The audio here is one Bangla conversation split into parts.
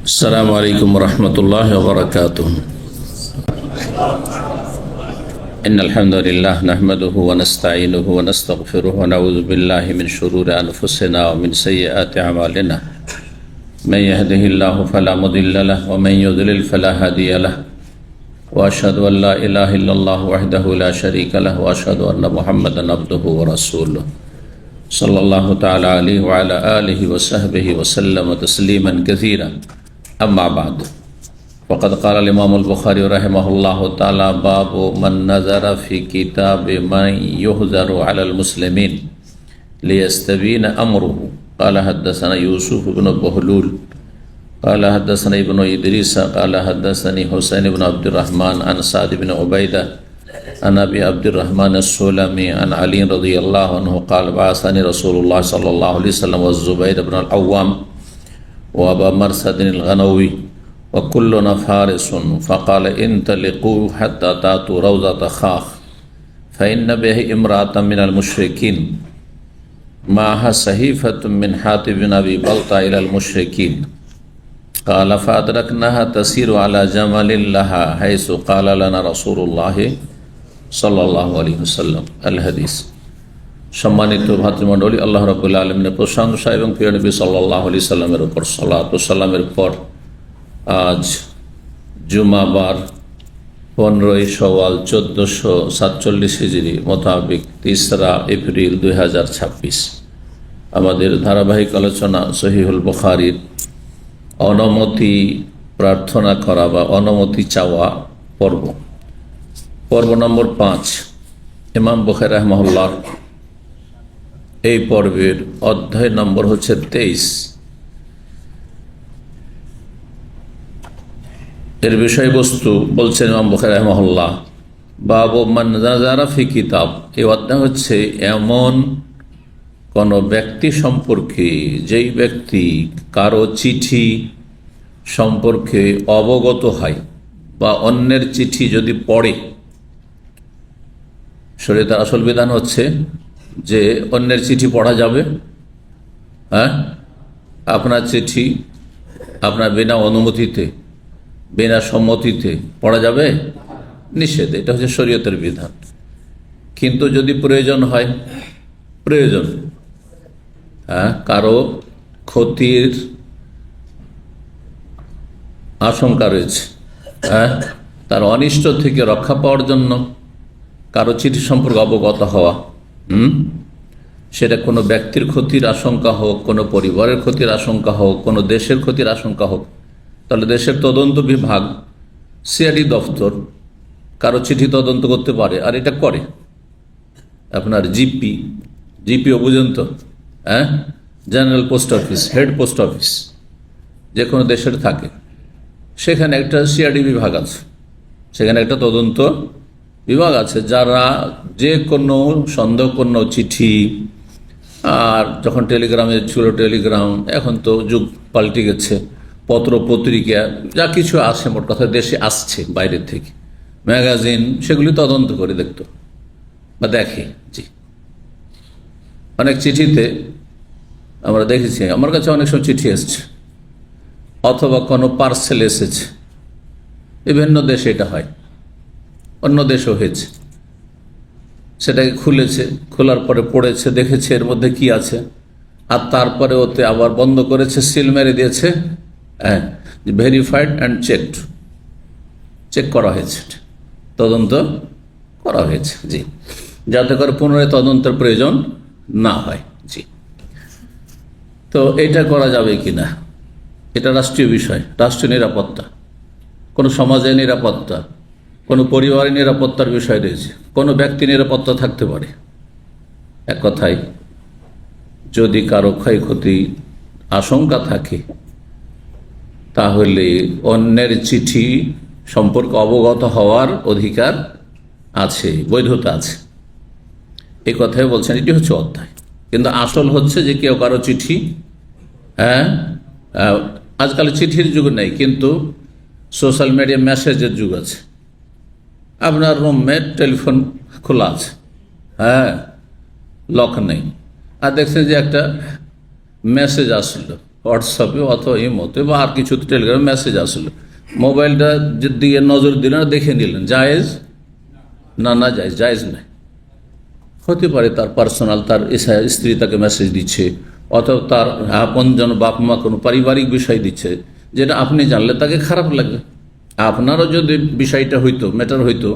السلام عليكم ورحمة الله وبركاته. إن الحمد لله نحمده ونستعينه ونستغفره ونعوذ بالله من شرور أنفسنا ومن سيئات أعمالنا. من يهده الله فلا مضل له ومن يضلل فلا هادي له. وأشهد أن لا إله إلا الله وحده لا شريك له وأشهد أن محمدا عبده ورسوله صلى الله تعالى عليه وعلى آله وصحبه وسلم تسليما كثيرا. أما بعد، وقد قال الإمام البخاري رحمه الله تعالى: باب من نظر في كتاب من يحذر على المسلمين ليستبين أمره. قال حدثنا يوسف بن بهلول قال حدثنا ابن إدريس قال حدثني حسين بن عبد الرحمن عن سعد بن عبيدة عن أبي عبد الرحمن السلمي عن علي رضي الله عنه قال: بعثني رسول الله صلى الله عليه وسلم والزبير بن العوام وأبا مرثد الغنوي وكلنا فارس، فقال: انطلقوا حتى تأتوا روضة خاخ فإن به امرأة من المشركين معها صحيفة من حاتب بن أبي بلطة إلى المشركين. قال: فأدركناها تسير على جمل لها حيث قال لنا رسول الله সাল্লাল্লাহু আলাইহি ওয়াসাল্লাম। আল হাদিস। সম্মানিত ভাতৃমণ্ডলী, আল্লাহ রাব্বুল আলামিনের প্রশংসা এবং প্রিয় নবী সাল্লাল্লাহু আলাইহি সাল্লামের উপর সালাত ও সালামের পর আজ জুমাবার 15 শাওয়াল 1447 হিজরি মোতাবেক 3 এপ্রিল 2026 আমাদের ধারাবাহিক আলোচনা সহিহুল বুখারীর অনুমতি প্রার্থনা করা বা অনুমতি চাওয়া পর্ব নম্বর 5। ইমাম বুখারী রাহিমাহুল্লাহ এই পর্বের অধ্যায় নম্বর হচ্ছে 23। এর বিষয়বস্তু বলছেন ইমাম বুখারী রাহিমাহুল্লাহ, বাবু মান নাযারা ফি কিতাব। এই অধ্যায় হচ্ছে এমন কোন ব্যক্তি সম্পর্কে যেই ব্যক্তি কারো চিঠি সম্পর্কে অবগত হয় বা অন্যের চিঠি যদি পড়ে। শরীয়তের আসল বিধান হচ্ছে যে অন্যের চিঠি পড়া যাবে। হ্যাঁ, আপনার চিঠি আপনার বিনা অনুমতিতে বিনা সম্মতিতে পড়া যাবে? নিষেধ। এটা হচ্ছে শরীয়তের বিধান। কিন্তু যদি প্রয়োজন হয়, প্রয়োজন, হ্যাঁ, কারো ক্ষতির আশঙ্কা রয়েছে, হ্যাঁ, তার অনিষ্ট থেকে রক্ষা পাওয়ার জন্য কারো চিঠি সম্পর্কে অবগত হওয়া, সেটা কোনো ব্যক্তির ক্ষতির আশঙ্কা হোক, কোনো পরিবারের ক্ষতির আশঙ্কা হোক, কোনো দেশের ক্ষতির আশঙ্কা হোক, তাহলে দেশের তদন্ত বিভাগ সিআইডি দফতর কারো চিঠি তদন্ত করতে পারে। আর এটা করে আপনার জিপিও বুঝেন তো, হ্যাঁ, general post office, head post office যে কোনো দেশের থাকে, সেখানে একটা সিআইডি বিভাগ আছে, সেখানে একটা তদন্ত বিভাগ আছে, যারা যে কোনো সন্দেহপূর্ণ চিঠি, আর যখন টেলিগ্রামে ছিল টেলিগ্রাম, এখন তো যুগ পাল্টে গেছে, পত্র পত্রিকা যা কিছু আসে, মোট কথা দেশে আসছে বাইরের থেকে, ম্যাগাজিন, সেগুলি তদন্ত করে দেখতো বা দেখে। জি, অনেক চিঠিতে আমরা দেখেছি, আমার কাছে অনেক সময় চিঠি এসছে অথবা কোনো পার্সেল এসেছে, বিভিন্ন দেশে এটা হয়, অন্য দেশও হয়েছে, সেটাকে খুলেছে, খোলার পরে পড়েছে, দেখেছে এর মধ্যে কি আছে, আর তারপরে ওতে আবার বন্ধ করেছে, সিল মেরে দিয়েছে, হ্যাঁ, ভেরিফাইড অ্যান্ড চেকড, চেক করা হয়েছে, তদন্ত করা হয়েছে। জি, যাতে করে পুনরায় তদন্তের প্রয়োজন না হয়। জি, তো এটা করা যাবে কি না, এটা রাষ্ট্রীয় বিষয়, রাষ্ট্রীয় নিরাপত্তা, কোনো সমাজের নিরাপত্তা, কোনো পরিবারের নিরাপত্তার বিষয় রয়েছে, কোনো ব্যক্তি নিরাপত্তা থাকতে পারে। এক কথায়, যদি কারো ক্ষয়ক্ষতি আশঙ্কা থাকে, তাহলে অন্যের চিঠি সম্পর্কে অবগত হওয়ার অধিকার আছে, বৈধতা আছে। এই কথাই বলছেন, এটি হচ্ছে অধ্যায়। কিন্তু আসল হচ্ছে যে কেউ কারো চিঠি, হ্যাঁ, আজকাল চিঠির যুগ নেই, কিন্তু সোশ্যাল মিডিয়া মেসেজের যুগ আছে। আপনার রুমে টেলিফোন খোলা আছে, হ্যাঁ, লক নেই, আর দেখছেন যে একটা মেসেজ আসলো, হোয়াটসঅ্যাপে অথবা ইমোতে বা আর কিছু টেলিগ্রামে মেসেজ আসলো, মোবাইলটা দিয়ে নজর দিলেন, দেখে নিলেন, জায়েজ না? না জায়েজ, জায়েজ নয়। হতে পারে তার পার্সোনাল, তার স্ত্রী তাকে মেসেজ দিচ্ছে, অথবা তার আপনজন বাপ মা কোনো পারিবারিক বিষয় দিচ্ছে, যেটা আপনি জানলে তাকে খারাপ লাগবে। আপনারও যদি বিষয়টা হইতো, ম্যাটার হইতো,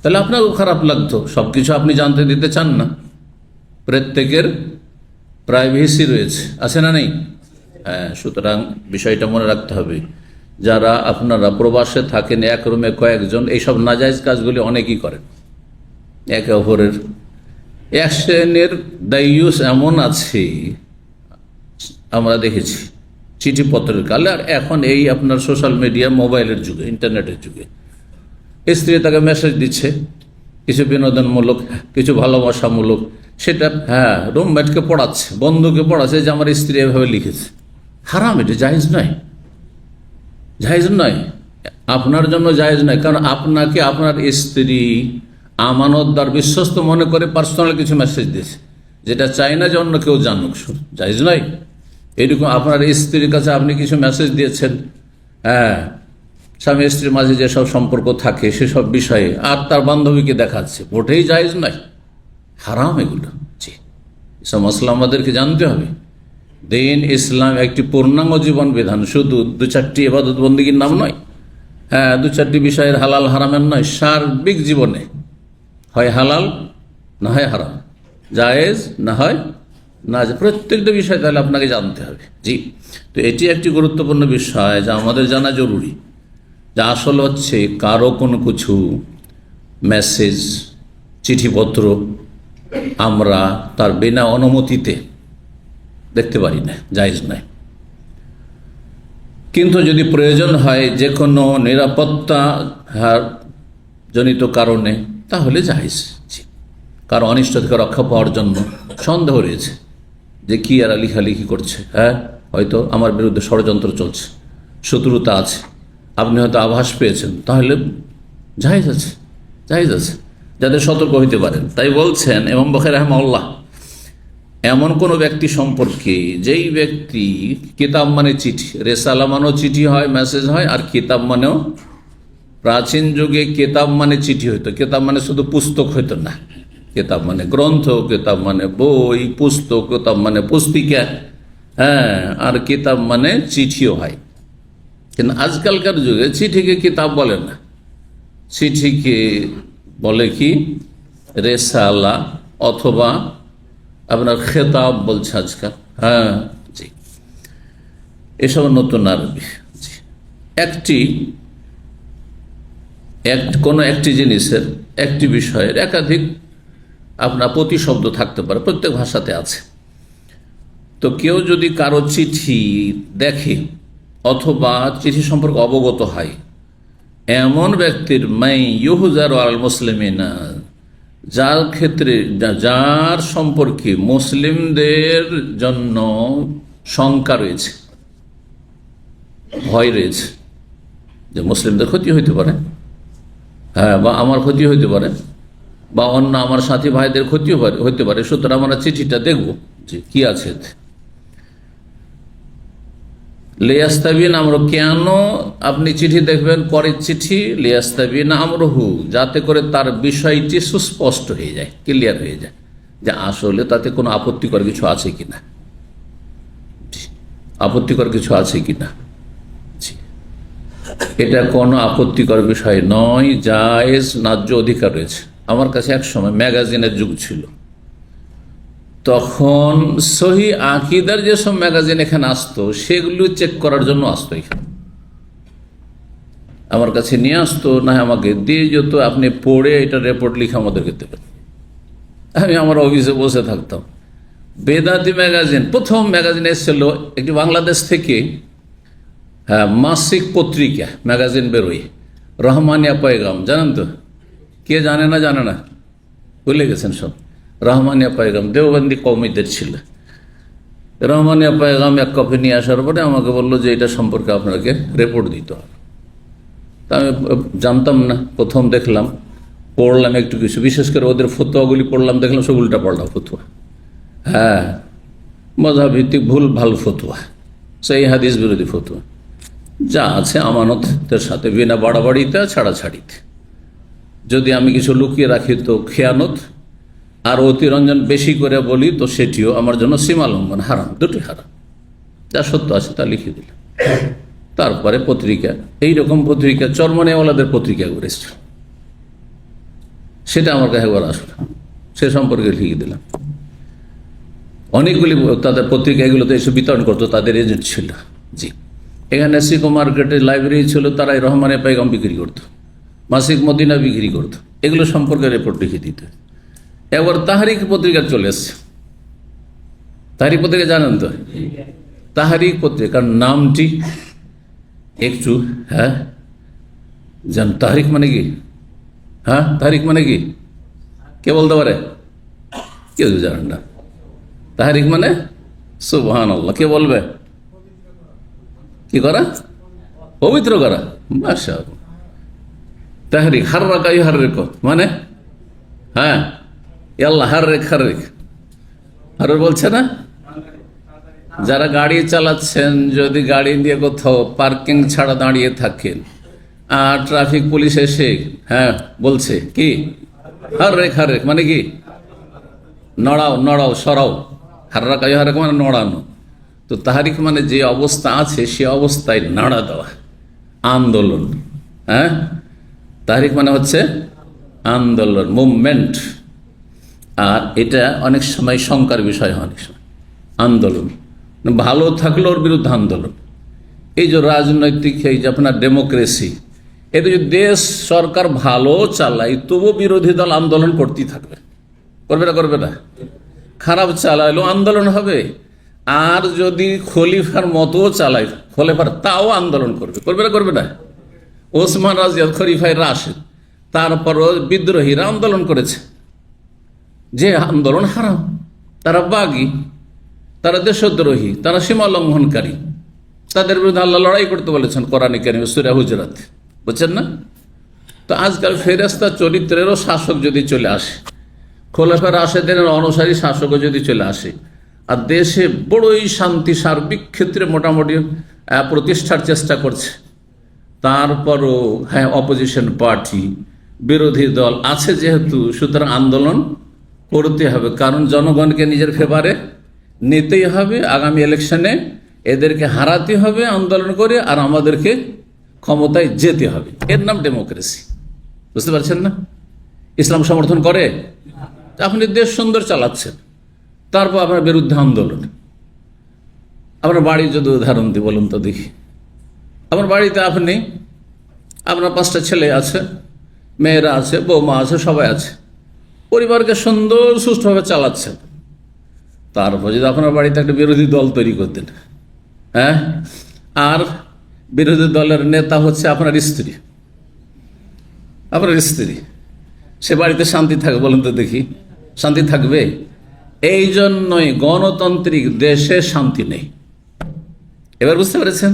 তাহলে আপনারও খারাপ লাগতো। সব কিছু আপনি জানতে দিতে চান না। প্রত্যেকের প্রাইভেসি রয়েছে, আছে না নেই? হ্যাঁ, সুতরাং বিষয়টা মনে রাখতে হবে। যারা আপনারা প্রবাসে থাকেন, এক রুমে কয়েকজন, এইসব নাজায়েজ কাজগুলি অনেকেই করেন একে অপরের। এক শ্রেণীর দায়ুস এমন আছে, আমরা দেখেছি চিঠিপত্রের কালে, আর এখন এই আপনার সোশ্যাল মিডিয়া, মোবাইলের যুগে, ইন্টারনেটের যুগে, স্ত্রী তাকে মেসেজ দিচ্ছে, কিছু বিনোদনমূলক, কিছু ভালোবাসামূলক, সেটা রুমমেটকে পড়াচ্ছে, বন্ধুকে পড়াচ্ছে যে আমার স্ত্রী এভাবে লিখেছে। হারাম, এটা জায়েজ নয়, জায়েজ নয়, আপনার জন্য জায়েজ নয়। কারণ আপনাকে আপনার স্ত্রী আমানতদার, বিশ্বস্ত মনে করে পার্সোনাল কিছু মেসেজ দিয়েছে, যেটা চাই না যে অন্য কেউ জানুক, জায়েজ নয়। এইরকম আপনার স্ত্রীর কাছে আপনি কিছু মেসেজ দিয়েছেন, স্বামী স্ত্রীর মাঝে যেসব সম্পর্ক থাকে সেসব বিষয়ে, আর তার বান্ধবীকে দেখাচ্ছে, মোটেই জায়েজ নয়, হারাম এগুলো। জি, এসব মশলা আমাদেরকে জানতে হবে। দিন ইসলাম একটি পূর্ণাঙ্গ জীবন বিধান, শুধু দু চারটি ইবাদত বন্দেগীর নাম নয়, দু চারটি বিষয়ের হালাল হারামের নয়, সার্বিক জীবনে হয় হালাল না হয় হারাম, জায়েজ না হয় না, প্রত্যেকটা বিষয় তাহলে আপনাকে জানতে হবে। জি, তো এটি একটি গুরুত্বপূর্ণ বিষয় যা আমাদের জানা জরুরি। যা আসল হচ্ছে, কারো কোনো কিছু মেসেজ, চিঠিপত্র আমরা তার বিনা অনুমতিতে দেখতে পারি না, জায়েজ নয়। কিন্তু যদি প্রয়োজন হয় যে কোনো নিরাপত্তা জনিত কারণে, তাহলে জায়েজ। কারো অনিষ্ট থেকে রক্ষা পাওয়ার জন্য সন্দেহ রয়েছে যে কি এরা লিখালিখি করছে, হয়তো আমার বিরুদ্ধে ষড়যন্ত্র চলছে, শত্রুতা আছে, আপনি হয়তো আভাস পেয়েছেন, তাহলে জায়েজ আছে, জায়েজ আছে, যাদের সতর্ক হইতে পারেন। তাই বলছেন ইমাম বুখারী রাহিমাহুল্লাহ, এমন কোন ব্যক্তি সম্পর্কে যেই ব্যক্তি, কিতাব মানে চিঠি, রেসালা মানেও চিঠি হয়, মেসেজ হয়, আর কিতাব মানেও, প্রাচীন যুগে কিতাব মানে চিঠি হইতো, কিতাব মানে শুধু পুস্তক হইতো না, কিতাব মানে গ্রন্থ, কিতাব মানে বই, পুস্তক, কিতাব মানে পুস্তিকা, আর কিতাব মানে চিঠিও হয়। কিন্তু আজকালকার যুগে চিঠিকে কিতাব বলে না, চিঠিকে বলে কি রেসালা, অথবা আপনার খেতাব বলছে আজকাল। জি, এসব নতুন আরবি। কোনো একটি জিনিসের, একটি বিষয়ের একাধিক আপনার প্রতিশব্দ থাকতে পারে, প্রত্যেক ভাষাতে আছে। তো কেউ যদি কারো চিঠি দেখে অথবা চিঠি সম্পর্কে অবগত হয়, এমন ব্যক্তির মাই ইউহজারু আলাল মুসলিমিনা, যার ক্ষেত্রে, যার সম্পর্কে মুসলিমদের জন্য শঙ্কা রয়েছে, ভয় রয়েছে যে মুসলিমদের ক্ষতি হইতে পারে, বা আমার ক্ষতি হইতে পারে, বা অন্য আমার সাথী ভাইদের ক্ষতি হইতে পারে, সুতরাং আমরা চিঠিটা দেখব যে কি আছে। লিয়াস্তাবিন আমরু, কেন আপনি চিঠি দেখবেন, পরের চিঠি, লিয়াস্তাবিন আমরুহু, যাতে করে তার বিষয়টি সুস্পষ্ট হয়ে যায়, ক্লিয়ার হয়ে যায়, যে আসলে তাতে কোনো আপত্তিকর কিছু আছে কিনা, আপত্তিকর কিছু আছে কিনা। এটা কোনো আপত্তিকর বিষয় নয়, জায়েজ, ন্যায্য অধিকার রয়েছে। আমার কাছে এক সময় ম্যাগাজিনের যুগ ছিল, তখন সহি আকিদার যেসব ম্যাগাজিন এখানে আসতো, সেগুলো চেক করার জন্য আসতো এখানে, আমার কাছে নিয়ে আসতো, না আমাকে দিয়ে যেত, আপনি পড়ে এটা রিপোর্ট লিখে আমাদেরকে দেবেন। আমি আমার অফিসে বসে থাকতাম। বেদাতি ম্যাগাজিন, প্রথম ম্যাগাজিন এসেছিল একটি বাংলাদেশ থেকে, মাসিক পত্রিকা ম্যাগাজিন বেরোয়, রহমানিয়া পয়গাম, জানেন তো? কে জানে না, জানে না, ভুলে গেছেন সব। রহমানিয়া পয়গাম দেওবন্দি কওমিদের ছিল। রহমানিয়া পয়গাম এক কপি নিয়ে আসার পরে আমাকে বললো যে এটা সম্পর্কে আপনাকে রিপোর্ট দিতে হবে। তা আমি জানতাম না, প্রথম দেখলাম, পড়লাম একটু কিছু, বিশেষ করে ওদের ফতোয়াগুলি পড়লাম, দেখলাম সব উল্টা পাল্টা ফতোয়া, মাযহাব ভিত্তিক ভুল ভাল ফতোয়া, সেই হাদিস বিরোধী ফতোয়া যা আছে আমানতের সাথে, বিনা বাড়াবাড়িতে ছাড়াছাড়িতে। যদি আমি কিছু লুকিয়ে রাখি তো খেয়ানত, আর অতিরঞ্জন বেশি করে বলি তো সেটিও আমার জন্য সীমা লঙ্ঘন, হারাম, দুটি হারাম। যা সত্য আছে তা লিখে দিলাম। তারপরে পত্রিকা, এইরকম পত্রিকা চরমনেওয়ালাদের পত্রিকা করেছে, সেটা আমার কাছে একবার আসলো, সে সম্পর্কে লিখে দিলাম। অনেকগুলি তাদের পত্রিকা এগুলোতে এসে বিতরণ করতো, তাদের এজেন্ট ছিল। জি, এখানে সিকো মার্কেটে লাইব্রেরি ছিল, তারাই রহমানে পাইগাম বিক্রি করতো, মাসিক মদিনা বিক্রি করতো, এগুলো সম্পর্কে রিপোর্ট লিখে দিত। এবার তাহারিক পত্রিকা চলে এসছে। তাহারিক পত্রিকা জানেন তো? তাহারিক পত্রিকার নামটি একটু জান। তাহারিক মানে কি? তাহারিক মানে কি কে বলতে পারে? কেউ জানেন না। তাহারিক মানে সুবহানাল্লাহ, কে বলবে? কি করা? পবিত্র করা। মাশাআল্লাহ। তাহরিক হাররাকা ইউহাররিকু মানে আল্লাহ হাররিক হাররিক আর বলছে না, যারা গাড়ি চালাচ্ছেন, যদি গাড়ি নিয়ে কোথাও পার্কিং ছাড়া দাঁড়িয়ে থাকেন আর ট্রাফিক পুলিশ এসে বলছে কি হাররেক হাররেক মানে কি নড়াও নড়াও সরাও, হাররাকা ইউহাররিকু মানে নড়ানো। তো তাহারিক মানে যে অবস্থা আছে সে অবস্থায় নাড়া দেওয়া, আন্দোলন। তাহরিক মানে হচ্ছে আন্দোলন, মুভমেন্ট। আর এটা অনেক সময় শঙ্কার বিষয় হয়, অনেক সময় আন্দোলন ভালো থাকলে ওর বিরুদ্ধে আন্দোলন। এই যে রাজনৈতিক, এই যে আপনার ডেমোক্রেসি, এতে যদি দেশ সরকার ভালো চালায় তবু বিরোধী দল আন্দোলন করতেই থাকবে, করবে না? করবে না? খারাপ চালাইলেও আন্দোলন হবে। আর যদি খলিফার মতো চালায়, খলিফার তাও আন্দোলন করবে, করবে না? করবে না? ওসমান রাজিয়াল খলিফায় রাশেদ, তারপরও বিদ্রোহীরা আন্দোলন করেছে, যে আন্দোলন হারাম। তারা বাগী, তারা দেশদ্রোহী, তারা সীমা লঙ্ঘনকারী, তাদের বিরুদ্ধে আল্লাহ লড়াই করতে বলেছেন কোরআনে কারিমে সূরা হুজুরাত, বুঝছেন না? তো আজকাল ফেরেশতা চরিত্রেরও শাসক যদি চলে আসে, খোলাফা রাশেদের অনুসারী শাসকও যদি চলে আসে, আর দেশে বড়ই শান্তি সার্বিক ক্ষেত্রে মোটামুটি প্রতিষ্ঠার চেষ্টা করছে, তারপরও অপোজিশন পার্টি, বিরোধী দল আছে যেহেতু, সুতরাং আন্দোলন করতে হবে। কারণ জনগণকে নিজের ফেভারে নিতেই হবে, আগামী ইলেকশনে এদেরকে হারাতে হবে আন্দোলন করে, আর আমাদেরকে ক্ষমতায় যেতে হবে। এর নাম ডেমোক্রেসি, বুঝতে পারছেন না? ইসলাম সমর্থন করে? আপনি দেশ সুন্দর চালাচ্ছেন, তারপর আপনার বিরুদ্ধে আন্দোলন। আপনার বাড়ির যদি উদাহরণ দিই, বলুন তো দেখি। আপনার বাড়িতে আপনার 5টা ছেলে আছে, মেয়েরা আছে, বৌমা আছে, সবাই আছে, পরিবারকে সুন্দর সুষ্ঠুভাবে চালাচ্ছেন। তারপর যদি আপনার বাড়িতে একটা বিরোধী দল তৈরি করতেন, আর বিরোধী দলের নেতা হচ্ছে আপনার স্ত্রী, সে বাড়িতে শান্তি থাকবে? বলুন তো দেখি, শান্তি থাকবে? এই জন্যই গণতান্ত্রিক দেশে শান্তি নেই। এবার বুঝতে পেরেছেন?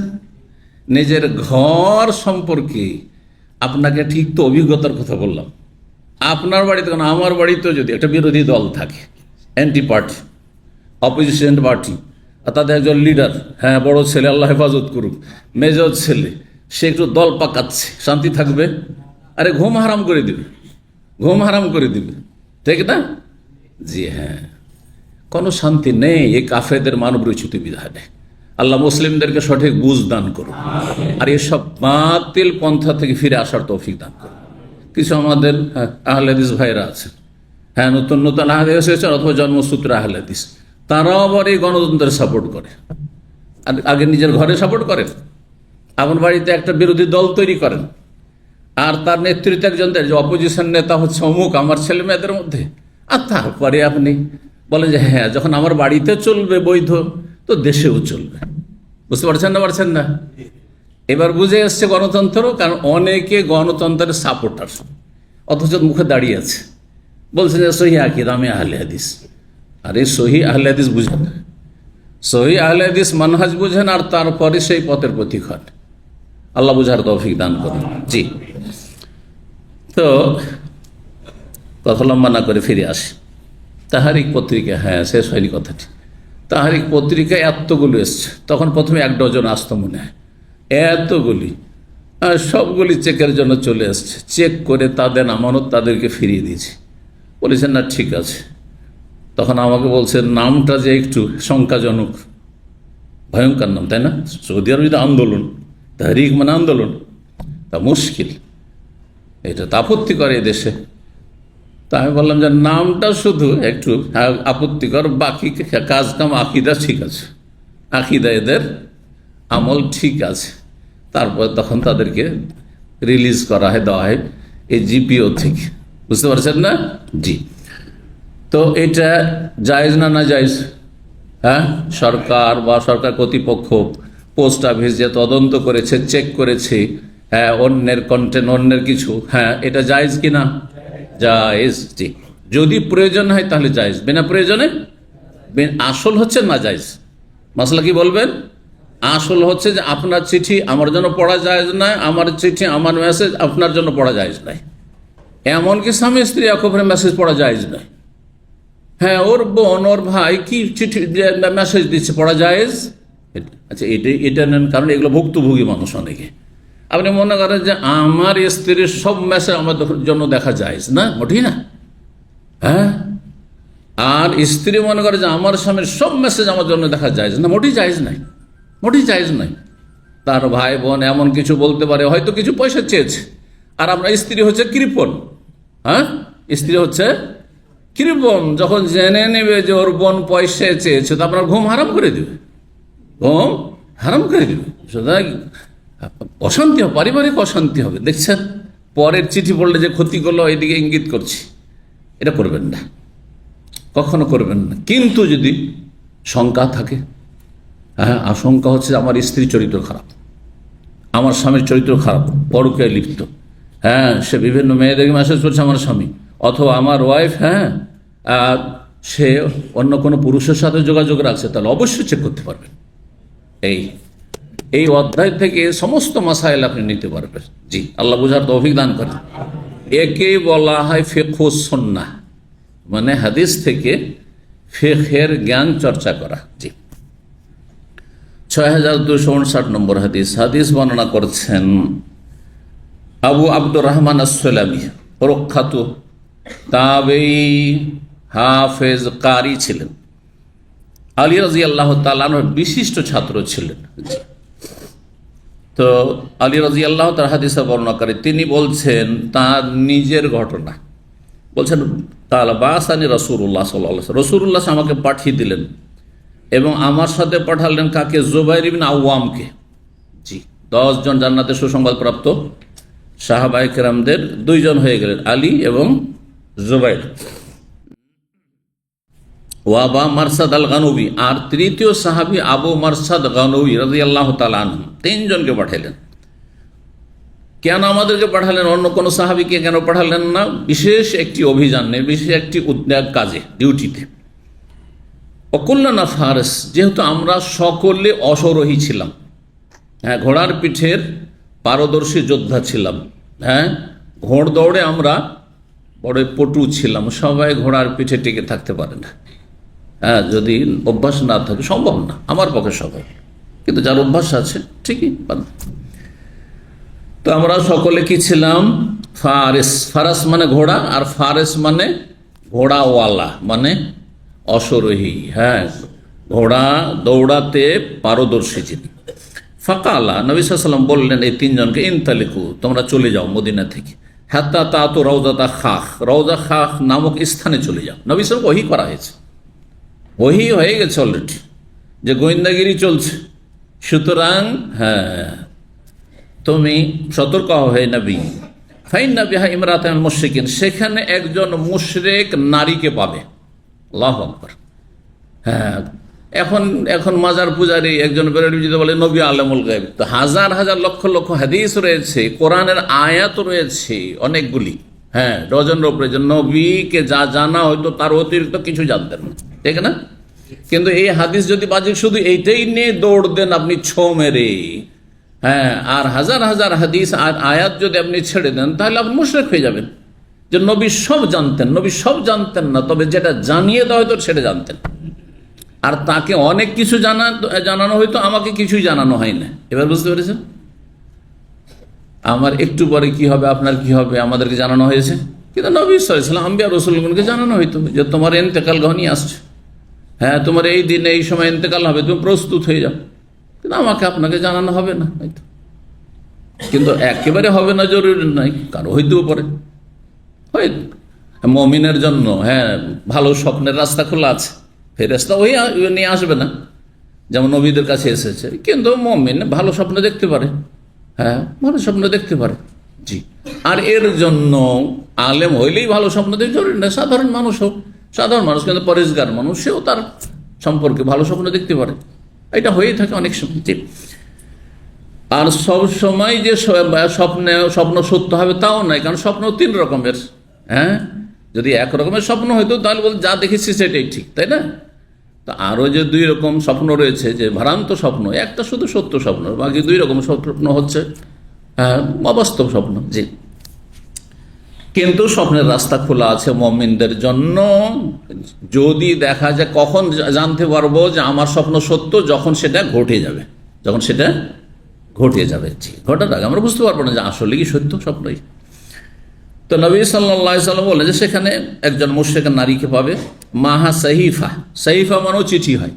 নিজের ঘর সম্পর্কে আপনাকে ঠিক তো অভিজ্ঞতার কথা বললাম। আপনার বাড়িতে, কারণ আমার বাড়িতেও যদি একটা বিরোধী দল থাকে, অ্যান্টি পার্টি, অপোজিশন পার্টি, আর তাদের একজন লিডার, বড় ছেলে, আল্লাহ হেফাজত করুক, মেজর ছেলে, সে একটু দল পাকাচ্ছে, শান্তি থাকবে? আরে ঘুম হারাম করে দিবে, ঘুম হারাম করে দিবে, ঠিক না? জি হ্যাঁ, কোনো শান্তি নেই। এই কাফেরদের মানব রচিত বিধানে আল্লাহ মুসলিমদেরকে সঠিক বুঝ দান করুন, আর এসব বাতিল পন্থা থেকে ফিরে আসার তৌফিক দান করুন। কিছু আমাদের আহলে হাদিস ভাইরা আছে, নতুন নতুন আহলে হাদিস হয়েছে অথবা জন্মসূত্রে আহলে হাদিস, তারাও আবার এই গণতন্ত্রের সাপোর্ট করে। আর আগে নিজের ঘরে সাপোর্ট করেন, আপনার বাড়িতে একটা বিরোধী দল তৈরি করেন, আর তার নেতৃত্বে একজন যে অপোজিশন নেতা হচ্ছে অমুক আমার ছেলে মেয়েদের মধ্যে, আর তারপরে আপনি বলেন যে যখন আমার বাড়িতে চলবে বৈধ, তো দেশেও চলবে। বুঝতে পারছেন না? এবার বুঝে এসছে গণতন্ত্র, কারণ অনেকে গণতন্ত্রের সাপোর্টার, অথচ মুখে দাঁড়িয়ে আছে, বলছে যে সহি আকিদা, আমি আহলে হাদিস। আরে সহি আহলে হাদিস বুঝেন, সহি আহলে হাদিস মানহাজ বুঝেন, আর তারপরে সেই পথের প্রতীক হন। আল্লাহ বুঝার তৌফিক দান করুন। জি, তো কথা লম্বা না করে ফিরে আসি। তাহারিক পত্রিকা, শেষ হয়নি কথাটি। তাহারিক পত্রিকায় এতগুলো এসছে, তখন প্রথমে 1 ডজন আসতো মনে হয়, এতগুলি, আর সবগুলি চেকের জন্য চলে এসছে। চেক করে তাদের আমানত তাদেরকে ফিরিয়ে দিয়েছি। বলেছেন না ঠিক আছে। তখন আমাকে বলছে নামটা যে একটু শঙ্কাজনক, ভয়ঙ্কর নাম, তাই না? সৌদি আরবে আন্দোলন, তাহরিক মানে আন্দোলন, তা মুশকিল, এটা তো আপত্তি করে দেশে। তা আমি বললাম যে নামটা শুধু একটু আপত্তিকর, বাকি কাজ কাম আকিদা ঠিক আছে, আকিদা এদের আমল ঠিক আছে। তারপর তখন তাদেরকে রিলিজ করা হয়, দেওয়া হয় এই জিপিও থেকে, বুঝতে পারছেন না? জি। তো এটা জায়েজ না না জায়েজ? হ্যাঁ, সরকার বা সরকার কর্তৃপক্ষ পোস্ট অফিস যে তদন্ত করেছে, চেক করেছে, হ্যাঁ, অন্যের কন্টেন্ট, অন্যের কিছু, হ্যাঁ, এটা জায়েজ কিনা? জায়েজ। জি, যদি প্রয়োজন হয় তাহলে জায়েজ, বিনা প্রয়োজনে আসল হচ্ছে না জায়েজ। মাসলা কি বলবেন? আসল হচ্ছে যে আপনার চিঠি আমার জন্য পড়া জায়েজ নয়, আমার চিঠি, আমার মেসেজ আপনার জন্য পড়া জায়েজ নয়। এমনকি স্বামী স্ত্রী একবারে মেসেজ পড়া জায়েজ নয়। হ্যাঁ, ওর বোন, ওর ভাই কি চিঠি মেসেজ দিচ্ছে, পড়া জায়েজ। আচ্ছা, এটা নেন, কারণ এগুলো ভুক্তভোগী মানুষ অনেকে। আপনি মনে করেন যে আমার স্ত্রীর সব মেসেজ আমার জন্য দেখা জায়েজ না, মোটেই না। হ্যাঁ, আর স্ত্রী মনে করে যে আমার স্বামীর সব মেসেজ আমার জন্য দেখা জায়েজ না, মোটেই জায়েজ নাই, মোটেই জায়েজ নাই। তার ভাই বোন এমন কিছু বলতে পারে, হয়তো কিছু পয়সা চেয়েছে, আর আপনার স্ত্রী হচ্ছে কৃপণ। হ্যাঁ, স্ত্রী হচ্ছে কৃপণ, যখন জেনে নেবে যে ওর বোন পয়সা চেয়েছে, তো আপনার ঘুম হারাম করে দেবে, ঘুম হারাম করে দেবে। সুতরাং অশান্তি হবে, পারিবারিক অশান্তি হবে। দেখছেন, পরের চিঠি পড়লে যে ক্ষতি করলো, এদিকে ইঙ্গিত করছি, এটা করবেন না, কখনো করবেন না। কিন্তু যদি শঙ্কা থাকে, হ্যাঁ, আশঙ্কা হচ্ছে আমার স্ত্রীর চরিত্র খারাপ, আমার স্বামীর চরিত্র খারাপ, পরকীয়ায় লিপ্ত, হ্যাঁ, সে বিভিন্ন মেয়েদেরকে মেসেজ করছে আমার স্বামী, অথবা আমার ওয়াইফ, হ্যাঁ, সে অন্য কোনো পুরুষের সাথে যোগাযোগ রাখছে, তাহলে অবশ্যই চেক করতে পারবেন। এই অধ্যায় থেকে সমস্ত মাসাইল আপনি নিতে পারবেন। জি, আল্লাহ বুঝার তৌফিক দান করেন। একেই বলা হয় ফিকহ সুন্নাহ, মানে হাদিস থেকে ফিকহের জ্ঞান চর্চা করা। জি, 6259 নম্বর হাদিস। হাদিস বর্ণনা করছেন আবু আব্দুর রহমান আসসালামি, প্রখ্যাত তাবেঈ, হাফেজ, কারি ছিলেন। আলী রাদিয়াল্লাহু তাআলা আনহুর বিশিষ্ট ছাত্র ছিলেন। তো আলী রাদিয়াল্লাহু তার হাদিসে বর্ণনা করে, তিনি বলছেন তার নিজের ঘটনা, বলছেন তাআলা বাসানি রাসূলুল্লাহ সাল্লাল্লাহু আলাইহি ওয়াসাল্লাম, রাসূলুল্লাহ আমাকে পাঠিয়ে দিলেন এবং আমার সাথে পাঠালেন কাকে? জুবাইর ইবনে আওয়ামকে। জি, 10 জন জান্নাতে সুসংবাদ প্রাপ্ত সাহাবায়ে কেরামদের 2 জন হয়ে গেলেন, আলী এবং জুবাইর। ওয়াবা মারসাদ আল গানবী, আর তৃতীয় সাহাবী আবু মারসাদ গানবী রাদিয়াল্লাহু তাআলা আনহু, 3 জনকে পাঠালেন। কেন আমাদেরকে পাঠালেন? অন্য কোনো সাহাবীকে কেন পাঠালেন না? বিশেষ একটি অভিযানে, বিশেষ একটি কাজে, ডিউটিতে। অকুল্লানা ফারেস, যেহেতু আমরা সকলে অশ্বারোহী ছিলাম, হ্যাঁ, ঘোড়ার পিঠের পারদর্শী যোদ্ধা ছিলাম, হ্যাঁ, ঘোড় দৌড়ে আমরা বড় পটু ছিলাম। সবাই ঘোড়ার পিঠে টিকে থাকতে পারে না, হ্যাঁ, যদি অভ্যাস না থাকে, সম্ভব না আমার পক্ষে সবাই, কিন্তু যার অভ্যাস আছে ঠিকই পারে। তো আমরা সকলে কি ছিলাম? ফারেস। ফারাস মানে ঘোড়া, আর ফারেস মানে ঘোড়াওয়ালা, মানে অশ্বারোহী, হ্যাঁ, ঘোড়া দৌড়াতে পারদর্শী যিনি। ফাকালা, নবী সাল্লাল্লাহু আলাইহি ওয়াসাল্লাম বললেন এই 3 জনকে, ইনতালিকু, তোমরা চলে যাও মদিনা থেকে, হাত্তা তাতু রাউজাতা খাখ, রাউজা খাখ নামক স্থানে চলে যাও। নবী সাল্লাল্লাহু আলাইহি ওয়াসাল্লাম ওহী করা হয়েছে, ওহী হয়ে গেছে অলরেডি, যে গোয়েন্দাগিরি চলছে। সুতরাং হ্যাঁ, তুমি সতর্ক হয়ে নবী, ফাইন্না বিহা ইমরাতান মুশরিকিন, সেখানে একজন মুশরিক নারীকে পাবে। আল্লাহু আকবার। হ্যাঁ, এখন মাজার পূজারি একজন বেরোলি যদি বলে নবী আলেমুল গায়ব, তো হাজার হাজার লক্ষ লক্ষ হাদিস রয়েছে, কোরআনের আয়াত রয়েছে অনেকগুলি, হ্যাঁ, ডজনের উপরে, যে নবীকে যা জানা হয়তো তার অতিরিক্ত কিছু জানতেন না, ঠিক না? কিন্তু এই হাদিস যদি বাজে শুধু এইটাই নিয়ে দৌড় দেন আপনি ছো মেরে, হ্যাঁ, আর হাজার হাজার হাদিস আর আয়াত যদি আপনি ছেড়ে দেন, তাহলে আপনি মুশরিক হয়ে যাবেন। যে নবী সব জানতেন, নবী সব জানতেন না, তবে যেটা জানিয়ে দেওয়া হয়তো সেটা জানতেন। আর তাকে অনেক কিছু জানানো হয়তো, আমাকে কিছুই জানানো হয় না। এবার বুঝতে পেরেছেন? আমার একটু পরে কি হবে, আপনার কি হবে, আমাদেরকে জানানো হয়েছে, কিন্তু নবী সাল্লাল্লাহু আলাইহি ওয়াসাল্লাম আম্বিয়া রাসূলগণকে জানানো হয়তো যে তোমার ইন্তেকাল ঘনিয়ে আসছে, হ্যাঁ তোমার এই দিনে এই সময় ইন্তেকাল হবে, তুমি প্রস্তুত হয়ে যাও। কিন্তু আমাকে আপনাকে জানানো হবে না হয়তো, কিন্তু একেবারে হবে না জরুরি নাই, কারো হইতেও পারে। হয়তো মুমিনের জন্য হ্যাঁ ভালো স্বপ্নের রাস্তা খোলা আছে, ফেরেশতা ওই নিয়ে আসবে না যেমন নবীদের কাছে এসেছে, কিন্তু মুমিন ভালো স্বপ্ন দেখতে পারে, হ্যাঁ ভালো স্বপ্ন দেখতে পারে। জি, আর এর জন্য আলেম হইলেই ভালো স্বপ্ন দেখতে জরুরি না, সাধারণ মানুষ হোক, সাধারণ মানুষ কিন্তু পরেশগার মানুষ, সেও তার সম্পর্কে ভালো স্বপ্ন দেখতে পারে, এটা হয়েই থাকে অনেক সময়। জি, আর সব সময় যে স্বপ্ন সত্য হবে তাও নয়, কারণ স্বপ্ন 3 রকমের। হ্যাঁ, যদি এক রকমের স্বপ্ন হইতো তাহলে বল যা দেখেছি সেটাই ঠিক, তাই না? তো আরও যে 2 রকম স্বপ্ন রয়েছে, যে ভ্রান্ত স্বপ্ন, একটা শুধু সত্য স্বপ্ন, বাকি 2 রকম স্বপ্ন হচ্ছে অবাস্তব স্বপ্ন। জি, কিন্তু স্বপ্নের রাস্তা খোলা আছে মুমিনদের জন্য। যদি দেখা যায়, কখন জানতে পারবো যে আমার স্বপ্ন সত্য? যখন সেটা ঘটে যাবে, যখন সেটা ঘটে যাবে। জি, ঘটার আগে আমরা বুঝতে পারবো না যে আসলে কি সত্য স্বপ্নই। তো নবী সাল্লাল্লাহু আলাইহি ওয়াসাল্লাম বলেন যে সেখানে একজন মুশরিক নারীকে পাবে, মাহা সাহিফা, সাহিফা মানেও চিঠি হয়,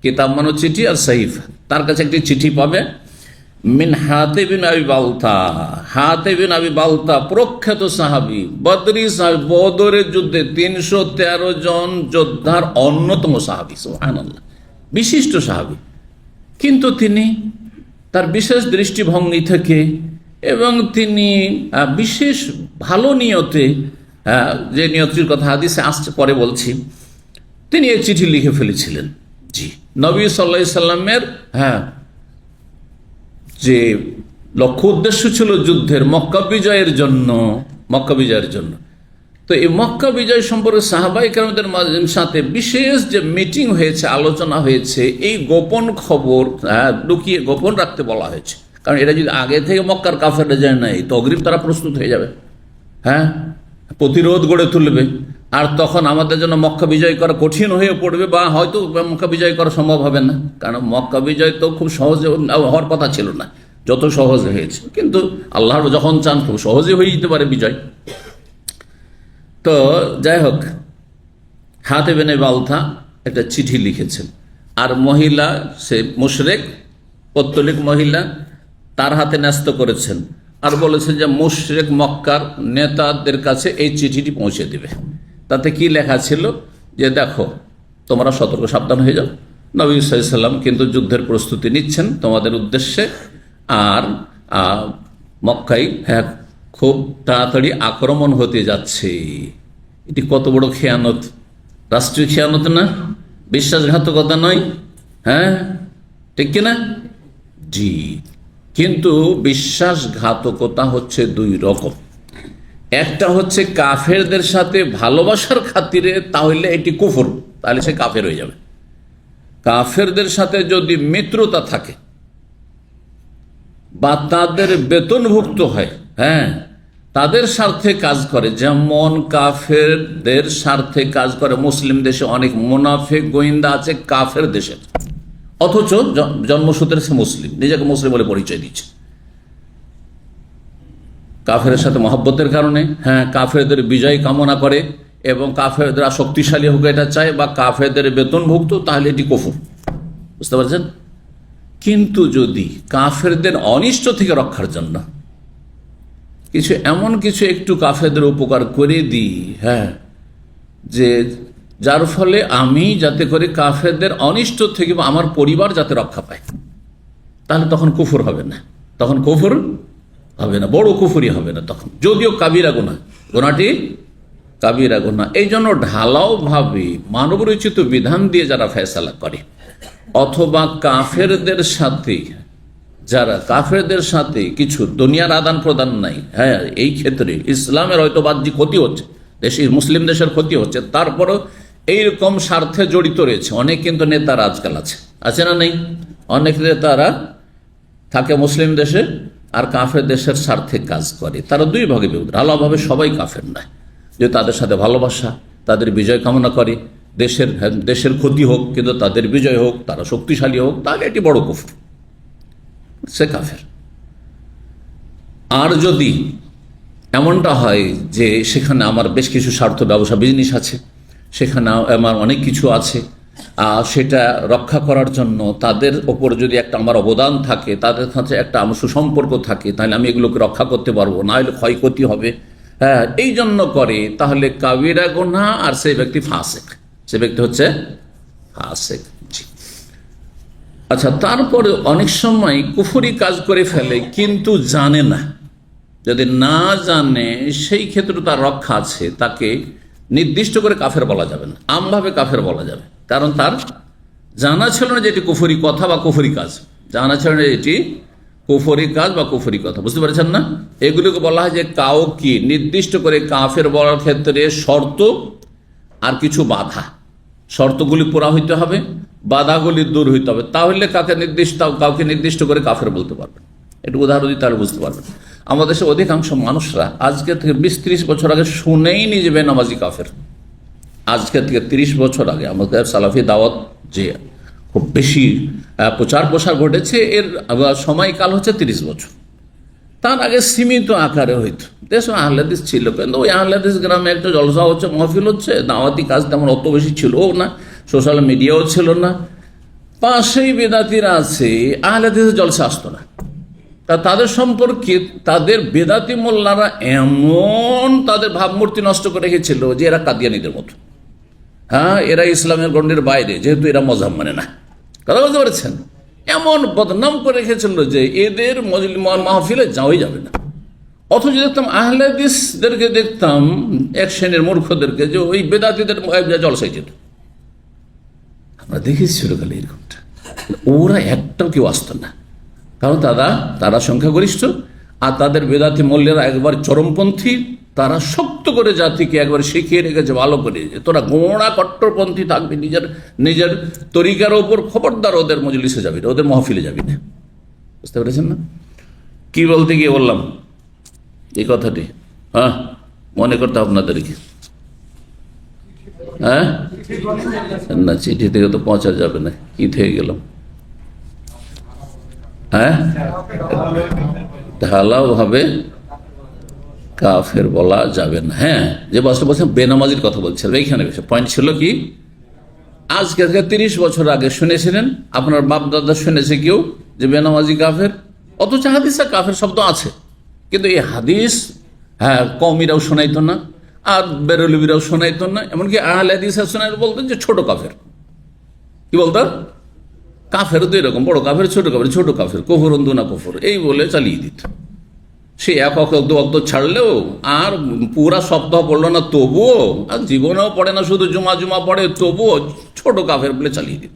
কিতাব মানেও চিঠি, আর সাহিফা তার কাছে একটি চিঠি পাবে। মিন হাতিব বিন আবি বালতা, হাতিব বিন আবি বালতা প্রখ্যাত সাহাবী, বদরি সাহাবী, বদরের যুদ্ধে 313 জন যোদ্ধার অন্যতম সাহাবী, সুবহানাল্লাহ, বিশিষ্ট সাহাবী। কিন্তু তিনি তার বিশেষ দৃষ্টিভঙ্গি থেকে এবং তিনি বিশেষ ভালো নিয়তে, যে নিয়তির কথা হাদিসে আসছে পরে বলছি, তিনি এই চিঠি লিখে ফেলেছিলেন। জি, নবী সাল্লাল্লাহু আলাইহি সাল্লামের যে লক্ষ্য উদ্দেশ্য ছিল যুদ্ধের, মক্কা বিজয়ের জন্য, মক্কা বিজয়ের জন্য। তো এই মক্কা বিজয় সম্পর্কে সাহাবায়ে কেরামদের সাথে বিশেষ যে মিটিং হয়েছে, আলোচনা হয়েছে, এই গোপন খবর লুকিয়ে গোপন রাখতে বলা হয়েছে। কারণ এটা যদি আগে থেকে মক্কার কাফেররা যায় নাই, তো অগ্রিম তারা প্রস্তুত হয়ে যাবে, হ্যাঁ প্রতিরোধ গড়ে তুলবে, আর তখন আমাদের জন্য মক্কা বিজয় করা কঠিন হয়ে পড়বে, বা হয়তো মক্কা বিজয় করা সম্ভব হবে না। কারণ মক্কা বিজয় তো খুব সহজে হওয়ার কথা ছিল না, যত সহজে হয়েছে। কিন্তু আল্লাহ যখন চান খুব সহজে হয়ে যেতে পারে বিজয়। তো যাই হোক, হাতিব বিন বালতা একটা চিঠি লিখেছেন, আর মহিলা, সে মুশরিক পৌত্তলিক মহিলা, তার হাতে ন্যস্ত করেছেন, আর বলেছেন যে মুশরিক মক্কার নেতাদের কাছে এই চিঠিটি পৌঁছে দিবে। তাতে কি লেখা ছিল যে দেখো তোমরা সতর্ক সাবধান হয়ে যাও, নবী সাল্লাল্লাহু আলাইহি ওয়াসাল্লাম কিন্তু যুদ্ধের প্রস্তুতি নিচ্ছেন তোমাদের উদ্দেশ্যে, আর মক্কায় খুব তাড়াতাড়ি আক্রমণ হতে যাচ্ছে। এটি কত বড় খেয়ানত, রাষ্ট্রীয় খেয়ানত না? বিশ্বাসঘাতকতা নয়? হ্যাঁ ঠিক কিনা? জি, কিন্তু বিশ্বাসঘাতকতা হচ্ছে 2 রকম। একটা হচ্ছে কাফেরদের সাথে ভালোবাসার খাতিরে, তাহলে এটি কুফর, তাহলে সে কাফের হয়ে যাবে। কাফেরদের সাথে যদি মিত্রতা থাকে বা তাদের বেতনভুক্ত হয়, হ্যাঁ তাদের স্বার্থে কাজ করে, যেমন কাফেরদের স্বার্থে কাজ করে মুসলিম দেশে অনেক মুনাফিক গোয়েন্দা আছে কাফের দেশের, অথচ জন্মসূত্রে সে মুসলিম, নিজেকে মুসলিম বলে পরিচয় দিচ্ছে। কাফেরের সাথে মহব্বতের কারণে, হ্যাঁ কাফেরদের বিজয় কামনা করে এবং কাফেররা শক্তিশালী হোক এটা চায়, বা কাফেরদের বেতনভুক্ত, তাহলে এটি কুফর। বুঝতে পারছেন? কিন্তু যদি কাফেরদের অনিষ্ট থেকে রক্ষার জন্য এমন কিছু একটু কাফেরদের উপকার করে দিই, হ্যাঁ যে যার ফলে আমি যাতে করে কাফেরদের অনিষ্ট থেকে বা আমার পরিবার যাতে রক্ষা পায়, তাহলে তখন কুফর হবে না, তখন কুফর হবে না, বড় কুফরি হবে না তখন, যদিও কাবিরা গুনাহ, গুনাহটি কাবিরা গুনাহ। এই জন্য ঢালাও ভাবে মানবরচিত বিধান দিয়ে যারা ফয়সালা করে, অথবা কাফেরদের সাথে কিছু দুনিয়ার আদান প্রদান নাই, হ্যাঁ এই ক্ষেত্রে ইসলামের হয়তো বাহ্যিক ক্ষতি হচ্ছে, দেশের মুসলিম দেশের ক্ষতি হচ্ছে, তারপরও এইরকম স্বার্থে জড়িত রয়েছে অনেক। কিন্তু নেতারা আজকাল আছে না নেই? অনেক নেতারা থাকে মুসলিম দেশে আর কাফের দেশের স্বার্থে কাজ করে। তারা 2 ভাগে বিভক্ত। আলাদাভাবে সবাই কাফের নয়, যে তাদের সাথে ভালোবাসা, তাদের বিজয় কামনা করে, দেশের ক্ষতি হোক কিন্তু তাদের বিজয় হোক, তারা শক্তিশালী হোক, তাহলে এটি বড় কুফর, সে কাফের। আর যদি এমনটা হয় যে সেখানে আমার বেশ কিছু স্বার্থ, ব্যবসা, বিজনেস আছে, সেখানে আমার অনেক কিছু আছে, সেটা রক্ষা করার জন্য তাদের ওপর যদি একটা আমার অবদান থাকে, তাদের সাথে একটা আমার সুসম্পর্ক থাকে, তাহলে আমি এগুলোকে রক্ষা করতে পারবো, না হলে ক্ষয়ক্ষতি হবে, হ্যাঁ, এই জন্য করে, তাহলে কাবিরা গুনাহ, আর সেই ব্যক্তি ফাসেক, সে ব্যক্তি হচ্ছে ফাসেক। আচ্ছা, তারপরে অনেক সময় কুফরি কাজ করে ফেলে কিন্তু জানে না। যদি না জানে সেই ক্ষেত্রে তার রক্ষা আছে, তাকে নির্দিষ্ট করে কাফের বলা যাবে না, আমভাবে কাফের বলা যাবে, কারণ তার জানা ছিল না যে এটি কুফরি কথা বা কুফরি কাজ, জানা ছিল না এটি কুফরি কাজ বা কুফরি কথা, বুঝতে পারছেন না? এগুলোকে বলা হয় যে কাউকে নির্দিষ্ট করে কাফের বলার ক্ষেত্রে শর্ত আর কিছু বাধা, শর্তগুলি পুরা হইতে হবে, বাধাগুলি দূর হইতে হবে, তাহলে কাউকে নির্দিষ্ট করে কাফের বলতে পারবেন। একটু উদাহরণ দিতে তাহলে বুঝতে পারবেন। আমাদের দেশের অধিকাংশ মানুষরা আজকে থেকে 20-30 বছর আগে শুনেই নি যে বেনামাজি কাফের। আজকে থেকে 30 বছর আগে আমাদের সালাফি দাওয়াত যে খুব বেশি প্রচার প্রসার ঘটেছে, এর সময়কাল হচ্ছে 30 বছর। তার আগে সীমিত আকারে হইতো, দেশে আহলাদিস ছিল, কিন্তু ওই আহলাদিস গ্রামে একটা জলসা হচ্ছে, মহফিল হচ্ছে, দাওয়াতি কাজ তেমন অত বেশি ছিল না, সোশ্যাল মিডিয়াও ছিল না, পাশেই বেদাতিরা আছে, আহলাদিসের জলসা আসতো না। তাদের সম্পর্কে তাদের বেদাতি মোল্লারা এমন তাদের ভাবমূর্তি নষ্ট করে রেখেছিল যে এরা কাদিয়ানীদের মতো, হ্যাঁ, এরা ইসলামের গণ্ডির বাইরে, যেহেতু এরা মজহাব মানে না, কথা বলতে পারছেন, এমন বদনাম করে রেখেছিল যে এদের মাহফিলে যাওয়াই যাবে না। অথচ দেখতাম আহলাদিসদেরকে, দেখতাম এক শ্রেণীর মূর্খদেরকে যে ওই বেদাতিদের জলসাই যেত, আমরা দেখেছি ছোটকালে এরকমটা। ওরা একটাও কেউ আসতো না, কারণ তারা সংখ্যাগরিষ্ঠ, আর তাদের বেদাতি মল্লেরা একবার চরমপন্থী, তারা শক্ত করে জাতিকে একবার শিখিয়ে রেখেছে ভালো করে যে তোরা গোঁড়া কট্টরপন্থী থাকবি, নিজের তরিকার ওপর, খবরদার ওদের মজলিসে যাবি না, ওদের মহফিলে যাবি না। বুঝতে পেরেছেন না কি বলতে গিয়ে বললাম এই কথাটি? হ্যাঁ, মনে করতে আপনাদেরকে, হ্যাঁ না, চিঠি থেকে তো পৌঁছা যাবে না, কি থেকে গেলাম, হ্যাঁ, ঢালাও ভাবে কাফের বলা যাবে না। হ্যাঁ, যে বছর বলছেন বেনামাজির কথা বলছিলাম, এইখানে পয়েন্ট ছিল কি, আজকে থেকে 30 বছর আগে শুনেছিলেন, আপনার বাপ দাদা শুনেছে কেউ যে বেনামাজি কাফের, অথচ হাদিসে কাফের শব্দ আছে, কিন্তু এই হাদিস, হ্যাঁ, কওমিরাও শোনাইতো না, আর বেরলবিরাও শোনাইতো না, এমনকি আহলে হাদিসে শোনাই বলতেন যে ছোট কাফের। কি বলতো? কাফের দুই রকম, বড় কাফের, ছোট কাফের, ছোট কাফের, কুফর দুনা কুফর, এই বলে চালিয়ে দিত। সে এক অক্ত ছাড়লেও আর পুরা সপ্তাহ পড়লো না তবুও, আর জীবনেও পড়ে না, শুধু জুমা পড়ে, তবুও ছোট কাফের বলে চালিয়ে দিত।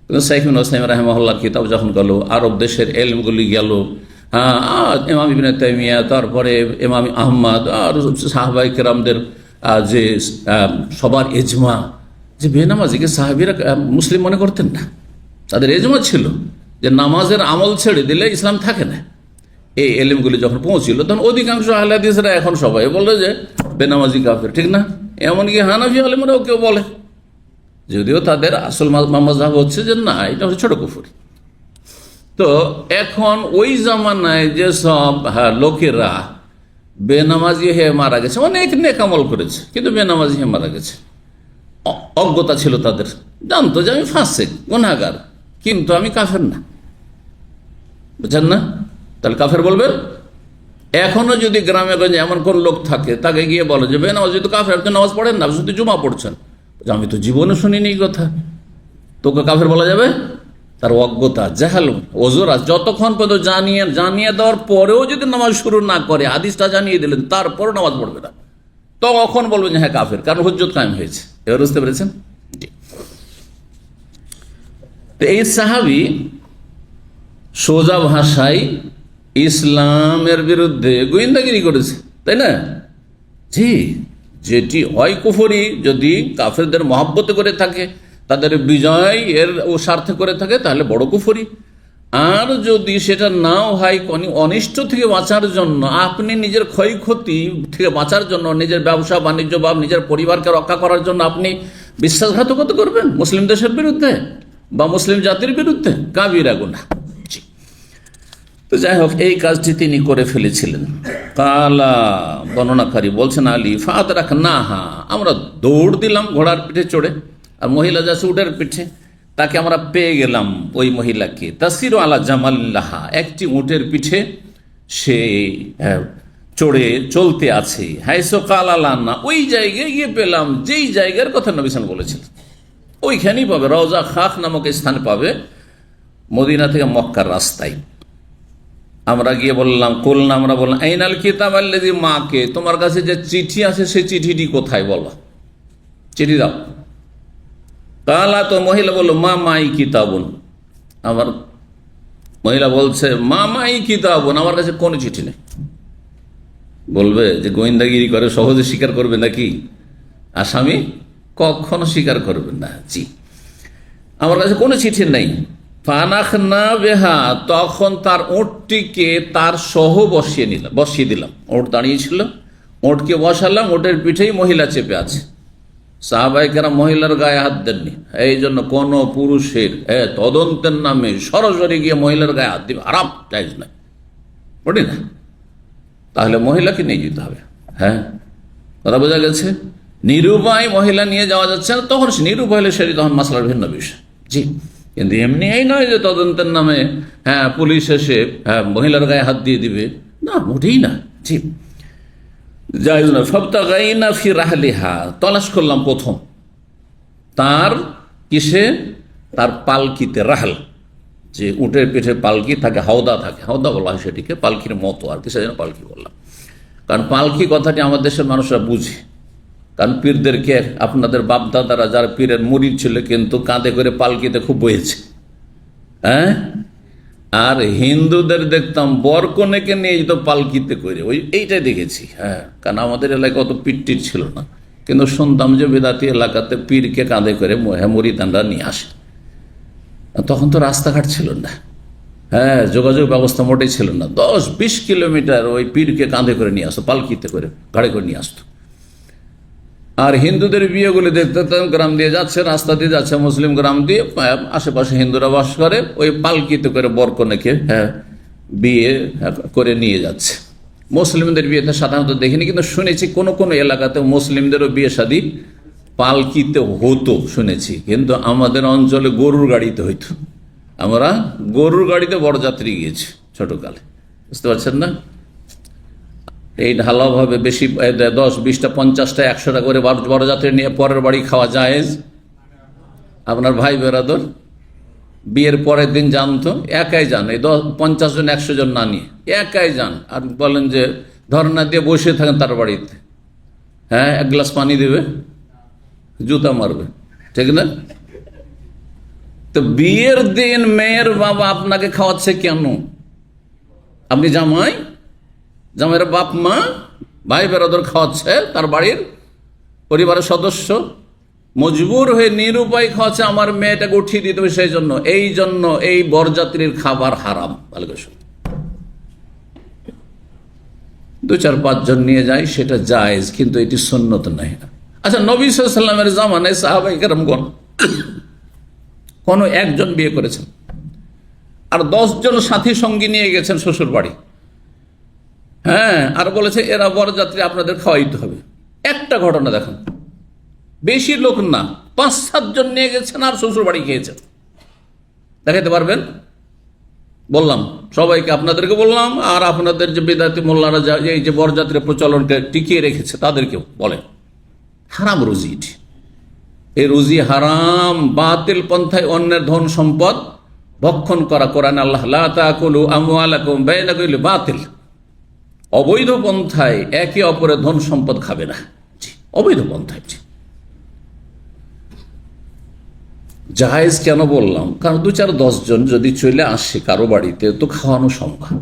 কিন্তু শাইখ ইবনে উসাইমিন রাহিমাহুল্লাহর কিতাব যখন গেল, আরব দেশের এলমগুলি গেল, ইমাম ইবনে তাইমিয়া, তারপরে ইমাম আহমদ, আর সাহাবায়ে কেরামদের যে সবার এজমা যে বেনামাজিকে সাহাবীরা মুসলিম মনে করতেন না, তাদের এজমা ছিল যে নামাজের আমল ছেড়ে দিলে ইসলাম থাকে না। এই এলিমগুলি যখন পৌঁছিল তখন অধিকাংশ আহলে হাদিসরা এখন সবাই বলে যে বেনামাজি কাফের, ঠিক না? এমনকি হানাফি আলেমরাও কেউ বলে, যদিও তাদের আসল মাযহাব হচ্ছে যে না, এটা হচ্ছে ছোট কুফরি। তো এখন ওই জামানায় যে সব লোকেরা বেনামাজি হয়ে মারা গেছে, অনেক নেক আমল করেছে কিন্তু বেনামাজি হয়ে মারা গেছে, অজ্ঞতা ছিল তাদের, জানতো যে আমি ফাসেক, গুনাহগার, কিন্তু আমি কাফের না, বুঝছেন না? তাহলে কাফের বলবেন? এখনো যদি গ্রামে গঞ্জে এমন কোন লোক থাকে, তাকে গিয়ে বলো যে বেনামাজি তো কাফের, আপনি নামাজ পড়েন না, শুধু জুমা পড়ছেন, আমি তো জীবনে শুনিনি এই কথা, তোকে কাফের বলা যাবে? তার অজ্ঞতা, জাহাল, ওজোর, যতক্ষণ পর্যন্ত জানিয়ে দেওয়ার পরেও যদি নামাজ শুরু না করে, হাদিসটা জানিয়ে দিলেন, তারপরও নামাজ পড়বে না, তখন বলবেন যে হ্যাঁ কাফের, কারণ হুজ্জত কায়েম হয়েছে। এবার বুঝতে পেরেছেন? এই সাহাবী সোজা ভাষায় ইসলামের বিরুদ্ধে গোয়েন্দাগিরি করেছে, তাই না? জি, যেটি হয় কুফরি, যদি কাফেরদের মহব্বতে করে থাকে, তাদের বিজয় এর ও স্বার্থে করে থাকে, তাহলে বড় কুফরি। আর যদি সেটা নাও হয় অনিষ্ট থেকে বাঁচার জন্য, আপনি নিজের ক্ষয়ক্ষতি থেকে বাঁচার জন্য, নিজের ব্যবসা বাণিজ্য বা নিজের পরিবারকে রক্ষা করার জন্য আপনি বিশ্বাসঘাতকতা করবেন মুসলিম দেশের বিরুদ্ধে বা মুসলিম জাতির বিরুদ্ধে? কাবিরা গুনাহ। তো যাই হোক, এই কাজটি তিনি করে ফেলেছিলেন। কালা, বর্ণনাকারী বলছেন, আলী ফাদরাক না, হা, আমরা দৌড় দিলাম ঘোড়ার পিঠে চড়ে, আর মহিলা যাচ্ছে উটের পিঠে, তাকে আমরা পেয়ে গেলাম ওই মহিলাকে। তাসির আলা জামাল্লাহা, একটি উটের পিঠে সে চড়ে চলতে আছে। হাইসো কালালান্না, ওই জায়গায় গিয়ে পেলাম যেই জায়গার কথা নবী সাল্লাল্লাহু আলাইহি ওয়াসাল্লাম বলেছিলেন, ওইখানেই পাবে, রওজা খাখ নামক স্থানে পাবে, মদিনা থেকে মক্কার রাস্তায়। আমরা গিয়ে বললাম, কুলনা, আমরা বললাম, আইনাল কিতাব আল্লাযী মাকে, তোমার কাছে যে চিঠি আছে সেই চিঠিটি কোথায়, বলো, চিঠি দাও। কালা, তো মহিলা বলল, মা মাই কিতাবুন, আমার মহিলা বলছে, মা মাই কিতাবুন, আমার কাছে কোনো চিঠি নেই। বলবে যে গোয়েন্দাগিরি করে সহজে স্বীকার করবে নাকি? আসামি কখনো স্বীকার করবেন না। জি, আমার কাছে কোনো চিঠি নেই। ফানাখনা বেহা, তখন তার ওঁটটিকে তার সহ বসিয়ে দিলাম। ওঁট দাঁড়িয়েছিল, ওঁটকে বসালাম, ওঁটের পিঠেই মহিলা চেপে আছে। সাহাবায়ে মহিলার গায়ে হাত দেননি, এই জন্য কোন পুরুষের তদন্তের নামে সরাসরি গিয়ে মহিলার গায়ে হাত দিবে হারাম, জায়েজ নয়, বলি না। তাহলে মহিলাকে নিয়ে যেতে হবে। হ্যাঁ, কথা বোঝা গেছে। নিরুপায় মহিলা নিয়ে যাওয়া যাচ্ছে না, তখন সে নিরুপায় হলে সেটি তখন মাসলার ভিন্ন বিষয়। জি, কিন্তু এমনি এই নয় যে তদন্তের নামে পুলিশ এসে মহিলার গায়ে হাত দিয়ে দিবে, না, মোটেই না। জি, জায়েজ না। ফাবতাগাইনা ফি রাহলিহা, তলাশ করলাম প্রথম তার কিসে, তার পালকিতে। রাহল, যে উটের পিঠে পালকি থাকে, হাওদা থাকে, হাওদা বলা হয় সেটিকে, পালকির মতো আর কি, সেজন্য পালকি বললাম। কারণ পালকি কথাটি আমাদের দেশের মানুষরা বুঝে, কারণ পীরদেরকে, আপনাদের বাপদাদারা যারা পীরের মুরিদ ছিল, কিন্তু কাঁধে করে পালকিতে খুব বয়েছে। হ্যাঁ, আর হিন্দুদের দেখতাম বরকনেকে নিয়ে যেত পালকিতে করে, এইটাই দেখেছি। হ্যাঁ, কারণ আমাদের এলাকায় অত পীরটির ছিল না, কিন্তু শুনতাম যে বেদাতি এলাকাতে পীরকে কাঁধে করে মুরিদানরা নিয়ে আসে। তখন তো রাস্তাঘাট ছিল না, হ্যাঁ, যোগাযোগ ব্যবস্থা মোটেই ছিল না। 10-20 কিলোমিটার ওই পীরকে কাঁধে করে নিয়ে আসতো, পালকিতে করে, গাড়ি করে নিয়ে আসতো। আর হিন্দুদের বিয়েগুলি দেখতে গ্রাম দিয়ে যাচ্ছে, রাস্তা দিয়ে যাচ্ছে, মুসলিম গ্রাম দিয়ে, আশেপাশে হিন্দুরা বাস করে, ওই পালকিতে করে বরকনেকে বিয়ে করে নিয়ে যাচ্ছে। মুসলিমদের বিয়েতে সাধারণত দেখিনি, কিন্তু শুনেছি কোনো কোনো এলাকাতে মুসলিমদেরও বিয়ে শাদী পালকিতে হতো শুনেছি, কিন্তু আমাদের অঞ্চলে গরুর গাড়িতে হইতো। আমরা গরুর গাড়িতে বরযাত্রী গিয়েছি ছোটকালে, বুঝতে পারছেন না। এই ঢালাওভাবে বেশি 10, 20টা, 50টা, 100টা করে বরযাত্রী নিয়ে পরের বাড়ি খাওয়া জায়েজ। আপনার ভাই বেরাদর বিয়ের পরের দিন যান, তো একাই যান, এই 50 জন 100 জন না নিয়ে একাই যান, আর বলেন যে ধর্ণা দিয়ে বসে থাকেন তার বাড়িতে। হ্যাঁ, 1 গ্লাস পানি দেবে, জুতা মারবে, ঠিক না? তো বিয়ের দিন মেয়ের বাবা আপনাকে খাওয়াচ্ছে কেন? আপনি জামাইয়ের বাপ মা ভাই বেরাদর খাওয়াচ্ছে, তার বাড়ির পরিবারের সদস্য মজবুর হয়ে নিরুপায় খাওয়াচ্ছে, আমার মেয়েটাকে উঠিয়ে দিতে হবে, সেই জন্য এই বরযাত্রীর খাবার হারাম। ভালো করে শুনুন, 2-4-5 জন নিয়ে যায় সেটা জায়েজ, কিন্তু এটি সুন্নত নয়। আচ্ছা, নবী সাল্লাল্লাহু আলাইহি ওয়াসাল্লামের জামানায় সাহাবায়ে কেরামগণ কোনো একজন বিয়ে করেছেন, আর 10 জন সাথী সঙ্গী নিয়ে গেছেন শ্বশুর বাড়ি। হ্যাঁ, আর বলেছে এরা বরযাত্রী, আপনাদের খাওয়াইতে হবে। একটা ঘটনা দেখুন, বেশি লোক না, 5-7 জন নিয়ে গেছেন আর শ্বশুর বাড়ি খেয়েছেন। দেখাতে পারবেন? বললাম সবাইকে, আপনাদেরকে বললাম, আর আপনাদের যে বেদাতি মোল্লারা এই যে বরযাত্রী প্রচলনকে টিকিয়ে রেখেছে তাদেরকেও বলেন, হারাম রুজি এটি। এই রুজি হারাম, বাতিল পন্থায় অন্যের ধন সম্পদ ভক্ষণ করা। কোরআন আল্লাহ, লা তাকুলু আমওয়ালাকুম বাইনাকুম বিল বাতিল, অবৈধ পন্থায় একে অপরের ধন সম্পদ খাবে না। অবৈধ পন্থায় জায়েজ কেন বললাম? কারণ 2-4-10 জন যদি চলে আসে কারো বাড়িতে, তো খাওয়ানো সম্ভব।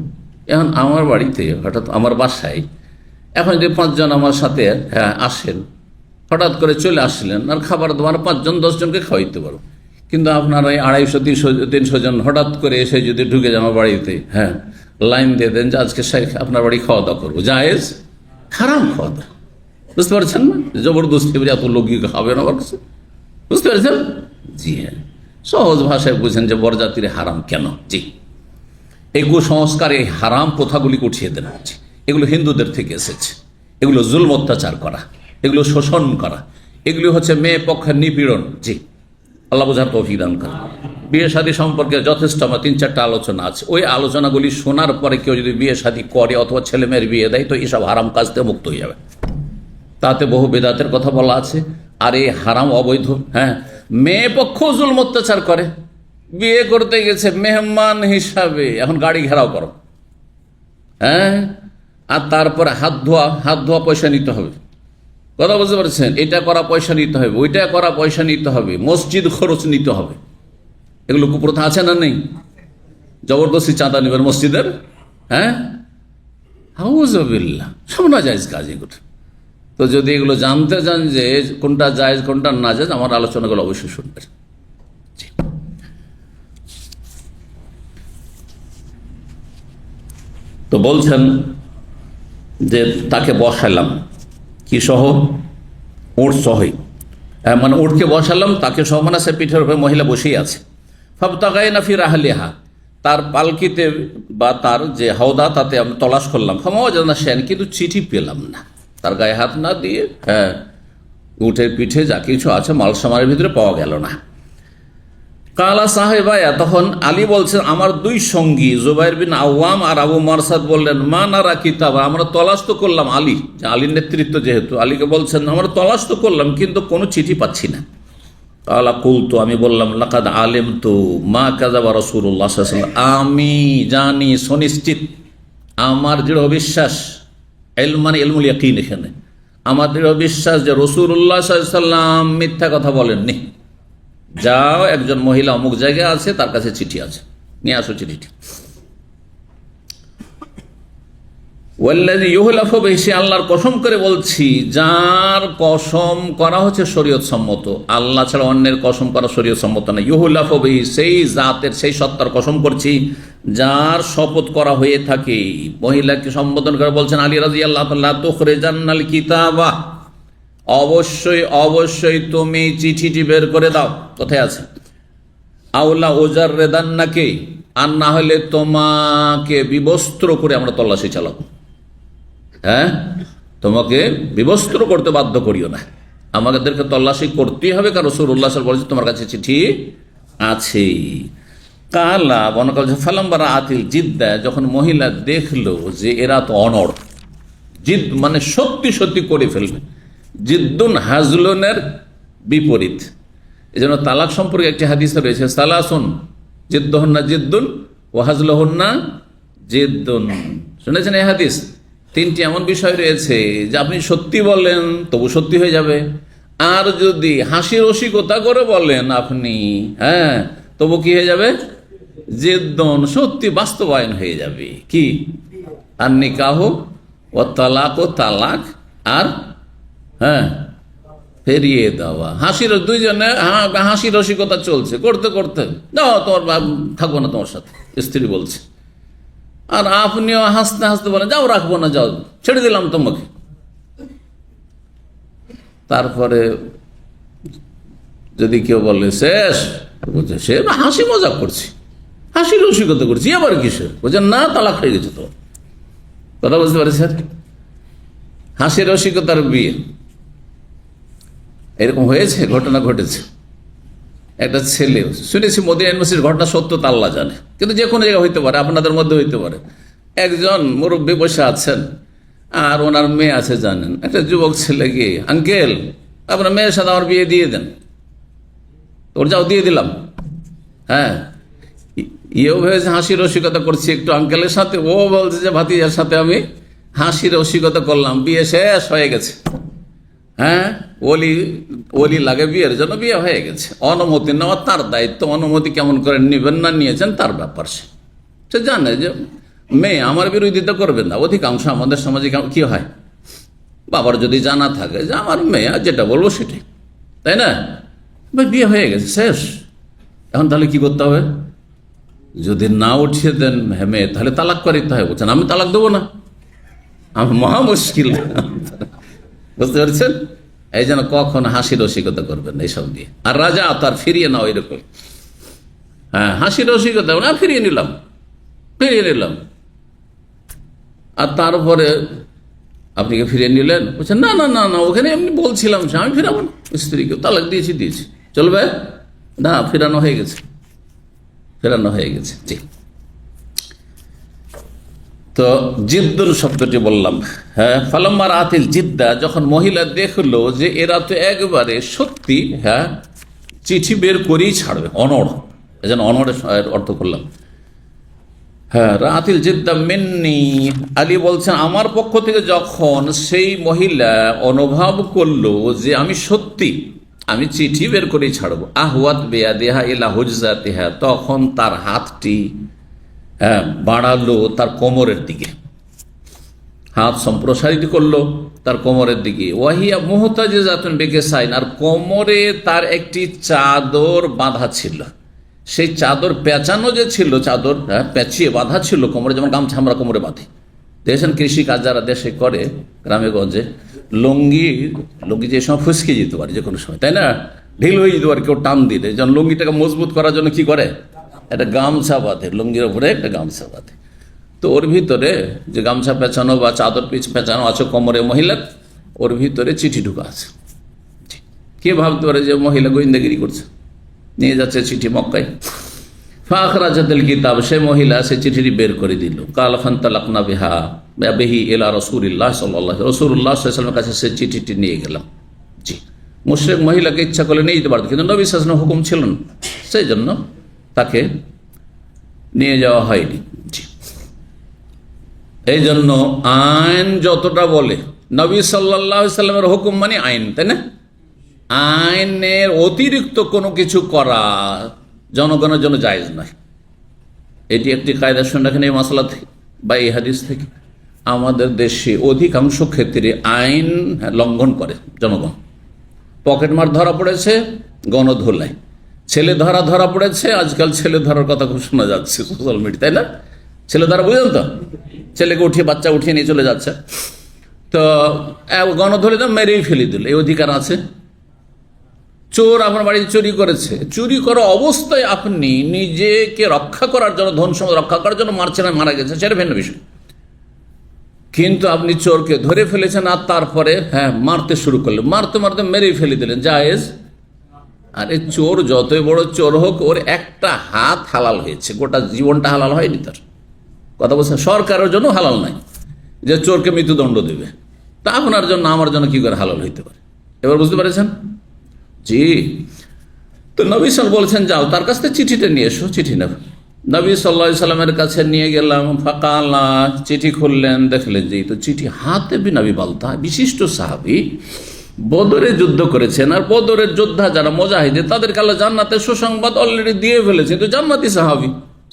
এখন আমার বাড়িতে হঠাৎ, আমার বাসায় এখন যে 5 জন আমার সাথে আসেন, হঠাৎ করে চলে আসলেন, আর খাবার তোমার 5 জন 10 জনকে খাওয়াইতে পারো। কিন্তু আপনারা এই 250-300 জন হঠাৎ করে এসে যদি ঢুকে যান আমার বাড়িতে, হ্যাঁ, লাইন দিয়ে দেন যে আজকে আপনার বাড়ি খাওয়া দাওয়া করবো, জায়েজ? হারাম খাওয়া দাওয়া, বুঝতে পারছেন না? জবরদস্তি এত লোক খাবে না আমার কাছে, বুঝতে পেরেছেন? জি হ্যাঁ, সহজ ভাষায় বুঝেন যে বরযাত্রী হারাম কেন। জি, এই কুসংস্কার, এই হারাম প্রথাগুলি উঠিয়ে দেন হচ্ছে, এগুলো হিন্দুদের থেকে এসেছে। এগুলো জুলম অত্যাচার করা, এগুলো শোষণ করা, এগুলি হচ্ছে মেয়ে পক্ষের নিপীড়ন। জি, আল্লাহ বোঝার তৌফিক দান করেন। বিয়ে শাদী সম্পর্কে যথেষ্ট আমার 3-4টা আলোচনা আছে। ওই আলোচনাগুলি শোনার পরে কেউ যদি বিয়ে শাদী করে অথবা ছেলে মেয়ের বিয়ে দেয় তো এসব হারাম কাজ থেকে মুক্ত হয়ে যাবে। তাতে বহু বেদাতের কথা বলা আছে। আর এই হারাম অবৈধ, হ্যাঁ, মেয়ে পক্ষ জুলম অত্যাচার করে। বিয়ে করতে গেছে মেহমান হিসাবে, এখন গাড়ি ঘেরাও করো, হ্যাঁ, আর তারপরে হাত ধোয়া পয়সা নিতে হবে। কথা বুঝতে পারছেন? এটা করা পয়সা নিতে হবে, ওইটা করা পয়সা নিতে হবে, মসজিদ খরচ নিতে হবে। এগুলো কুপ্রথা আছে না নেই? জবরদস্তি চাঁদা নেবেন মসজিদের, হ্যাঁ, হাউযুবিল্লাহ, সব না জায়েজ কাজ এগুলো। তো যদি এগুলো জানতে চান যে কোনটা জায়েজ কোনটা না জায়েজ, আমার আলোচনাগুলো অবশ্যই শুনবেন। তো বলছেন যে তাকে বসালাম কি সহ, উট সহই, মানে উটকে বসালাম, তাকে সহ মানে সে পিঠের উপরে মহিলা বসেই আছে। ফাবতাগাইনা ফি রাহলিহা, তার পালকিতে বা তার যে হাওদা তাতে আমি তলাশ করলাম। ফামাওয়াজাদনা শাইআন, কিন্তু চিঠি পেলাম না। তার গায়ে হাত না দিয়ে, হ্যাঁ, উটের পিঠে যা কিছু আছে মাল সামানের ভিতরে পাওয়া গেল না। কালা সাহেবায়া, তখন আলী বলছেন আমার দুই সঙ্গী জুবাইর বিন আওয়াম আর আবু মারসাদ বললেন মা নারা কিতাবা, আমরা তলাশ তো করলাম। আলী, যে আলীর নেতৃত্ব যেহেতু, আলীকে বলছেন আমরা তলাশ তো করলাম কিন্তু কোনো চিঠি পাচ্ছি না। কালা কুলতু, আমি বললাম লাকাদ আলিমতু মা কাযাবা রাসূলুল্লাহ সাল্লাল্লাহু আলাইহি ওয়াসাল্লাম, আমি জানি সুনিশ্চিত, আমার দৃঢ় বিশ্বাস, ইলম মানে ইলমুল ইয়াকিন, এখানে আমার দৃঢ় বিশ্বাস যে রাসূলুল্লাহ সাল্লাল্লাহু আলাইহি ওয়াসাল্লাম মিথ্যা কথা বলেননি। যাও, একজন মহিলা অমুক জায়গায় আছে, তার কাছে চিঠি আছে, নিয়ে আসো চিঠিটি। ওয়াল্লাযী ইউহলাফু বিহি, সে আল্লাহর কসম করে বলছি, যার কসম করা হচ্ছে শরীয়ত সম্মত, আল্লাহ ছাড়া অন্যের কসম করা শরীয়ত সম্মত না। ইউহলাফু বিহি, সেই জাতের, সেই সত্তার কসম করছি যার শপথ করা হয়ে থাকে। মহিলাকে সম্বোধন করে বলছেন আলী রাদিয়াল্লাহু তাআলা, তুখরিজান্নাল কিতাবা, অবশ্যই অবশ্যই তুমি চিঠিটি বের করে দাও। কোথায় আছে? আউলা ওজার রেদান্নাকে, আর না হলে তোমাকে বিবস্ত্র করে আমরা তল্লাশি চালাবো। হ্যাঁ, তোমাকে বিবস্ত্র করতে বাধ্য করিও না, আমাদেরকে তল্লাশি করতেই হবে, কারণ রাসূলুল্লাহ সাল্লাল্লাহু আলাইহি ওয়াসাল্লাম বলেছে তোমার কাছে চিঠি আছে। কালা বনকাল ফালাম্বারা আতিল জিদ্দা, যখন মহিলা দেখলো যে এরা তো অনড়, জিদ মানে সত্যি সত্যি করে ফেলবে, জিদ্দুন হাজলনের বিপরীত। এই জন্য তালাক সম্পর্কে একটি হাদিস রয়েছে, সালাসুন জিদ্দুহুন্না জিদ্দুন ও হাজলুহুন্না জিদ্দুন। শুনেছেন এই হাদিস? 3টি এমন বিষয় রয়েছে যে আপনি সত্যি বলেন তবু সত্যি হয়ে যাবে, আর যদি হাসি রসিকতা করে বলেন আপনি, হ্যাঁ, তবু কি হয়ে যাবে? জিদ্দুন, সত্যি বাস্তবায়ন হয়ে যাবে। কি? আর নিকাহ ও তালাক, ও তালাক, আর হ্যাঁ ফেরিয়ে দেওয়া। হাসির দুইজনে হাসি রসিকতা চলছে, করতে করতে যাও তোমার থাকবো না তোমার সাথে, স্ত্রী বলছে, আর আপনিও হাসতে হাসতে বলেন যাও রাখবো না, যাও ছেড়ে দিলাম তোমাকে। তারপরে যদি কেউ বলে শেষ, বলছে সে হাসি মজাক করছি, হাসি রসিকতা করছি, আবার কিসের? বলছেন না, তালাক হয়ে গেছে। তো কথা বুঝতে পারছেন? হাসি রসিকতার বিয়ে এরকম হয়েছে, ঘটনা ঘটেছে। একটা ছেলে, শুনেছি মদিনা ইউনিভার্সিটির ঘটনা, সত্য তা আল্লাহ জানে, কিন্তু যে কোনো জায়গায় হইতে পারে, আপনাদের মধ্যে হইতে পারে। একজন মুরব্বী বসে আছেন আর ওনার মেয়ে আছে, জানেন, একটা যুবক ছেলে গিয়ে, আঙ্কেল আপনার মেয়ের সাথে আমার বিয়ে দিয়ে দেন। ওর যাও, দিয়ে দিলাম। হ্যাঁ, ইয়েও ভেবেছে হাসি রসিকতা করছি একটু আঙ্কেলের সাথে, ও বলছে যে ভাতিজার সাথে আমি হাসি রসিকতা করলাম, বিয়ে শেষ হয়ে গেছে। হ্যাঁ, ওলি লাগে বিয়ের জন্য, বিয়ে হয়ে গেছে। অনুমতি নেওয়া তার দায়িত্ব, অনুমতি কেমন করে নেবেন না নিয়েছেন তার ব্যাপার। সে জানে যে মেয়ে আমার বিরোধিতা করবেন না। অধিকাংশ আমাদের সমাজে কি হয়, বাবার যদি জানা থাকে যে আমার মেয়ে যেটা বলবো সেটাই, তাই না? বিয়ে হয়ে গেছে, শেষ। এখন তাহলে কি করতে হবে? যদি না উঠিয়ে দেন মেয়ে, তাহলে তালাক করিতে হয়। বলছেন আমি তালাক দেবো না, আমার মহা মুশকিল। বুঝতে পারছেন? এই যেন কখন হাসি রসিকতা করবেন এইসব দিয়ে। আর রাজা তার ফিরিয়ে নাও এরকম, হ্যাঁ হাসি রসিকতা না, ফিরিয়ে নিলাম। আর তারপরে আপনি কি ফিরিয়ে নিলেন? বলছেন না না না না, ওখানে এমনি বলছিলাম যে আমি ফিরাবো না, স্ত্রীকে তালাক দিয়েছি চলবে না, ফেরানো হয়ে গেছে। জি। তো জিদ্দুল শব্দটি বললাম, হ্যাঁ ফালাম্মা রাতিল জিদ্দা, যখন মহিলা দেখলো যে এরা তো একবারে সত্যি, হ্যাঁ চিঠি বের করেই ছাড়বে, অনড়, এজন্য অনড়ের অর্থ করলাম। হ্যাঁ রাতিল জিদ্দা মিন্নি, আলী বলছেন আমার পক্ষ থেকে যখন সেই মহিলা অনুভব করলো যে আমি চিঠি বের করেই ছাড়বো, আহওয়াত বিয়াদিহা ইলা হুজজাতিহা, তখন তার হাতটি বাড়ালো তার কোমরের দিকে, হাত সম্প্রসারিত করলো তার কোমরের দিকে। ওয়াহিয়া মুহতাজিজাতুন বিকাসাইন, আর কোমরে তার একটি চাদর বাঁধা ছিল, সেই চাদর পেঁচানো যে ছিল, চাদর পেঁচিয়ে বাঁধা ছিল কোমরে, যেমন গামছা আমরা কোমরে বাঁধি। দেখেছেন কৃষি কাজ যারা দেশে করে গ্রামে গঞ্জে, লুঙ্গি যে সময় ফসকে যেতে পারে যে কোনো সময়, তাই না, ঢিল হয়ে যেতে পারে, কেউ টান দিলে, যেমন লুঙ্গিটাকে মজবুত করার জন্য কি করে, একটা গামছা বাঁধে, লুঙ্গির উপরে একটা গামছা বাঁধে। তো ওর ভিতরে যে গামছা পেঁচানো বা চাদর পেঁচানো আছে কোমরে মহিলার, ওর ভিতরে চিঠি ঢুকা আছে। কে ভাবতে পারে যে মহিলা গোয়েন্দাগিরি করছে, নিয়ে যাচ্ছে চিঠি মক্কায়। ফাখরাজাতুল কিতাব, সে মহিলা সে চিঠিটি বের করে দিল। কাল ফান্তালাকনা বিহি ইলা রাসূলিল্লাহ সাল্লাল্লাহু আলাইহি রাসূলুল্লাহ সাল্লাল্লাহু আলাইহি ওয়াসাল্লামের কাছে সে চিঠিটি নিয়ে গেলাম। জি, মুশরিক মহিলাকে ইচ্ছা করলে নিয়ে যেতে পারত, কিন্তু নবী সাল্লাল্লাহু আলাইহি ওয়াসাল্লামের হুকুম ছিল না, সেই জন্য তাকে নিয়ে যাওয়া হয়নি। জি, এই জন্য আইন যতটা বলে, নবী সাল্লাল্লাহু আলাইহি ওয়াসাল্লামের হুকুম মানে আইন, তাই না? আইনের অতিরিক্ত কোনো কিছু করা জনগণের জন্য জায়েজ নয়। এটি একটি কায়দা শুনে রাখেন এই মাসলা থেকে বা এই হাদিস থেকে। আমাদের দেশে অধিকাংশ ক্ষেত্রে আইন লঙ্ঘন করে জনগণ। পকেটমার ধরা পড়েছে গণধোলায়, ছেলে ধরা পড়েছে, আজকাল ছেলে ধরার কথা খুব শোনা যাচ্ছে সোশ্যাল মিডিয়া, তাই না? ছেলে ধরা বুঝলেন তো, ছেলেকে বাচ্চা উঠিয়ে নিয়ে চলে যাচ্ছে, তো গণধোলে তো মেরেই ফেলে দিল, এই অধিকার আছে। চোর আপনার বাড়িতে চুরি করেছে, চুরি করা অবস্থায় আপনি নিজেকে রক্ষা করার জন্য, ধন সম্পদ রক্ষা করার জন্য মারছেন, মারা গেছে, সেটা ভিন্ন বিষয়। কিন্তু আপনি চোরকে ধরে ফেলেছেন আর তারপরে মারতে শুরু করলেন, মারতে মারতে মেরেই ফেলে দিলেন, জায়েজ? আর এই চোর যতই বড় চোর হোক, ওর একটা হাত হালাল হয়েছে, গোটা জীবনটা হালাল হয়নি তার। কথা বলছেন, সরকারের জন্য হালাল নাই যে চোরকে মৃত্যুদণ্ড দেবে, তা আপনার জন্য আমার জন্য কি করে হালাল হইতে পারে? এবার বুঝতে পেরেছেন? জি। তো নবী সাল বলছেন যাও তার কাছ থেকে চিঠিটা নিয়ে এসো, চিঠি নেব। নবী সাল্লাল্লাহু আলাইহি সাল্লামের কাছে নিয়ে গেলাম। ফাকালা, চিঠি খুললেন, দেখলেন যে তো চিঠি হাতে বিনাবি বালতা, বিশিষ্ট সাহাবী, বদরে যুদ্ধ করেছেন, আর বদরের যোদ্ধা যারা মুজাহিদ, তাদেরকে আল্লাহ জান্নাতের সুসংবাদ অলরেডি দিয়ে ফেলেছে, তো জান্নাতি সাহাবী।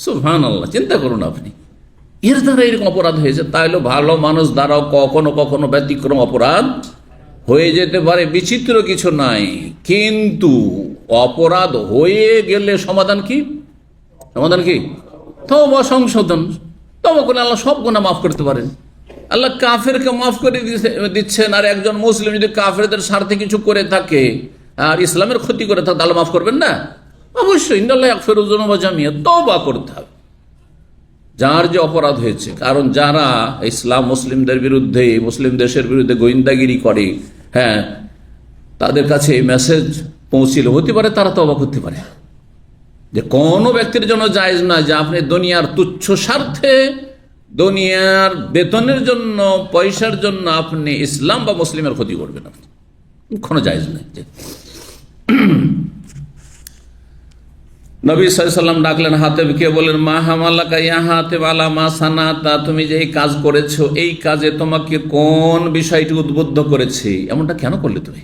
সুবহানাল্লাহ, চিন্তা করুন আপনি, এর দ্বারা এরকম অপরাধ হয়েছে। তাইলে ভালো মানুষ দ্বারাও কখনো কখনো ব্যতিক্রম অপরাধ হয়ে যেতে পারে, বিচিত্র কিছু নাই। কিন্তু অপরাধ হয়ে গেলে সমাধান কি? তওবা, সংশোধন। তওবা করলে আল্লাহ সব গুনাহ মাফ করতে পারেন। আল্লাহ কাফেরকে মাফ করে দিচ্ছেন, আর একজন মুসলিম যদি কাফেরদের স্বার্থে কিছু করে থাকে আর ইসলামের ক্ষতি করে থাকে, আল্লাহ মাফ করবেন না? অবশ্যই। ইন্নাল্লাহ ইয়াগফিরুয যুনুবা জামিআ, তওবা করতে হবে যার যে অপরাধ হয়েছে। কারণ যারা ইসলাম মুসলিমদের বিরুদ্ধে, মুসলিম দেশের বিরুদ্ধে গোয়েন্দাগিরি করে, তাদের কাছে এই মেসেজ পৌঁছিল, হতে পারে তারা তওবা করতে পারে। যে কোনো ব্যক্তির জন্য জায়েজ না যে আপনি দুনিয়ার তুচ্ছ স্বার্থে, দুনিয়ার বেতনের জন্য, পয়সার জন্য আপনি ইসলাম বা মুসলিমের ক্ষতি করবেন, আপনি কোনো জায়েজ নাই। নবী সাল্লাল্লাহু আলাইহি ওয়াসাল্লাম ডাকলেন হাতেবকে, বলেন মা হামালাকা ইয়া হাতেব আলা মা সানাতা, তুমি যে এই কাজ করেছো, এই কাজে তোমাকে কোন বিষয়টি উদ্বুদ্ধ করেছে, এমনটা কেন করলে তুমি?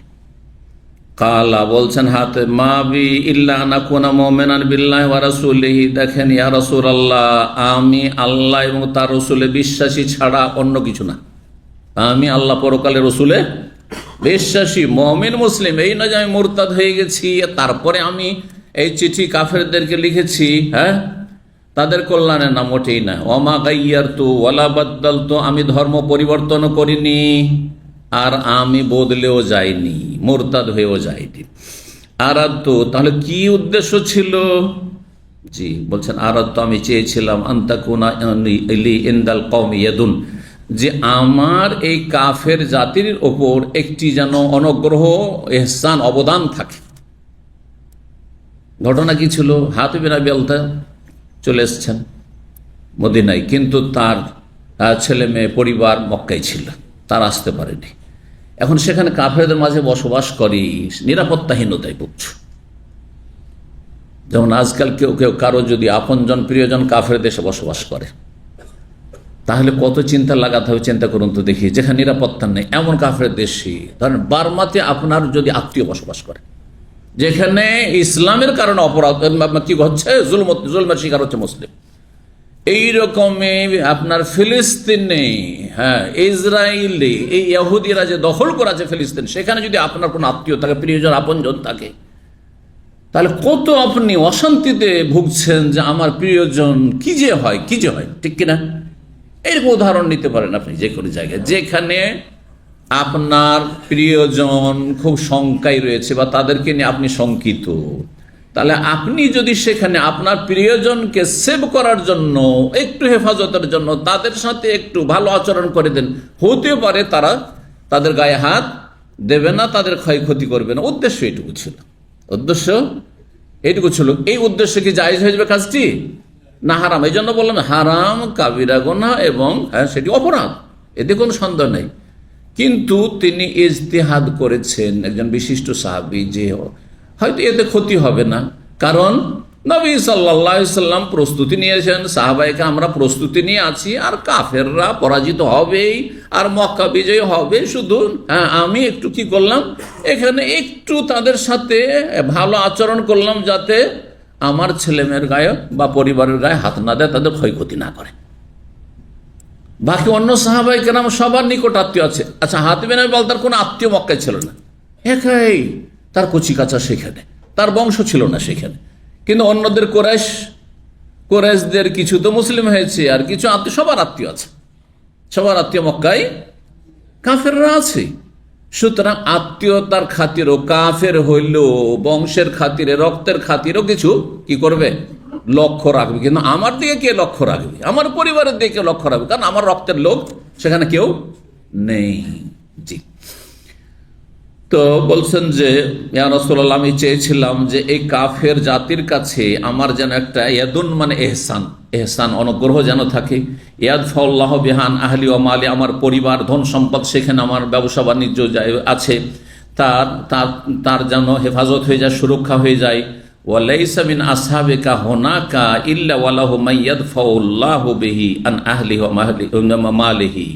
কালা, বলছেন হাতেব, মা বি ইল্লা নাকুনা মুমিনান বিল্লাহি ওয়া রাসূলিহি, দেখেন ইয়া রাসূলুল্লাহ, আমি আল্লাহ এবং তার রাসূলে বিশ্বাসী ছাড়া অন্য কিছু না। আমি আল্লাহ পরকালে রাসূলে বিশ্বাসী, মুমিন, মুসলিম। এই নয় যে আমি মুরতাদ হয়ে গেছি তারপরে আমি এই চিঠি কাফেরদেরকে লিখেছি তাদের কল্যাণে, না, মোটেই না। ওয়ামা গাইয়ারতু ওয়ালা বাদদালতু, আমি ধর্ম পরিবর্তন করিনি, আর আমি বদলেও যাইনি, মোরতাদ হয়েও যাইনি। আরাদ্দ, তাহলে কি উদ্দেশ্য ছিল? জি বলছেন, আরাদ্দ, আমি চেয়েছিলাম, আন্তাকুনা লি ইনদাল কওমি ইয়াদুন, যে আমার এই কাফের জাতির ওপর একটি যেন অনুগ্রহ, ইহসান, অবদান থাকে। ঘটনা কি ছিল? হাতিব বিন আবি বালতা চলে এসছেন মদিনায়, কিন্তু তার ছেলে মেয়ে পরিবার মক্কায় ছিল, তার আসতে পারেনি। এখন সেখানে কাফেরদের মাঝে বসবাস করি, নিরাপত্তাহীনতায় ভুগছ। যেমন আজকাল কেউ কেউ কারো যদি আপনজন প্রিয়জন কাফের দেশে বসবাস করে, তাহলে কত চিন্তা লাগাতে হবে, চিন্তা করুন তো দেখি। যেখানে নিরাপত্তা নেই এমন কাফের দেশে, ধরেন বার্মাতে আপনার যদি আত্মীয় বসবাস করে, যেখানে ইসলামের কারণে অপরাধ কি হচ্ছে, জুলমের শিকার হচ্ছে মুসলিম। এইরকমই আপনার ফিলিস্তিনে, হ্যাঁ, ইসরায়েলে, এই ইহুদিরা যে দখল করেছে ফিলিস্তিন, সেখানে যদি আপনার কোনো আত্মীয় থাকে, প্রিয়জন, আপনজন থাকে, তাহলে কত আপনি অশান্তিতে ভুগছেন যে আমার প্রিয়জন কি যে হয়, কি যে হয়, ঠিক কিনা? এরকম উদাহরণ নিতে পারেন আপনি যে কোনো জায়গায়, যেখানে আপনার প্রিয়জন খুব শঙ্কায় রয়েছে বা তাদেরকে নিয়ে আপনি শঙ্কিত। তাহলে আপনি যদি সেখানে আপনার প্রিয়জনকে সেভ করার জন্য, একটু হেফাজতের জন্য তাদের সাথে একটু ভালো আচরণ করে দেন, হতে পারে তারা তাদের গায়ে হাত দেবে না, তাদের ক্ষয়ক্ষতি করবে না। উদ্দেশ্য এইটুকু ছিল, উদ্দেশ্য এইটুকু ছিল। এই উদ্দেশ্যে কি জায়েজ হয়ে যাবে কাজটি, না হারাম? এই জন্য বললাম হারাম, কাবিরা গুনাহ, এবং হ্যাঁ সেটি অপরাধ, এতে কোনো সন্দেহ নেই। কিন্তু তিনি ইজতিহাদ করেছেন, একজন বিশিষ্ট সাহাবী, যে হয়তো এতে ক্ষতি হবে না, কারণ নবী সাল্লাল্লাহু আলাইহি সাল্লাম প্রস্তুতি নিয়েছেন, সাহাবায়ে আমরা প্রস্তুতি নিয়ে আছি, আর কাফেররা পরাজিত হবেই, আর মক্কা বিজয় হবে। শুধু আমি একটু কি করলাম, এখানে একটু তাদের সাথে ভালো আচরণ করলাম, যাতে আমার ছেলেমেয়ের গায়ে বা পরিবারের গায়ে হাত না দেয়, তাদের ক্ষয়ক্ষতি না করে। বাকি অন্য সাহাবায়ে কেরাম সবার নিকট আত্মীয় আছে। আচ্ছা, হাতিব বিন আবি বালতার কোনো আত্মীয় মক্কায় ছিল না, একাই, তার কচিকাচা সেখানে, তার বংশ ছিল না সেখানে। কিন্তু অন্যদের কোরাইশদের কিছু তো মুসলিম হয়েছে, আর কিছু আত্মীয়, সবার আত্মীয় আছে, সবার আত্মীয় মক্কায় কাফেররা আছে। সুতরাং আত্মীয়তার খাতিরও কাফের হইলেও বংশের খাতিরে, রক্তের খাতিরও কিছু কি করবে, লক্ষ্য রাখবে। কিন্তু আমার দিকে কে লক্ষ্য রাখবে? আমার পরিবারের দিকে লক্ষ্য রাখবে, কারণ আমার রক্তের লোক সেখানে কেউ নেই। জি, তো বলছেন যে ইয়া রাসূলুল্লাহ, আমি চেয়েছিলাম যে এই কাফের জাতির কাছে আমার যেন একটা ইয়াদুন মানে এহসান, অনুগ্রহ যেন থাকে। ইয়াদফাউল্লাহ বিহান আহলি ওয়া মালি, আমার পরিবার, ধন সম্পদ, সেখানে আমার ব্যবসা বাণিজ্য আছে, তার যেন হেফাজত হয়ে যায়, সুরক্ষা হয়ে যায়। ওয়া লাইসা মিন আসহাবিকা হুনাকা ইল্লা ওয়ালাহু মাইয়াদফাউল্লাহু বিহি আন আহলি ওয়া মালিহি।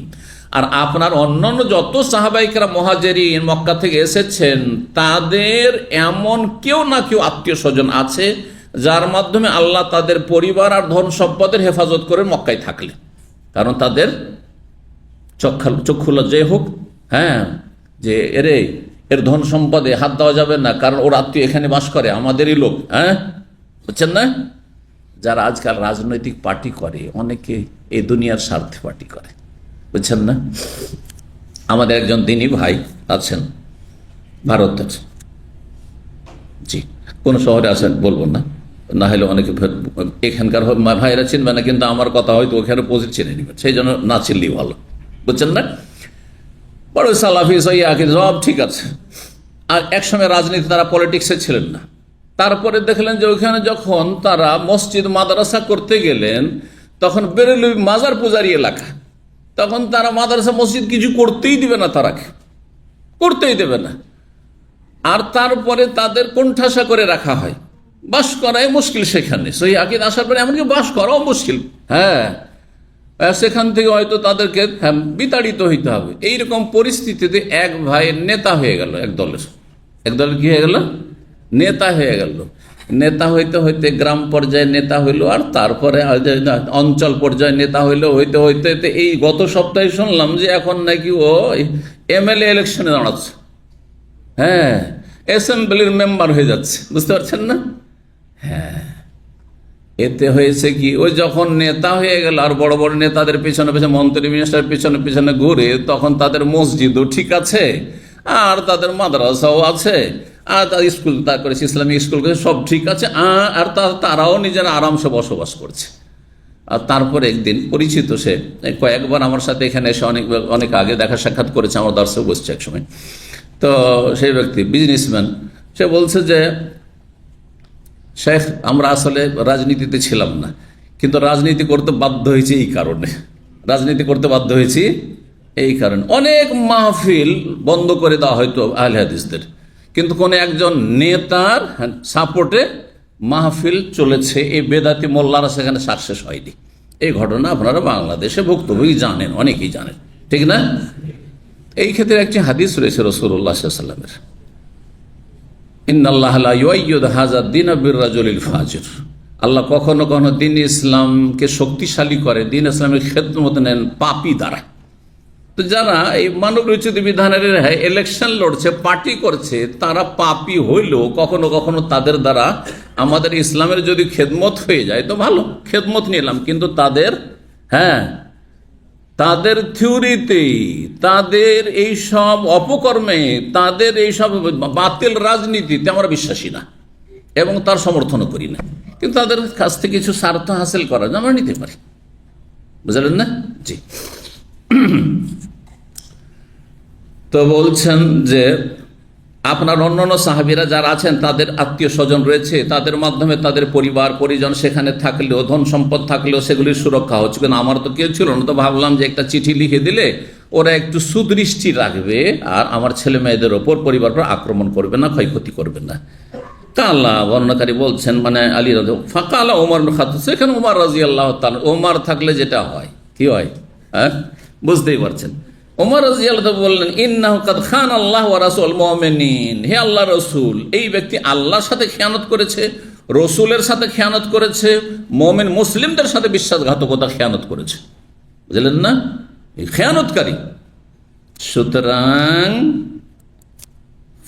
আর আপনার অন্যান্য যত সাহাবায়ে কেরাম মুহাজিরিন মক্কা থেকে এসেছেন, তাদের এমন কেউ না কেউ আত্মীয় স্বজন আছে, যার মাধ্যমে আল্লাহ তাদের পরিবার আর ধন সম্পদের হেফাজত করে মক্কায় থাকলে। কারণ তাদের চক্ষু লজ্জায় হোক, হ্যাঁ, যে এর ধন সম্পদে হাত দেওয়া যাবে না, কারণ ওর আত্মীয় এখানে বাস করে, আমাদেরই লোক। হ্যাঁ, বুঝছেন না? যারা আজকাল রাজনৈতিক পার্টি করে, অনেকে এই দুনিয়ার স্বার্থে পার্টি করে, বুঝছেন না? আমাদের একজন দিনী ভাই আছেন ভারতের, জি, কোন শহরে আছেন বলবো না, না হলে অনেকে এখানকার ভাইরা চিনবে না, কিন্তু আমার কথা হয়তো ওখানে পৌঁছে চিনে নিবে, সেই জন্য না চিনলেই ভালো, বুঝছেন না? বড় সালাফি সহিহ সব ঠিক আছে। আর একসময় রাজনীতি, তারা পলিটিক্সে ছিলেন না। তারপরে দেখলেন যে ওইখানে যখন তারা মসজিদ মাদ্রাসা করতে গেলেন, তখন বেরেলভি মাজার পূজারি এলাকা, তখন তারা মাদ্রাসা মসজিদ কিছু করতেই দিবে না, তারা করতেই দেবে না। আর তারপরে তাদের কোণঠাসা করে রাখা হয়, বাস করাই মুশকিল সেখানে। সহিহ আকীদা আসার পরে এমনকি বাস করাও মুশকিল, হ্যাঁ, সেখান থেকে হয়তো তাদেরকে বিতাড়িত হইতে হবে। এইরকম পরিস্থিতিতে এক ভাইয়ের নেতা হয়ে গেল, এক দলের কি হয়ে গেল, নেতা হয়ে গেল। নেতা হইতে হইতে গ্রাম পর্যায়ে নেতা হইল, আর তারপরে অঞ্চল পর্যায়ে নেতা হইল, হইতে হইতে এই গত সপ্তাহে শুনলাম যে এখন নাকি ও এমএলএ ইলেকশনে দাঁড়াচ্ছে, হ্যাঁ, অ্যাসেম্বলির মেম্বার হয়ে যাচ্ছে, বুঝতে পারছেন না? হ্যাঁ, এতে হয়েছে কি, ওই যখন নেতা হয়ে গেল আর বড় বড় নেতাদের পেছনে পেছনে, মন্ত্রী মিনিস্টার পেছনে পেছনে ঘুরে, তখন তাদের মসজিদও ঠিক আছে, আর তাদের মাদ্রাসাও আছে, আর তাদের স্কুল, তারপরে ইসলামিক স্কুল সব ঠিক আছে, আর তারাও নিজেরা আরামসে বসবাস করছে। আর তারপরে একদিন পরিচিত, সে কয়েকবার আমার সাথে এখানে এসে অনেক আগে দেখা সাক্ষাৎ করেছে, আমার দর্শক বসছে এক সময়। তো সেই ব্যক্তি বিজনেসম্যান, সে বলছে যে শেখ, আমরা আসলে রাজনীতিতে ছিলাম না, কিন্তু রাজনীতি করতে বাধ্য হয়েছি এই কারণে, রাজনীতি করতে বাধ্য হয়েছি এই কারণে। অনেক মাহফিল বন্ধ করে দেওয়া হয়তো আহলে হাদিসদের, কিন্তু কোন একজন নেতার সাপোর্টে মাহফিল চলেছে, এই বেদাতি মোল্লারা সেখানে সাকসেস হয়নি। এই ঘটনা আপনারা বাংলাদেশে ভুক্তভোগী জানেন, অনেকেই জানেন, ঠিক না? এই ক্ষেত্রে একটি হাদিস রয়েছে রাসূলুল্লাহ সাল্লাল্লাহু আলাইহি ওয়াসাল্লামের, ইন্নাল্লাহা লা ইউআইয়িদু হাযাদ দীন বির-রাজুলিল ফাজির। আল্লাহ কখনো কখনো দ্বীন ইসলামকে শক্তিশালী করে, দ্বীন ইসলামের খেদমত নেন পাপী দ্বারা। তো যারা এই মানবরচিত বিধানের ইলেকশন লড়ছে, পার্টি করছে, তারা পাপী হইলেও কখনো কখনো তাদের দ্বারা আমাদের ইসলামের যদি খেদমত হয়ে যায় তো ভালো, খেদমত নিলাম, কিন্তু তাদের থিওরিতে, তাদের এইসব অপকর্মে, তাদের এইসব বাতিল রাজনীতিতে আমরা বিশ্বাসী না এবং তার সমর্থনও করি না। কিন্তু তাদের কাছ থেকে কিছু স্বার্থ হাসিল করার জন্য আমরা নিতে পারি, বুঝলেন না? জি। তো বলছেন যে আপনার অন্যান্য সাহাবীরা যারা আছেন, তাদের আত্মীয় স্বজন রয়েছে, তাদের মাধ্যমে তাদের পরিবার পরিজন সেখানে থাকলেও, ধন সম্পদ থাকলেও সেগুলির সুরক্ষা হচ্ছে। কিন্তু আমার তো কেউ ছিল না, তো ভাবলাম যে একটা চিঠি লিখে দিলে ওরা একটু সুদৃষ্টি রাখবে, আর আমার ছেলে মেয়েদের ওপর, পরিবার পর আক্রমণ করবে না, ক্ষয়ক্ষতি করবে না। কালা বর্ণনাকারী বলছেন, মানে আলী রাজি, ফাঁকালা ওমর খাতুন, সেখানে ওমর রাদিয়াল্লাহু তাআলা, ওমর থাকলে যেটা হয় কি হয়, হ্যাঁ বুঝতেই পারছেন। ওমর রাদিয়াল্লাহু তাআলা বললেন, ইন্নাহু কাদ খানা আল্লাহ ওয়া রাসূলুল মুমিনিন, হে আল্লাহ রসুল, এই ব্যক্তি আল্লাহর সাথে খেয়ানত করেছে, রসুলের সাথে খেয়ানত করেছে, মুমিন মুসলিমদের সাথে বিশ্বাসঘাতকতা খেয়ানত করেছে, বুঝলেন না, এই খেয়ানতকারী। সুতরাং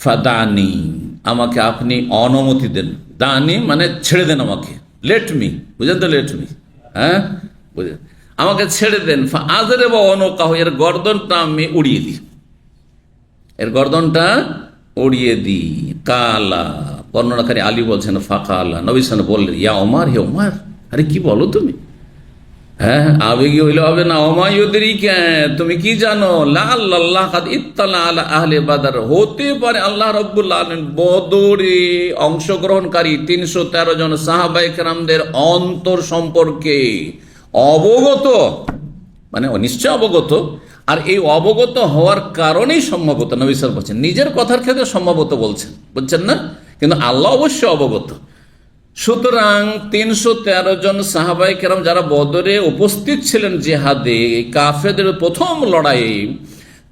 ফাদানি, আমাকে আপনি অনুমতি দেন, দানি মানে ছেড়ে দেন আমাকে, লেট মি, বুঝলেন তো, লেট মি, হ্যাঁ বুঝলেন, আমাকে ছেড়ে দেন। আজরে বা অনকাহ, এর গর্দনটা আমি উড়িয়ে দিই, এর গর্দনটা উড়িয়ে দিই। কালা বর্ণনাকারী আলী বলছেন, ফাকালা, নবী সাল্লাল্লাহু আলাইহি ওয়াসাল্লাম বললেন, ইয়া ওমর, হে ওমর, আরে কি বলো তুমি, হ্যাঁ আবেগী হইলে হবে না। ওমায়ুদরিকা, তুমি কি জানো, লাআল্লাল্লাহ কাদ ইত্তালা আলা আহলে বাদর, হতে পারে আল্লাহ রাব্বুল আলামিন বদরে অংশগ্রহণকারী 313 জন সাহাবায়ে কেরামদের অন্তর সম্পর্কে অবগত, মানে নিশ্চয় অবগত, আর এই অবগত হওয়ার কারণেই সম্ভবত, নবী সাল্লাল্লাহু আলাইহি ওয়াসাল্লাম বলছেন, নিজের কথার ক্ষেত্রে সম্ভবত বলছেন না, কিন্তু আল্লাহ অবশ্যই অবগত। সুতরাং 313 জন সাহাবায়ে কেরাম যারা বদরে উপস্থিত ছিলেন, জিহাদে, কাফেরদের প্রথম লড়াইয়ে,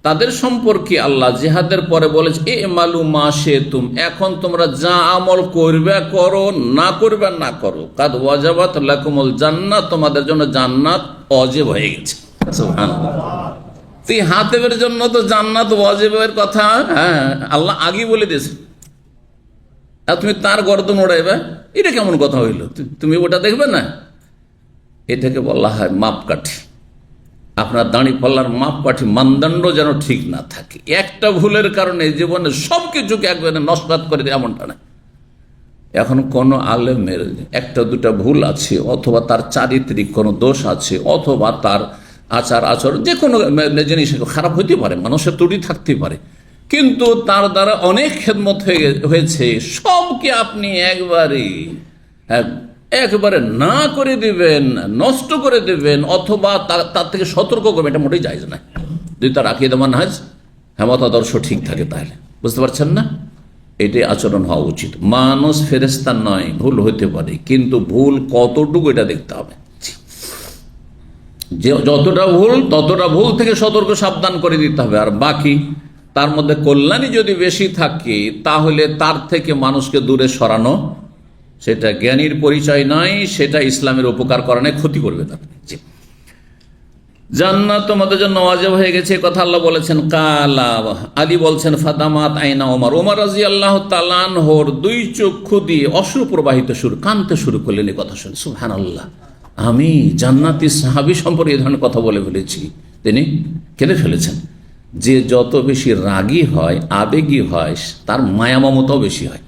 তাদের সম্পর্কে আল্লাহ জিহাদের পরে বলেছে, এ মালু মা শিতুম, এখন তোমরা যা আমল করবে করো, না করবে না করো, কাদ ওয়াজাবাত লাকুমুল জান্নাত, তোমাদের জন্য জান্নাত ওয়াজিব হয়ে গেছে। সুবহানাল্লাহ। এই হাতেবের জন্য তো জান্নাত ওয়াজিবের কথা আল্লাহ আগেই বলে দিয়েছে, আর তুমি তার গর্দন ওড়াইবে, এটা কেমন কথা হইল, তুমি ওটা দেখবে না? এটাকে বলা হয় মাপকাঠি। আপনার দাঁড়ি পাল্লার মাপকাঠি, মানদণ্ড যেন ঠিক না থাকে। একটা ভুলের কারণে জীবনে সবকিছুকে একবারে নস্বাত করে দেয় এমনটা না। এখন কোন আলেমের একটা দুটা ভুল আছে, অথবা তার চারিত্রিক কোনো দোষ আছে, অথবা তার আচার আচরণ, যে কোনো জিনিস খারাপ হইতে পারে, মানুষের ত্রুটি থাকতে পারে, কিন্তু তার দ্বারা অনেক খেদমত হয়েছে, সবকে আপনি একবারে না করে দিবেন, নষ্ট করে দিবেন, অথবা তার থেকে সতর্ক করবেন, এটা মোটেই জায়েজ না। যদি তার আকীদা মানহাজ হেমত আদর্শ ঠিক থাকে, তাহলে বুঝতে পারছেন না, এটাই আচরণ হওয়া উচিত। মানুষ ফেরেশতা নয়, ভুল হতে পারে, কিন্তু ভুল কতটুকু এটা দেখতে হবে। যে যতটা ভুল, ততটা ভুল থেকে সতর্ক সাবধান করে দিতে হবে, আর বাকি তার মধ্যে কল্যাণী যদি বেশি থাকে, তাহলে তার থেকে মানুষকে দূরে সরানো, সেটা জ্ঞানীর পরিচয় নয়, সেটা ইসলামের উপকার করা নয়, ক্ষতি করবে তার। জান্নাত তোমাদের জন্য ওয়াজিব হয়ে গেছে, কথা আল্লাহ বলেছেন। কালা, আলী বলছেন, ফাতামাত আইনা ওমর, ওমর রাদিয়াল্লাহু তাআলা আনহুর দুই চক্ষু দিয়ে অশ্রু প্রবাহিত শুরু, কাঁদতে শুরু করলেন এই কথা শুনে। সুবহানাল্লাহ, আমি জান্নাতি সাহাবী সম্পর্কে এই ধরনের কথা বলে ফেলেছি। তিনি কেঁদে ফেলেছেন। যে যত বেশি রাগী হয়, আবেগী হয়, তার মায়া মমতাও বেশি হয়।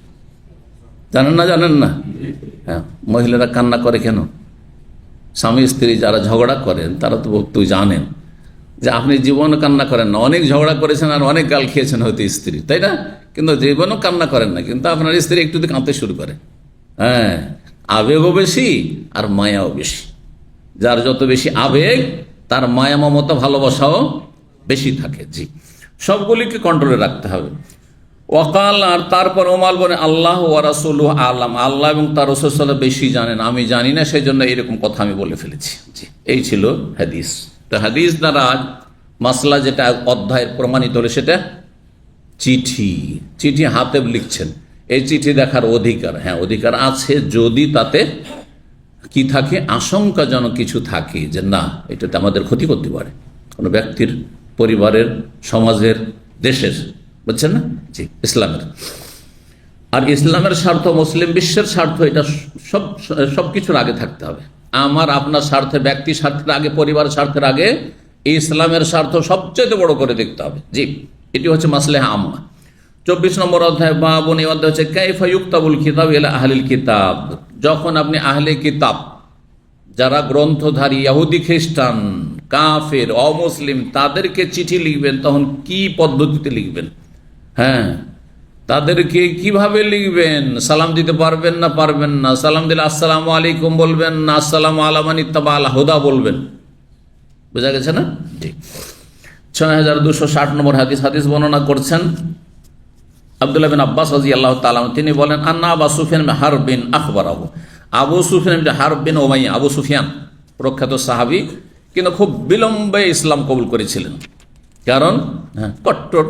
জানেন না? জানেন না? হ্যাঁ, মহিলারা কান্না করে কেন? স্বামী স্ত্রী যারা ঝগড়া করেন তারা তো জানেন যে আপনি জীবনও কান্না করেন না, অনেক ঝগড়া করেছেন আর অনেক গাল খেয়েছেন হয়তো স্ত্রী, তাই না? কিন্তু জীবনও কান্না করেন না, কিন্তু আপনার স্ত্রী একটু কাঁদতে শুরু করে। হ্যাঁ, আবেগও বেশি আর মায়াও বেশি। যার যত বেশি আবেগ তার মায়া মমতা ভালোবাসাও বেশি থাকে। জি, সবগুলিকে কন্ট্রোলে রাখতে হবে। ওয়াকাল, আর তারপর ওমাল বলে, আল্লাহ ওয়া রাসূলুহু আলাম, আল্লাহ এবং তার রাসূল সাল্লাল্লাহু আলাইহি ওয়াসাল্লাম বেশি জানেন, আমি জানি না, সেই জন্য এরকম কথা আমি বলে ফেলেছি। জি, এই ছিল হাদিস। তো হাদিস দ্বারা মাসলা যেটা অধ্যায়ের প্রমাণিত হলো সেটা চিঠি। চিঠি হাতে লিখছেন, এই চিঠি দেখার অধিকার, হ্যাঁ অধিকার আছে, যদি তাতে কি থাকে, আশঙ্কাজনক কিছু থাকে যে না এটাতে আমাদের ক্ষতি করতে পারে, কোনো ব্যক্তির, পরিবারের, সমাজের, দেশের, বুঝছেন না? জি, ইসলামের। আর ইসলামের স্বার্থ, মুসলিম বিশ্বের স্বার্থ, এটা সব কিছুর আগে থাকতে হবে। আমার আপনার স্বার্থে, ব্যক্তি স্বার্থের আগে, পরিবার স্বার্থের আগে ইসলামের স্বার্থ সবচেয়ে বড় করে দেখতে হবে। জি, এটি হচ্ছে মাসলেহা আম্মা। 24 নম্বর অধ্যায়, বাবুন, এই অধ্যায় হচ্ছে কাইফা ইউক্তাবুল কিতাব ইলা আহলিল কিতাব। যখন আপনি আহলে কিতাব, যারা গ্রন্থধারী, ইহুদি, খ্রিস্টান, কাফের, অমুসলিম, তাদেরকে চিঠি লিখবেন, তখন কি পদ্ধতিতে লিখবেন? হ্যাঁ, তাদেরকে কিভাবে লিখবেন? সালাম দিতে পারবেন না? পারবেন না। সালাম দিলে আসসালামু আলাইকুম বলবেন না আসসালামু আলা মান ইত্তাবা আল হুদা বলবেন? বোঝা গেছে না? ঠিক। 6260 নম্বর হাদিস। হাদিস বর্ণনা করছেন আব্দুল্লাহ বিন আব্বাস রাদিয়াল্লাহু তাআলা, তিনি বলেন, আন্না আবু সুফিয়ান বিন হারবিন আখবারাহু, আবু সুফিয়ান বিন হারব বিন উমাইয়া, আবু সুফিয়ান প্রখ্যাত সাহাবী, কিন্তু খুব বিলম্বে ইসলাম কবুল করেছিলেন। কারণ কট্টর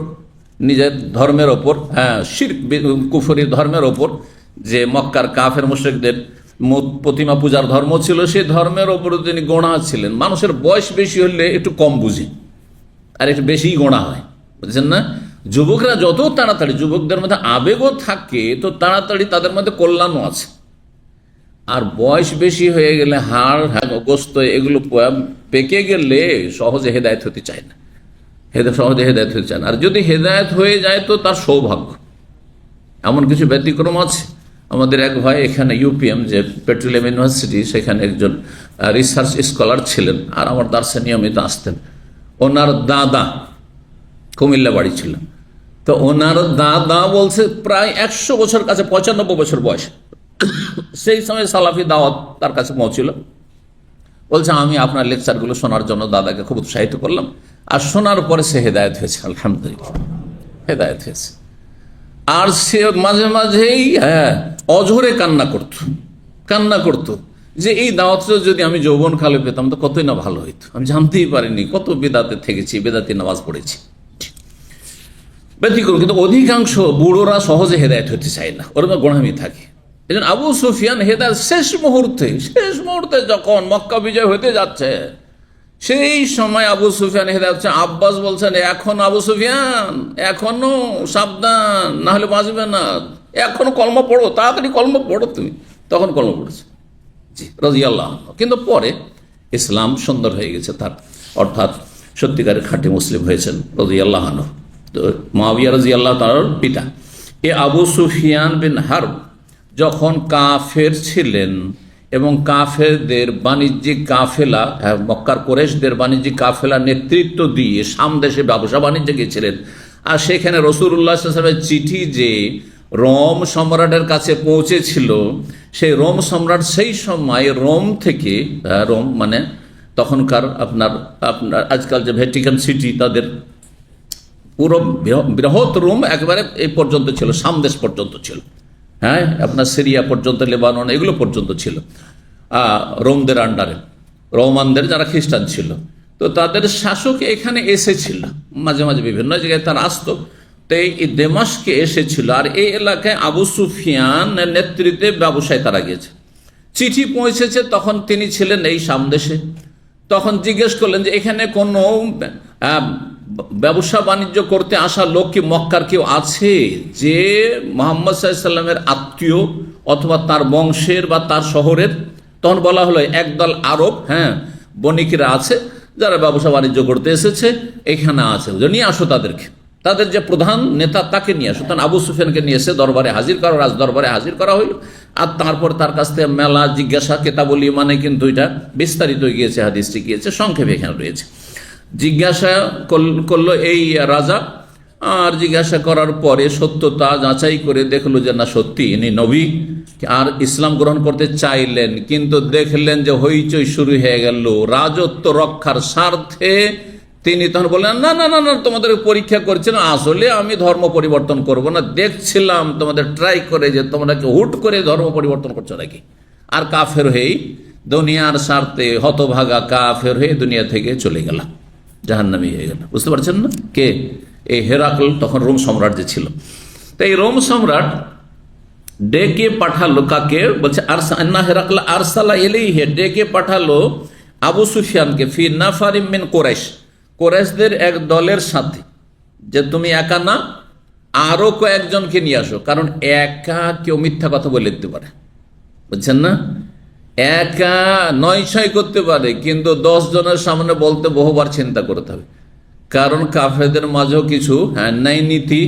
নিজের ধর্মের ওপর, শিরক কুফরি ধর্মের ওপর, যে মক্কার কাফের মুশরিকদের প্রতিমা পূজার ধর্ম ছিল, সেই ধর্মের ওপর তিনি গোঁড়া ছিলেন। মানুষের বয়স বেশি হলে একটু কম বুঝে আর একটু বেশিই গোঁড়া হয়, বুঝছেন না? যুবকরা যত তাড়াতাড়ি, যুবকদের মধ্যে আবেগও থাকে, তো তাড়াতাড়ি তাদের মধ্যে কল্যাণও আছে। আর বয়স বেশি হয়ে গেলে হাড়, গোস্ত এগুলো পেকে গেলে সহজে হেদায়েত হতে চায় না, সহজে হেদায়েত হতে চায় না। আর যদি হেদায়েত হয়ে যায় তো তার সৌভাগ্য। এমন কিছু ব্যতিক্রম আছে। আমাদের এক ভাই এখানে ইউপিএম, যে পেট্রোলিয়াম ইউনিভার্সিটি, সেখানে একজন রিসার্চ স্কলার ছিলেন, আর আমার দার্সে নিয়মিত আসতেন। ওনার দাদা কুমিল্লা বাড়ি ছিল, তো ওনার দাদা বলছে প্রায় 100 বছর, কাছে 95 বছর বয়স। সেই সময় সালাফি দাওয়াত তার কাছে পৌঁছিল। বলছে, আমি আপনার লেকচারগুলো শোনার জন্য দাদাকে খুব উৎসাহিত করলাম, আর শোনার পরে সে হেদায়েত হয়েছে, আলহামদুলিল্লাহ হেদায়েত হয়েছে। আর সে মাঝে মাঝেই অঝরে কান্না করতো যে এই দাওয়াতটা যদি আমি যৌবন কালে পেতাম তো কতই না ভালো হইতো, আমি জানতেই পারিনি, কত বেদাতে থেকেছি, বেদাতি নামাজ পড়েছি। ব্যতিক্রম, কিন্তু অধিকাংশ বুড়োরা সহজে হেদায়েত হতে চায় না, ওরা গোড়ামি থাকে। এই জন্য আবু সুফিয়ান হেদায়েত শেষ মুহূর্তে যখন মক্কা বিজয় হতে যাচ্ছে, সেই সময় আবু সুফিয়ান হেদায়েত হচ্ছে। আব্বাস বলছেন, এখন আবু সুফিয়ান এখনো সাবধান, না হলে বাঁচবে না, এখনো কলমা পড়ো, তাড়াতাড়ি কলমা পড়ো তুমি। তখন কলমা পড়েছে, জি, রাদিয়াল্লাহু আনহু। কিন্তু পরে ইসলাম সুন্দর হয়ে গেছে তার, অর্থাৎ সত্যিকারের খাঁটি মুসলিম হয়েছেন রাদিয়াল্লাহু আনহু। তো মুআবিয়া রাদিয়াল্লাহু তাআলার পিতা এ আবু সুফিয়ান বিন হারব যখন কাফের ছিলেন এবং কাফেরদের বাণিজ্যিক কাফেলা, মক্কার কুরাইশদের বাণিজ্যিক কাফেলা নেতৃত্ব দিয়ে শাম দেশে ব্যবসা বাণিজ্যে গিয়েছিলেন, আর সেখানে রাসূলুল্লাহ সাল্লাল্লাহু আলাইহি ওয়াসাল্লামের চিঠি যে রোম সম্রাটের কাছে পৌঁছেছিল, সেই রোম সম্রাট সেই সময় রোম থেকে, রোম মানে তখনকার আপনার আজকাল যে ভ্যাটিকান সিটি, তাদের পুরো বৃহৎ রোম একেবারে এই পর্যন্ত ছিল, শাম দেশ পর্যন্ত ছিল, হ্যাঁ আপনার সিরিয়া পর্যন্ত, লেবানন, এগুলো পর্যন্ত ছিল রোমদের আন্ডারে, রোমানদের যারা খ্রিস্টান ছিল। তো তাদের শাসক এখানে এসেছিল, মাঝে মাঝে বিভিন্ন জায়গায় তারা আসতো। তো এই দেমাশকে এসেছিল, আর এই এলাকায় আবু সুফিয়ান নেতৃত্বে ব্যবসায় তারা গিয়েছে। চিঠি পৌঁছেছে, তখন তিনি ছিলেন এই শাম দেশে। তখন জিজ্ঞেস করলেন যে এখানে কোনো ব্যবসা বাণিজ্য করতে আসা লোক কি মক্কার কেউ আছে যে মুহাম্মদ সাল্লাল্লাহু আলাইহি ওয়াসাল্লামের আত্মীয় অথবা তার বংশের বা তার শহরের? তখন বলা হলো একদল আরব বণিকেরা আছে যারা ব্যবসা বাণিজ্য করতে এসেছে, এখানে আছে, নিয়ে আসো তাদেরকে, তাদের যে প্রধান নেতা তাকে নিয়ে আসো। তখন আবু সুফিয়ানকে নিয়ে এসে দরবারে হাজির করা, রাজ দরবারে হাজির করা হইল। আর তারপর তার কাছ থেকে মেলা জিজ্ঞাসা, কেতাবলি মানে কিন্তু এটা বিস্তারিত গিয়েছে, হাদিসটি গিয়েছে, সংক্ষেপে এখানে রয়েছে। জিজ্ঞাসা করলো এই রাজা, আর জিজ্ঞাসা করার পরে সত্যতা যাচাই করে দেখলো যে না, সত্যি ইনি নবী, আর ইসলাম গ্রহণ করতে চাইলেন। কিন্তু দেখলেন যে হইচই শুরু হয়ে গেল রাজত্ব রক্ষার স্বার্থে। তিনি তখন বললেন না না না না, তোমাদের পরীক্ষা করছিলাম, আসলে আমি ধর্ম পরিবর্তন করব না, দেখছিলাম তোমাদের ট্রাই করে যে তোমরা কি হুট করে ধর্ম পরিবর্তন করছো নাকি। আর কাফের হয়ে দুনিয়ার স্বার্থে হতভাগা কাফের হয়ে দুনিয়া থেকে চলে গেলাম, জাহান্নামী হয়ে গেল। বুঝতে পারছেন না? কে? এই হেরাকল, তখন রোম সম্রাট যে ছিল। তো এই রোম সম্রাট ডেকে পাঠালো কাকে? বলছে আরসালা হেরাকল আরসালা ইলাইহি, ডেকে পাঠালো আবু সুফিয়ানকে ফি নাফারিম মিন কুরাইশ, কুরাইশদের এক দলের সাথে, যে তুমি একা না, আরো কয়েকজনকে নিয়ে আসো। কারণ একা কেউ মিথ্যা কথা বলে দিতে পারে, বুঝছেন না? একা নয় ছয় করতে পারে, কিন্তু 10 জনের সামনে বলতে বহুবার চিন্তা করতে হবে। কারণ কাফেরদের মাঝেও কিছু ন্যায় নীতি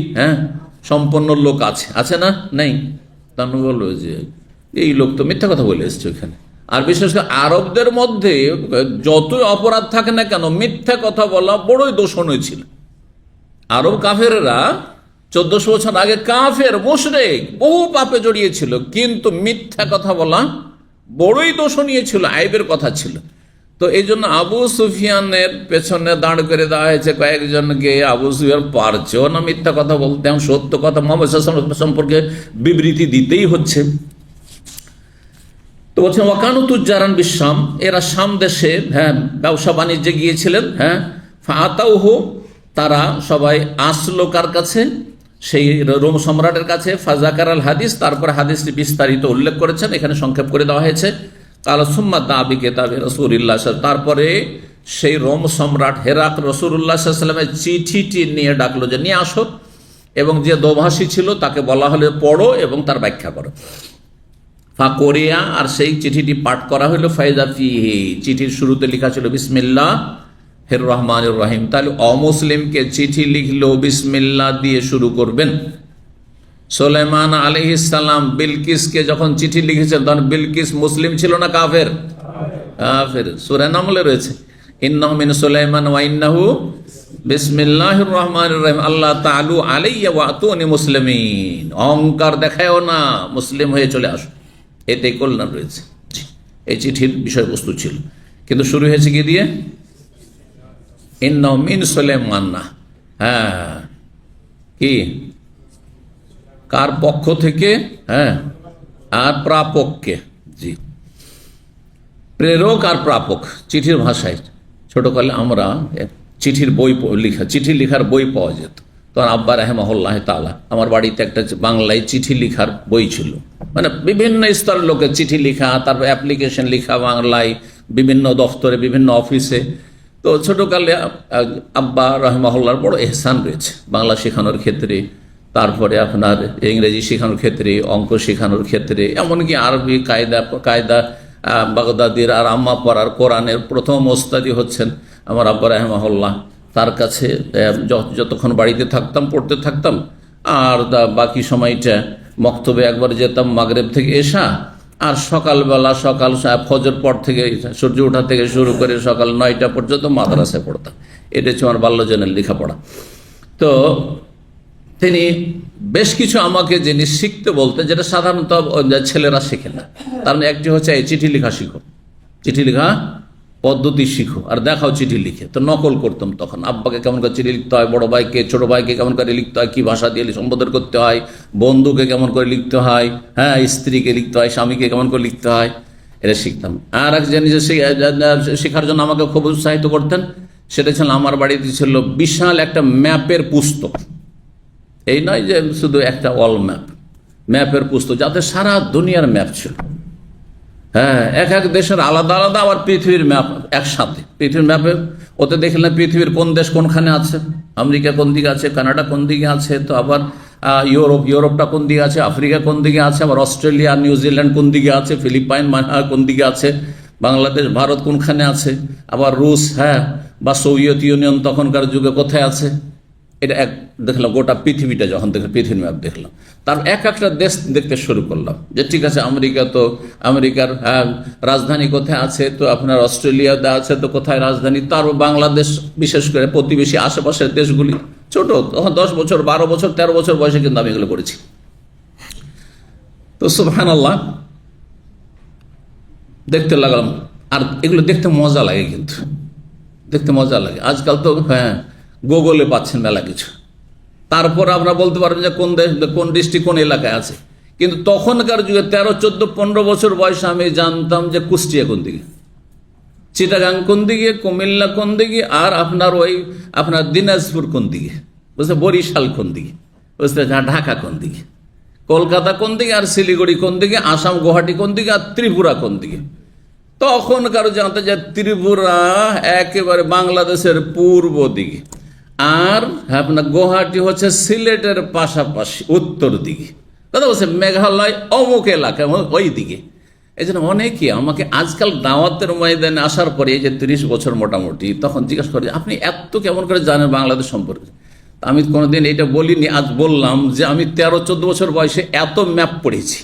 সম্পন্ন লোক আছে, আছে না? নেই? তার বললো যে এই লোক তো মিথ্যা কথা বলে এসছে ওইখানে। আর বিশেষ করে আরবদের মধ্যে যতই অপরাধ থাকে না কেন, মিথ্যা কথা বলা বড়ই দূষণীয় ছিল। আরব কাফেররা 1400 বছর আগে কাফের মুশরিক বহু পাপে জড়িয়েছিল, কিন্তু মিথ্যা কথা বলা বড়ই দোষণীয় ছিল, আইবের কথা ছিল। তো এই জন্য আবু সুফিয়ানের পেছনে দাঁড় করে দেওয়া হয়েছে কয়েকজনকে। আবু সুফিয়ান পারছেও না মিথ্যা কথা বলতে, এখন সত্য কথা মুহাম্মদ সাল্লাল্লাহু আলাইহি ওয়াসাল্লাম সম্পর্কে বিবৃতি দিতেই হচ্ছে। তো বলছেন ওয়াকানু তুজ্জারান বিশাম, এরা শাম দেশে ব্যবসা বাণিজ্যে গিয়েছিলেন। ফাআতাউহু, তারা সবাই আসলো কার কাছে? সেই রোম সম্রাটের কাছে। ফাজাকার আল হাদিস, তারপর হাদিসটি বিস্তারিত উল্লেখ করেছেন, এখানে সংক্ষেপ করে দেওয়া হয়েছে। কাল সুম্মা দাবি কেতাবে রাসূলুল্লাহ, তারপরে সেই রোম সম্রাট হেরাক রাসূলুল্লাহ সাল্লাল্লাহু আলাইহি ওয়াসাল্লামের চিঠিটি নিয়ে ডাকলো যে নিয়ে আসো, এবং যে দোভাষী ছিল তাকে বলা হলো পড়ো এবং তার ব্যাখ্যা করো। ফাকরিয়া, আর সেই চিঠিটি পাঠ করা হলো। ফাইজা ফিহি, চিঠির শুরুতে লেখা ছিল বিসমিল্লাহ হির রহমানির রহিম। তাহলে অমুসলিমকে চিঠি লিখলেও বিসমিল্লাহ দিয়ে শুরু করবেন। সুলাইমান আলাইহিস সালাম বিলকিসকে যখন চিঠি লিখেছেন, তখন বিলকিস মুসলিম ছিল না কাফের? কাফের। সূরা নামলে রয়েছে ইন্নাহু মিন সুলাইমান ওয়া ইন্নাহু বিসমিল্লাহির রহমানির রহিম আল্লাহ তাআলু আলাইয়া ওয়া আতুনি মুসলিমিন। অহংকার দেখায়ও না, মুসলিম হয়ে চলে আসো, এতে কল্যাণ রয়েছে। এই চিঠির বিষয়বস্তু ছিল, কিন্তু শুরু হয়েছে কি দিয়ে? ইন্নাহু মিন সুলাইমান না, কি কার পক্ষ থেকে? আর প্রাপককে, জি, প্রেরক আর প্রাপক। চিঠির ভাষায় ছোটকালে আমরা চিঠির বই চিঠি লেখার বই পাওয়া যেত। তখন আব্বা রাহিমাহুল্লাহ তাআলা, আমার বাড়িতে একটা বাংলায় চিঠি লেখার বই ছিল, মানে বিভিন্ন স্তরের লোকের চিঠি লেখা, তারপর অ্যাপ্লিকেশন লেখা বাংলায়, বিভিন্ন দফতরে, বিভিন্ন অফিসে। তো ছোটকালে আব্বা রাহিমাহুল্লাহর বড় এহসান রয়েছে বাংলা শেখানোর ক্ষেত্রে, তারপরে আপনার ইংরেজি শেখানোর ক্ষেত্রে, অঙ্ক শেখানোর ক্ষেত্রে, এমনকি আরবি কায়দা বাগদাদির আর আম্মা পড়ার কোরআনের প্রথম ওস্তাদি হচ্ছেন আমার আব্বা রাহিমাহুল্লাহ। তার কাছে যতক্ষণ বাড়িতে থাকতাম পড়তে থাকতাম, আর বাকি সময়টা মক্তবে একবার যেতাম মাগরেব থেকে এশা, আর সকালবেলা সকাল ফজর পর থেকে সূর্য ওঠা থেকে শুরু করে সকাল 9টা পর্যন্ত মাদ্রাসায় পড়তাম। এটা হচ্ছে আমার বাল্যজনের লেখাপড়া। তো তিনি বেশ কিছু আমাকে জিনিস শিখতে বলতেন, যেটা সাধারণত ছেলেরা শেখে না। তার একটি হচ্ছে এই চিঠি লেখা শিখো, চিঠি লেখা পদ্ধতি শিখো, আর দেখাও চিঠি লিখে। তো নকল করতাম তখন, আব্বাকে কেমন করে চিঠি লিখতে হয়, বড় ভাইকে ছোট ভাইকে কেমন করে লিখতে হয়, কি ভাষা দিয়ে সম্বোধন করতে হয়, বন্ধুকে কেমন করে লিখতে হয়, স্ত্রীকে লিখতে হয়, স্বামীকে কেমন করে লিখতে হয়, এটা শিখতাম। আর এক জিনিস শেখার জন্য আমাকে খুব উৎসাহিত করতেন, সেটা ছিল আমার বাড়িতে ছিল বিশাল একটা ম্যাপের পুস্তক। এই নয় যে শুধু একটা ওয়াল ম্যাপের পুস্তক, যাতে সারা দুনিয়ার ম্যাপ ছিল। হ্যাঁ, এক এক দেশের আলাদা আলাদা, আবার পৃথিবীর ম্যাপ একসাথে। পৃথিবীর ম্যাপে ওতে দেখলেন পৃথিবীর কোন দেশ কোনখানে আছে, আমেরিকা কোন দিকে আছে, কানাডা কোন দিকে আছে, তো আবার ইউরোপটা কোন দিকে আছে, আফ্রিকা কোন দিকে আছে, আবার অস্ট্রেলিয়া নিউজিল্যান্ড কোন দিকে আছে, ফিলিপাইন কোন দিকে আছে, বাংলাদেশ ভারত কোনখানে আছে, আবার রুশ, হ্যাঁ, বা সোভিয়েত ইউনিয়ন তখনকার যুগে কোথায় আছে। এটা এক দেখলাম, গোটা পৃথিবীটা যখন দেখলাম, পৃথিবীর ম্যাপ দেখলাম, তার এক একটা দেশ দেখতে শুরু করলাম, যে ঠিক আছে আমেরিকা, তো আমেরিকার রাজধানী কোথায় আছে, তো আপনার অস্ট্রেলিয়াতে আছে, তো কোথায় রাজধানী, তার বাংলাদেশ, বিশেষ করে প্রতিবেশী আশেপাশের দেশগুলি, ছোট তখন 10 বছর 12 বছর 13 বছর বয়সে কিন্তু আমি এগুলো করেছি। তো সুবহানাল্লাহ, দেখতে লাগলাম। আর এগুলো দেখতে মজা লাগে, কিন্তু দেখতে মজা লাগে। আজকাল তো হ্যাঁ গুগলে পাচ্ছেন মেলা কিছু, তারপর আপনারা বলতে পারবেন যে কোন দেশ, কোন ডিস্ট্রিক্ট, কোন এলাকায় আছে। কিন্তু তখনকার যুগে 13, 14, 15 বছর বয়সে আমি জানতাম যে কুষ্টিয়া কোন দিকে, চিটাগাং কোন দিকে, কুমিল্লা কোন দিকে, আর আপনার দিনাজপুর কোন দিকে, বুঝতে, বরিশাল কোন দিকে, বুঝতে, ঢাকা কোন দিকে, কলকাতা কোন দিকে, আর শিলিগুড়ি কোন দিকে, আসাম গুয়াহাটি কোন দিকে, আর ত্রিপুরা কোন দিকে। তখন কারো জানতে যে ত্রিপুরা একেবারে বাংলাদেশের পূর্ব দিকে, আর আপনার গুয়াহাটি হচ্ছে সিলেটের পাশাপাশি উত্তর দিকে, কথা বলছে মেঘালয় অমুক এলাকা ওই দিকে। এই জন্য অনেকে আমাকে আজকাল দাওয়াতের ময়দানে আসার পরে, এই যে 30 বছর মোটামুটি, তখন জিজ্ঞাসা করে আপনি এত কেমন করে জানেন বাংলাদেশ সম্পর্কে। আমি কোনোদিন এটা বলিনি, আজ বললাম যে আমি 13-14 বছর বয়সে এত ম্যাপ পড়েছি।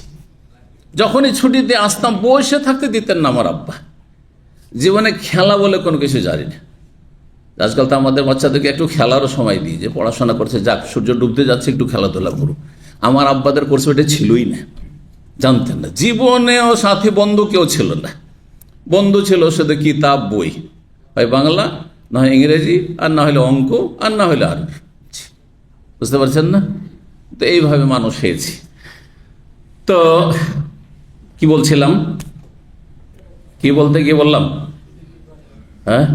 যখনই ছুটিতে আসতাম বসে থাকতে দিতেন না আমার আব্বা। জীবনে খেলা বলে কোনো কিছু জানি না। আজকাল তো আমাদের বাচ্চাদেরকে একটু খেলারও সময় দিই, যে পড়াশোনা করছে, যাক সূর্য ডুবতে যাচ্ছে, একটু খেলাধুলা করুক। আমার আব্বাদের কোর্স এটা ছিলই না, জানতেন না। জীবনেও সাথী বন্ধু কেউ ছিল না। বন্ধু ছিল শুধু কিতাব, বই, হয় বাংলা, না হয় ইংরেজি, আর না হলে অঙ্ক, আর না হলে আরবি। বুঝতে পারছেন না? তো এইভাবে মানুষ হয়েছি। তো কি বলছিলাম, কি বলতে গিয়ে বললাম, হ্যাঁ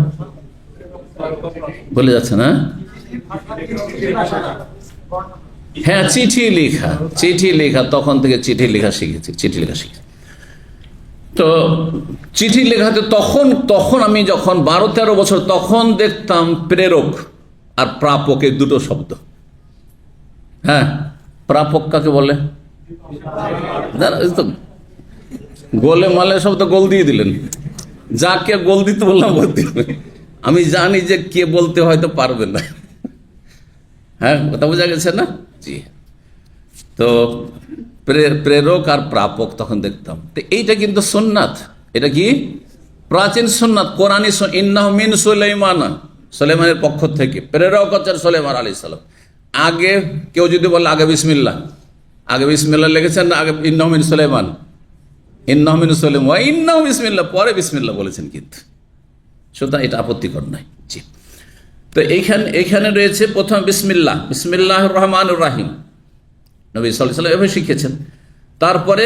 বলে যাচ্ছে না। হ্যাঁ, চিঠি লেখা, তখন থেকে চিঠি লেখা শিখেছি। তো চিঠি লেখাতে তখন আমি যখন 12-13 বছর, তখন দেখতাম প্রেরক আর প্রাপকের দুটো শব্দ। হ্যাঁ, প্রাপক কাকে বলে? গোলে মালে শব্দ গোল দিয়ে দিলেন, যাকে গোল দিতে বললাম বলতে হবে। আমি জানি যে কে বলতে হয়তো পারবে না। হ্যাঁ, কথা বোঝা গেছে না? জি। তো প্রেরক আর প্রাপক তখন দেখতাম। তো এইটা কিন্তু সুন্নাত, এটা কি প্রাচীন সুন্নাত, কোরআনী। ইন্নাহু মিন সুলাইমান, সুলাইমানের পক্ষ থেকে প্রেরক হচ্ছেন সুলাইমান আলাইহিস সালাম। আগে কেউ যদি বলে আগে বিসমিল্লাহ, লেগেছেন না, আগে ইন্নাহু মিন সুলাইমান, ইন্নাহু বিসমিল্লাহ, পরে বিসমিল্লাহ বলেছেন, কিন্তু সুতরাং এটা আপত্তিকর নয়। জি। তো এইখানে রয়েছে প্রথম বিসমিল্লাহির রহমানির রহিম, নবী সাল্লাল্লাহু আলাইহি ওয়াসাল্লাম এভাবে শিখেছেন। তারপরে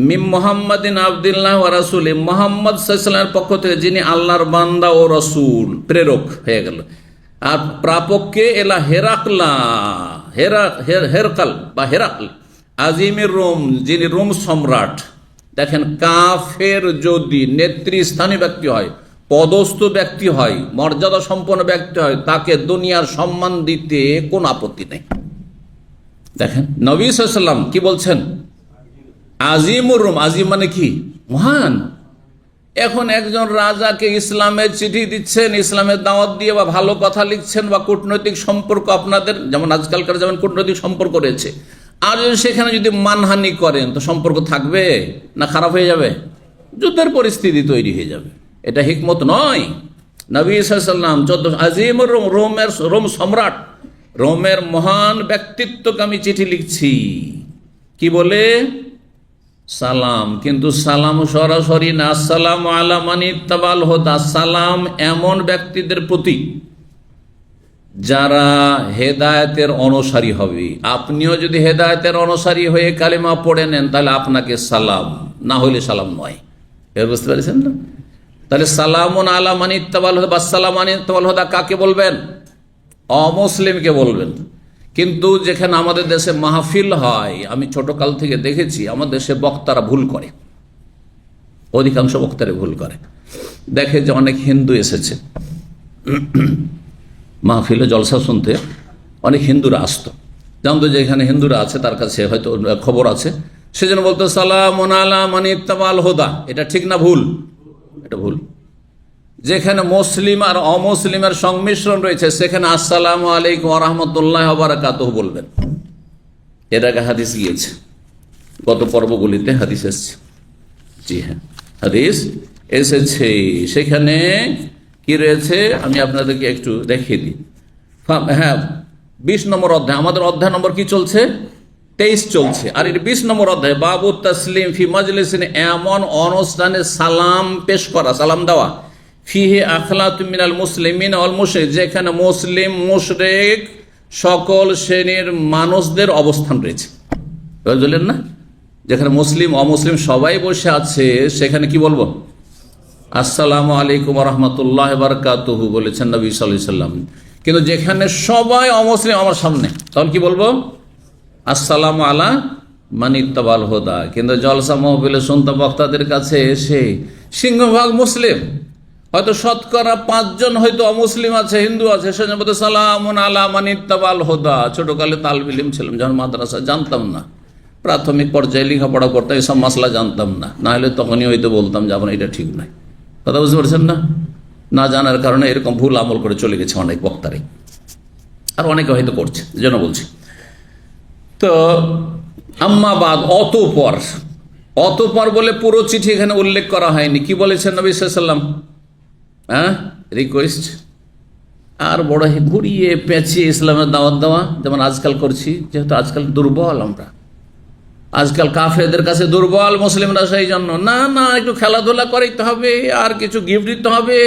মিম মুহাম্মাদিন আবদুল্লাহ ওয়া রাসূলি, মুহাম্মদ সাল্লাল্লাহু আলাইহি ওয়াসাল্লামের পক্ষ থেকে, যিনি আল্লাহর বান্দা ও রাসূল, প্রেরক হয়ে গেল। আর প্রাপককে এলা হেরাকাল আজিমের রোম, যিনি রোম সম্রাট। দেখেন, কাফের যদি নেতৃস্থানীয় ব্যক্তি হয়, পদস্থ ব্যক্তি হয়, মর্যাদা সম্পন্ন ব্যক্তি হয়, তাকে দুনিয়ার সম্মান দিতে কোনো আপত্তি নেই। দেখেন নবী সাল্লাল্লাহু আলাইহি ওয়াসাল্লাম কি বলছেন, আজিমুর রোম। আজিম মানে কি? মহান। এখন একজন রাজাকে ইসলামের চিঠি দিচ্ছেন, ইসলামের দাওয়াত দিয়ে, বা ভালো কথা লিখছেন, বা কূটনৈতিক সম্পর্ক, আপনাদের যেমন আজকালকার যেমন কূটনৈতিক সম্পর্ক রয়েছে, আর সেখানে যদি মানহানি করেন, তো সম্পর্ক থাকবে না খারাপ হয়ে যাবে? যুদ্ধের পরিস্থিতি তৈরি হয়ে যাবে। এটা হিকমত নয়। নবী সাল্লাল্লাহু আলাইহি ওয়াসাল্লাম আজিমুর রোম, রোম সম্রাট, রোমের মহান ব্যক্তিত্বকে আমি চিঠি লিখছি, কি বলে? সালাম। কিন্তু সালাম সরাসরি না, আসসালামু আলা মান ইত্তাবাল হুদা। সালাম এমন ব্যক্তিদের প্রতি যারা হেদায়েতের অনুসারী হবে। আপনিও যদি হেদায়েতের অনুসারী হয়ে কালিমা পড়ে নেন, তাহলে আপনাকে সালাম, না হইলে সালাম নয়। এর বুঝতে পারছেন না? তাহলে সালামুন আলা মান ইত্তাবাল হুদা বা সালাম মান ইত্তাবাল হুদা কাকে বলবেন? অমুসলিমকে বলবেন। কিন্তু যেখানে আমাদের দেশে মাহফিল হয়, আমি ছোটকাল থেকে দেখেছি, আমাদের দেশে বক্তারা ভুল করে, অধিকাংশ বক্তারে ভুল করে। দেখে যে অনেক হিন্দু এসেছে মাহফিলে জলসা শুনতে, অনেক হিন্দুরা আসতো, জানতো যে এখানে হিন্দুরা আছে, তার কাছে হয়তো খবর আছে, সেজন্য বলতো সালামুন আলা মান ইত্তাবাল হুদা। এটা ঠিক না ভুল? এটা ভুল। যেখানে মুসলিম আর অমুসলিমের সংমিশ্রণ রয়েছে সেখানে আসসালামু আলাইকুম ওয়া রাহমাতুল্লাহি ওয়া বারাকাতুহু বলবেন। এর আগে হাদিস গিয়েছে, গত পর্বগুলিতে হাদিস এসেছে। জি হ্যাঁ, হাদিস এসেছে। সেখানে কি রয়েছে আমি আপনাদেরকে একটু দেখিয়ে দিই। হ্যাঁ, 20 নম্বর অধ্যায়, আমাদের অধ্যায় নম্বর কি চলছে? 23 চলছে। আর এর 20 নম্বর অধ্যায়, বাবু তাসলিম ফি মাজলিসিন, এমন অনুষ্ঠানে সালাম পেশ করা, সালাম দেওয়া, ফিহে আখলাতুম মিনাল মুসলিমিন ওয়াল মুশরিক, যেখানে মুসলিম মুশরিক সকল শ্রেণীর মানুষদের অবস্থান রয়েছে। বুঝলেন না? যেখানে মুসলিম অমুসলিম সবাই বসে আছে সেখানে কি বলবো? আসসালামু আলাইকুম ওয়া রাহমাতুল্লাহি ওয়া বারাকাতুহু বলেছেন নবী সাল্লাল্লাহু আলাইহি সাল্লাম। কিন্তু যেখানে সবাই অমুসলিম আমার সামনে, তখন কি বলবো? আসসালামু আলা মান ইত্তাবাল হুদা। কিন্তু জলসা মাহফিলে শুনতে বক্তাদের কাছে এসে সিংহভাগ মুসলিম, হয়তো শতকরা 5 জন হয়তো অমুসলিম আছে, হিন্দু আছে, সেজন্য বলতে সালামুন আলা মান ইত্তাবাল হুদা। ছোটকালে তালবে ইলম ছিলাম যখন মাদ্রাসা, জানতাম না, প্রাথমিক পর্যায়ে লেখাপড়া করতাম, এসব মশলা জানতাম না, না হলে তখনই হয়তো বলতাম যে আপনার এটা ঠিক নয়। কথা বুঝতে পারছেন না? না জানার কারণে এরকম ভুল আমল করে চলে গেছে অনেক বক্তারে, আর অনেকে হয়তো করছে, যেন বলছি। তো আম্মাবাদ, অতঃপর বলে পুরো চিঠি এখানে উল্লেখ করা হয়নি। কি বলেছেন নবী সাল্লাল্লাহু আলাইহি সাল্লাম? হ্যাঁ, রিকোয়েস্ট। আর বড় ঘুরিয়ে পেঁচিয়ে ইসলামের দাওয়াত দেওয়া, যেমন আজকাল করছি, যেহেতু আজকাল দুর্বল আমরা, আজকাল কাফেরদের কাছে দুর্বল মুসলিমরা, সেই জন্য না না একটু খেলাধুলা করাইতে হবে, আর কিছু গিফট দিতে হবে,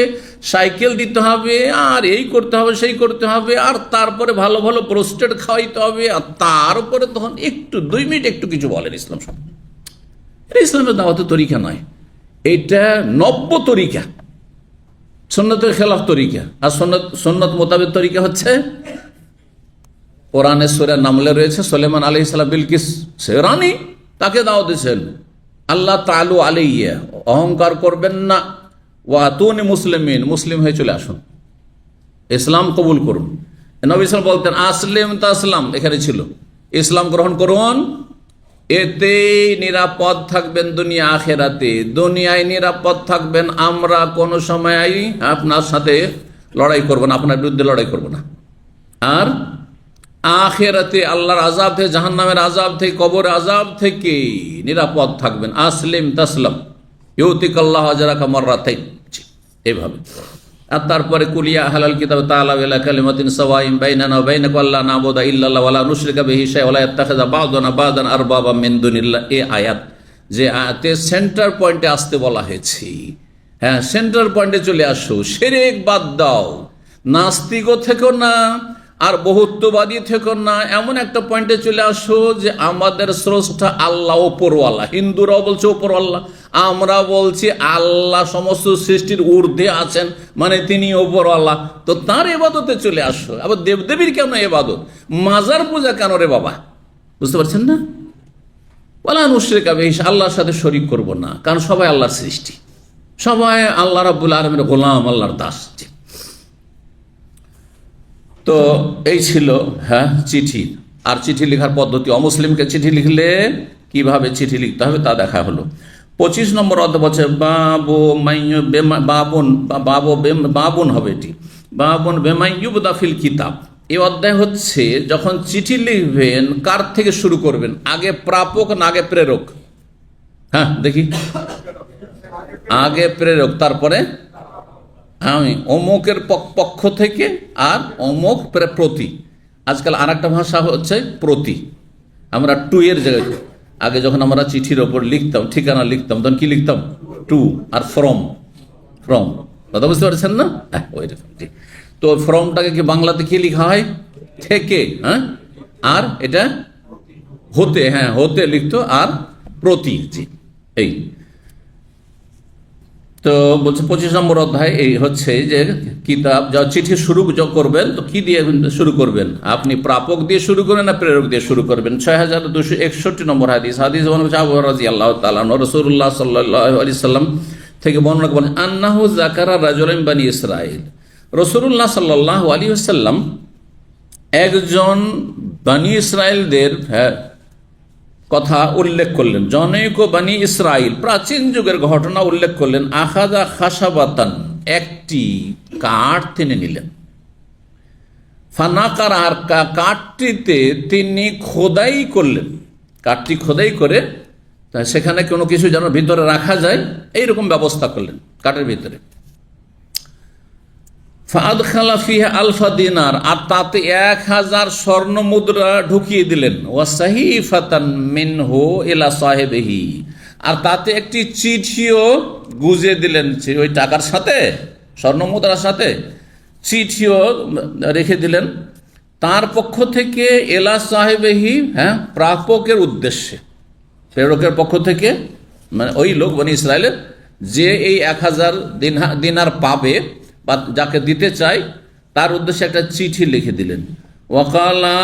সাইকেল দিতে হবে, আর এই করতে হবে সেই করতে হবে, আর তারপরে ভালো ভালো প্রোস্টেড খাওয়াইতে হবে, আর তারপরে তখন একটু 2 মিনিট একটু কিছু বলেন ইসলাম সব। এটা ইসলামের দাওয়াতের তরিকা নয়, এটা নব্য তরিকা, সুন্নতের খেলাফ তরিকা। আর সুন্নত মোতাবেক তরিকা হচ্ছে কোরআনে সূরা নামলে রয়েছে, সুলাইমান আলাইহিস সালাম বিলকিস সে রানী, তাকে দাওয়াত দিয়েছেন আল্লাহ তাআলু আলাইয়া, অহংকার করবেন না, ওয়া আতুনি মুসলিমিন, মুসলিম হয়ে চলে আসুন, ইসলাম কবুল করুন। নবী সাল্লাল্লাহু আলাইহি ওয়াসাল্লাম বলতেন আসলিম তাসলাম, এখানে ছিল ইসলাম গ্রহণ করুন, এতে নিরাপদ থাকবেন দুনিয়া আখেরাতে। দুনিয়ায় নিরাপদ থাকবেন, আমরা কোনো সময় আপনার সাথে লড়াই করব না, আপনার বিরুদ্ধে লড়াই করব না। আর আখেরাতে আল্লাহর আযাব থেকে, জাহান্নামের আযাব থেকে, কবরের আযাব থেকে নিরাপদ থাকবেন। আসলিম তাসলাম ইউতিকাল্লাহু আজরাকা মাররাতাইন, এইভাবে। আর তারপরে কুলিয়া আহলাল কিতাব তাআলা ইলা কালিমাতিন সাওয়াইন বাইনানা ওয়া বাইনাকুম আল্লা না'বুদা ইল্লাল্লাহ ওয়া লা নুশরিকা বিহি শাইআন ওয়া লা ইয়াত্তাখিযা বা'দুনা বা'দান আরবাবা মিন দুনিল্লাহ। এই আয়াত, যে আয়াতে সেন্টার পয়েন্টে আসতে বলা হয়েছে, হ্যাঁ সেন্টার পয়েন্টে চলে আসো, শিরক বাদ দাও, নাস্তিকও থেকো না আর বহুত্ববাদী থেকো না, এমন একটা পয়েন্টে চলে আসো যে আমাদের স্রষ্টা আল্লাহ ওপরওয়ালা। হিন্দুরাও বলছে ওপরওয়ালা, আমরা বলছি আল্লাহ সমস্ত সৃষ্টির ঊর্ধ্বে আছেন, মানে তিনি ওপরওয়ালা। তো তার ইবাদতে চলে আসো। আবার দেবদেবীর কেন ইবাদত, মাজার পূজা কেন রে বাবা? বুঝতে পারছেন না? ওয়ালা নুশরিকা বিহি, আল্লাহর সাথে শরীক করব না, কারণ সবাই আল্লাহর সৃষ্টি, সবাই আল্লাহ রাব্বুল আলামিনের গোলাম, আল্লাহর দাস। তো এই ছিল হ্যাঁ চিঠি। আর চিঠি লেখার পদ্ধতি, অমুসলিমকে চিঠি লিখলে কিভাবে চিঠি লিখতে হবে তা দেখা হলো। 25 নম্বর অধ্যায় বলছে বাবুন হবে এটি, বাবুন বেমাইয়ুবদা ফিল কিতাব। এই অধ্যায় হচ্ছে যখন চিঠি লিখবেন কার থেকে শুরু করবেন, আগে প্রাপক না আগে প্রেরক? হ্যাঁ দেখি, আগে প্রেরক, তারপরে আমি অমুকের পক্ষ থেকে, আর অমুক প্রতি। আজকাল আর একটা ভাষা হচ্ছে প্রতি, আমরা টু এর জায়গায়, আগে যখন আমরা চিঠির ওপর লিখতাম, ঠিকানা লিখতাম, তখন কি লিখতাম? টু আর ফ্রম। কথা বুঝতে পারছেন না? ওই রকম। তো ফ্রমটাকে কি বাংলাতে কি লেখা হয়? থেকে। হ্যাঁ, আর এটা হতে, হ্যাঁ হতে লিখতো, আর প্রতি। জি, এই তো বলছে 25 নম্বর অধ্যায় এই হচ্ছে যে কিতাব যা চিঠি শুরু করবেন তো কি দিয়ে শুরু করবেন, আপনি প্রাপক দিয়ে শুরু করবেন না প্রেরক দিয়ে শুরু করবেন। 6261 নম্বর হাদিস আবু রাদিয়াল্লাহু তাআলা রাসূলুল্লাহ সাল্লাল্লাহু আলাইহি সাল্লাম থেকে বর্ণনা করেন আন্নাহু যাকারা রাজুলান বানি ইসরাঈল, রাসূলুল্লাহ সাল্লাল্লাহু আলাইহি ওয়াসাল্লাম একজন বানি ইসরাঈলদের কথা উল্লেখ করলেন। জনৈক বানি ইসরাইল প্রাচীন যুগের ঘটনা উল্লেখ করলেন। আখাযা খাশাবাতান, একটি কাঠ টেনে নিলেন। ফানাকার, আর কাঠটিতে তিনি খোদাই করলেন, কাঠটি খোদাই করে সেখানে কোনো কিছু যেন ভিতরে রাখা যায় এইরকম ব্যবস্থা করলেন কাঠের ভিতরে। ফাদখালা ফিহা আলফা দিনার, আর তাতে 1000 স্বর্ণ মুদ্রা ঢুকিয়ে দিলেন। ওয়াসাহিফাতান মিনহু ইলা সাহিবিহি, আর তাতে একটি চিঠিও গুজে দিলেন ওই টাকার সাথে, স্বর্ণ মুদ্রার সাথে চিঠিও রেখে দিলেন তার পক্ষ থেকে এলা সাহেবেহি, প্রাপকের উদ্দেশ্যে, প্রেরকের পক্ষ থেকে, মানে ওই লোক বনি ইসরায়েলের যে এই 1000 দিনার পাবে বা যাকে দিতে চাই তার উদ্দেশ্যে একটা চিঠি লিখে দিলেন। ওয়াকালা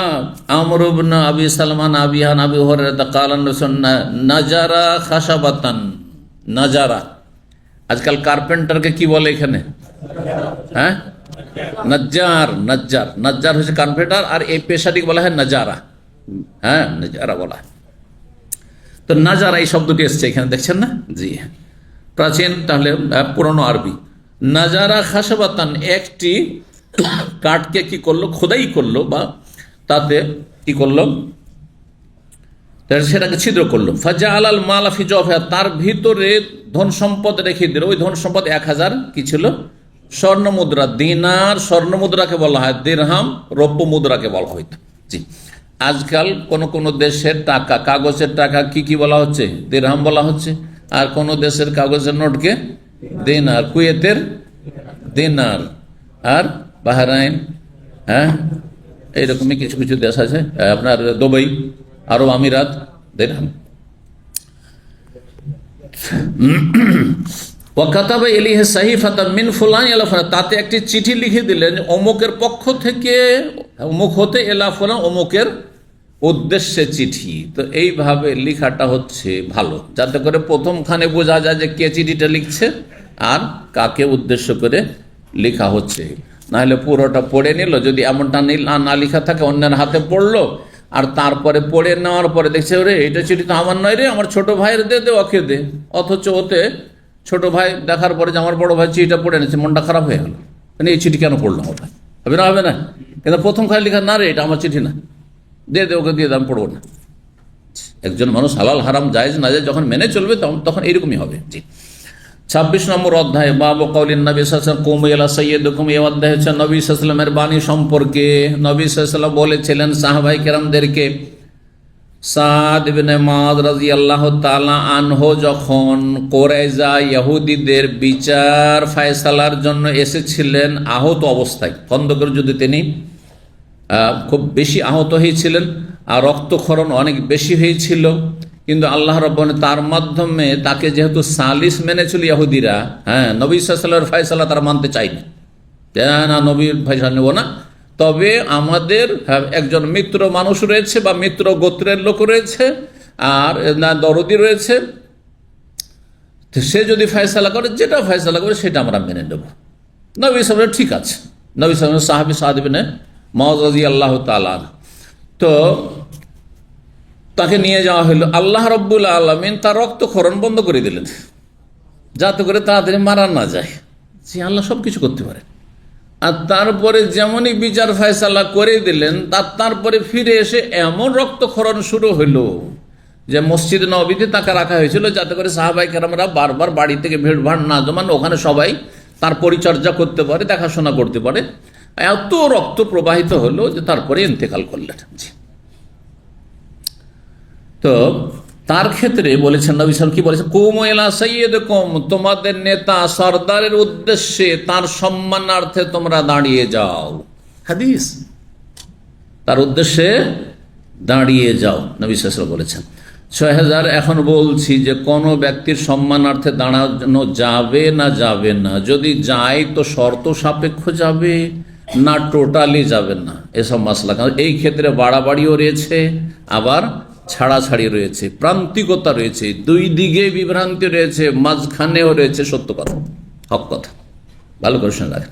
আমর ইবনে আবি সালমান আবিহান আবি হুরায়রা কালা নাজারা খাশাবাতান, নাজারা আজকাল কার্পেন্টারকে কি বলে এখানে, নজ্জার, নজ্জার, নজ্জার হচ্ছে কার্পেন্টার, আর এই পেশাটিকে বলা হয় নাজারা, নাজারা বলা হয়। তো নাজারা এই শব্দটি এসছে এখানে, দেখছেন না? জি, প্রাচীন তাহলে পুরনো আরবি। নাজারা খাশাবাতান, একটি কাঠকে কি করলো, খোদাই করলো, বা তাতে কি করলো, সেটাকে ছিদ্র করলো। ফাজা আলাল মালাফি জফা, তার ভিতরে ধন সম্পদ রেখে দিল। ওই ধন সম্পদ 1000 কি ছিল, স্বর্ণ মুদ্রা। দিনার স্বর্ণ মুদ্রাকে বলা হয়, দিরহাম রৌপ্য মুদ্রাকে বলা হইতো। জি, আজকাল কোন কোন দেশের টাকা, কাগজের টাকা কি বলা হচ্ছে, দিরহাম বলা হচ্ছে, আর কোন দেশের কাগজের নোটকে দিনার, কুয়েতের দিনার, আর বাহরাইন, এইরকমই কিছু কিছু দেশ আছে, আপনার দুবাই, আরব আমিরাত, দিরহাম। ওয়াকাতাবা ইলাইহি সাহিফাতাম মিন ফুলান ইলা ফুলান, তাতে একটি চিঠি লিখে দিলেন অমুকের পক্ষ থেকে, অমুক হতে ইলা ফুলান, অমুকের উদ্দেশ্যে চিঠি। তো এইভাবে লেখাটা হচ্ছে ভালো, যাতে করে প্রথমখানে বোঝা যায় যে কে চিঠিটা লিখছে আর কাকে উদ্দেশ্য করে লেখা হচ্ছে। নাহলে পুরোটা পড়ে নিল, যদি এমনটা না লেখা থাকে অন্যের হাতে পড়লো, আর তারপরে পড়ে নেওয়ার পরে দেখছে ওরে এটা চিঠি তো আমার নয় রে, আমার ছোট ভাইয়ের দে ওকে দে, অথচ ওতে ছোট ভাই দেখার পরে যে আমার বড় ভাই চিঠিটা পড়ে নিচ্ছে, মনটা খারাপ হয়ে গেল, মানে এই চিঠি কেন পড়লাম, ওটা হবে না, হবে না। কিন্তু প্রথম খালি লেখা না রে এটা আমার চিঠি না, দে ওকে দিয়ে আমি পড়বো না। একজন মানুষ হালাল হারাম জায়েজ না জায়েজ যখন মেনে চলবে তখন এইরকমই হবে। জি, 26 নম্বর অধ্যায় বাবু কওলিন নবী সাল্লাল্লাহু আলাইহি ওয়াসাল্লাম কুমু ইলা সাইয়্যিদিকুম, এই অধ্যায় হচ্ছে নবী সাল্লাল্লাহু আলাইহি ওয়াসাল্লামের বাণী সম্পর্কে। নবী সাল্লাল্লাহু আলাইহি ওয়াসাল্লাম বলেছিলেন সাহাবায়ে কেরামদেরকে, সাদ ইবনে মুআয রাদিয়াল্লাহু তাআলা আনহু যখন কুরাইজা ইহুদিদের বিচার ফায়সালার জন্য এসেছিলেন আহত অবস্থায়, খন্দকের যুদ্ধে তিনি খুব বেশি আহত হয়েছিলেন, আর রক্তক্ষরণ অনেক বেশি হয়েছিল, কিন্তু আল্লাহ রাব্বুল আলামিন তার মাধ্যমে তাকে যেহেতু সালিস মেনেছিল ইহুদিরা, নবী সাল্লাল্লাহু আলাইহি ওয়াসাল্লামের ফয়সালা তারা মানতে চায়নি, না নবীর ফয়সালা নেব না, তবে আমাদের একজন মিত্র মানুষ রয়েছে বা মিত্র গোত্রের লোক রয়েছে, আর না দরদি রয়েছে, সে যদি ফয়সালা করে, যেটা ফয়সালা করে সেটা আমরা মেনে নেব। নবী সাল্লাল্লাহু ঠিক আছে। নবী সাল্লাল্লাহু সাহাবী সাদ ইবনে মুআয রাদিয়াল্লাহু তাআলা, তো তাকে নিয়ে যাওয়া হলো। আল্লাহ রাব্বুল আলামিন তার রক্তক্ষরণ বন্ধ করে দিলেন, যাতে করে তাড়াতাড়ি মারা না যায়। যে আল্লাহ সব কিছু করতে পারে। আর তারপরে যেমনই বিচার ফয়সালা করে দিলেন, তারপরে ফিরে এসে এমন রক্তক্ষরণ শুরু হইল যে মসজিদ নববীতে তাকে রাখা হয়েছিল, যাতে করে সাহাবায়ে কেরামরা বারবার বাড়ি থেকে ভিড়ভাড় না জমান, ওখানে সবাই তার পরিচর্যা করতে পারে, দেখাশোনা করতে পারে। এত রক্ত প্রবাহিত হলো যে তারপরে ইন্তেকাল করলেন। তো তার ক্ষেত্রে বলেছেন নবী সাল্লাল্লাহু আলাইহি ওয়াসাল্লাম, কি বলেছেন, কুমু ইলা সাইয়্যিদিকুম, তোমাদের নেতা সরদারের উদ্দেশ্যে, তার সম্মানার্থে তোমরা দাঁড়িয়ে যাও। হাদিস, তার উদ্দেশ্যে দাঁড়িয়ে যাও, নবী সাল্লাল্লাহু আলাইহি ওয়াসাল্লাম বলেছেন। 6000 এখন বলছি যে কোনো ব্যক্তির সম্মানার্থে দাঁড়ানো যাবে না যাবে না, যদি যায় তো শর্ত সাপেক্ষ যাবে না টোটালি যাবে না, এসব মাসলা। কারণ এই ক্ষেত্রে বাড়াবাড়িও রয়েছে, আবার ছাড়াছাড়ি রয়েছে, প্রান্তিকতা রয়েছে, দুই দিকে বিভ্রান্তি রয়েছে, মাঝখানেও রয়েছে সত্য কথা, হক কথা। ভালো করে শুনে রাখেন।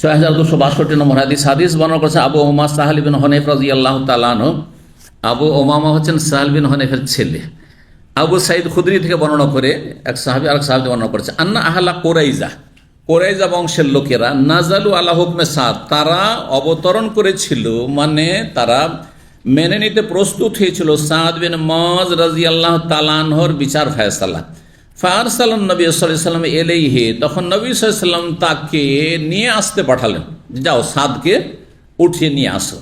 6262 নম্বর হাদিস বর্ণনা করেছে আবু উমামা সাহাল বিন হানিফ রাদিয়াল্লাহু তাআলা আনহু। আবু উমামা হচ্ছেন সাহাল বিন হানিফের ছেলে। আবু সাঈদ খুদরি থেকে বর্ণনা করে এক সাহাবী আরেক সাহাবী বর্ণনা করেছে, আন্না আহলা কোরাইজা বংশের লোকেরা নাজালু আলা হুকমে সাদ, তারা অবতরণ করেছিল, মানে তারা মেনে নিতে প্রস্তুত হয়েছিল সাদ বিন মুআয রাদিয়াল্লাহু তাআলা আনহুর বিচার ফায়সালা। ফারসালান নবী সাল্লাল্লাহু আলাইহি ওয়াসাল্লাম ইলাইহি, তখন নবী সাল্লাল্লাহু আলাইহি ওয়াসাল্লাম তাকে নিয়ে আসতে পাঠালেন, যাও সাদকে উঠিয়ে নিয়ে আসো।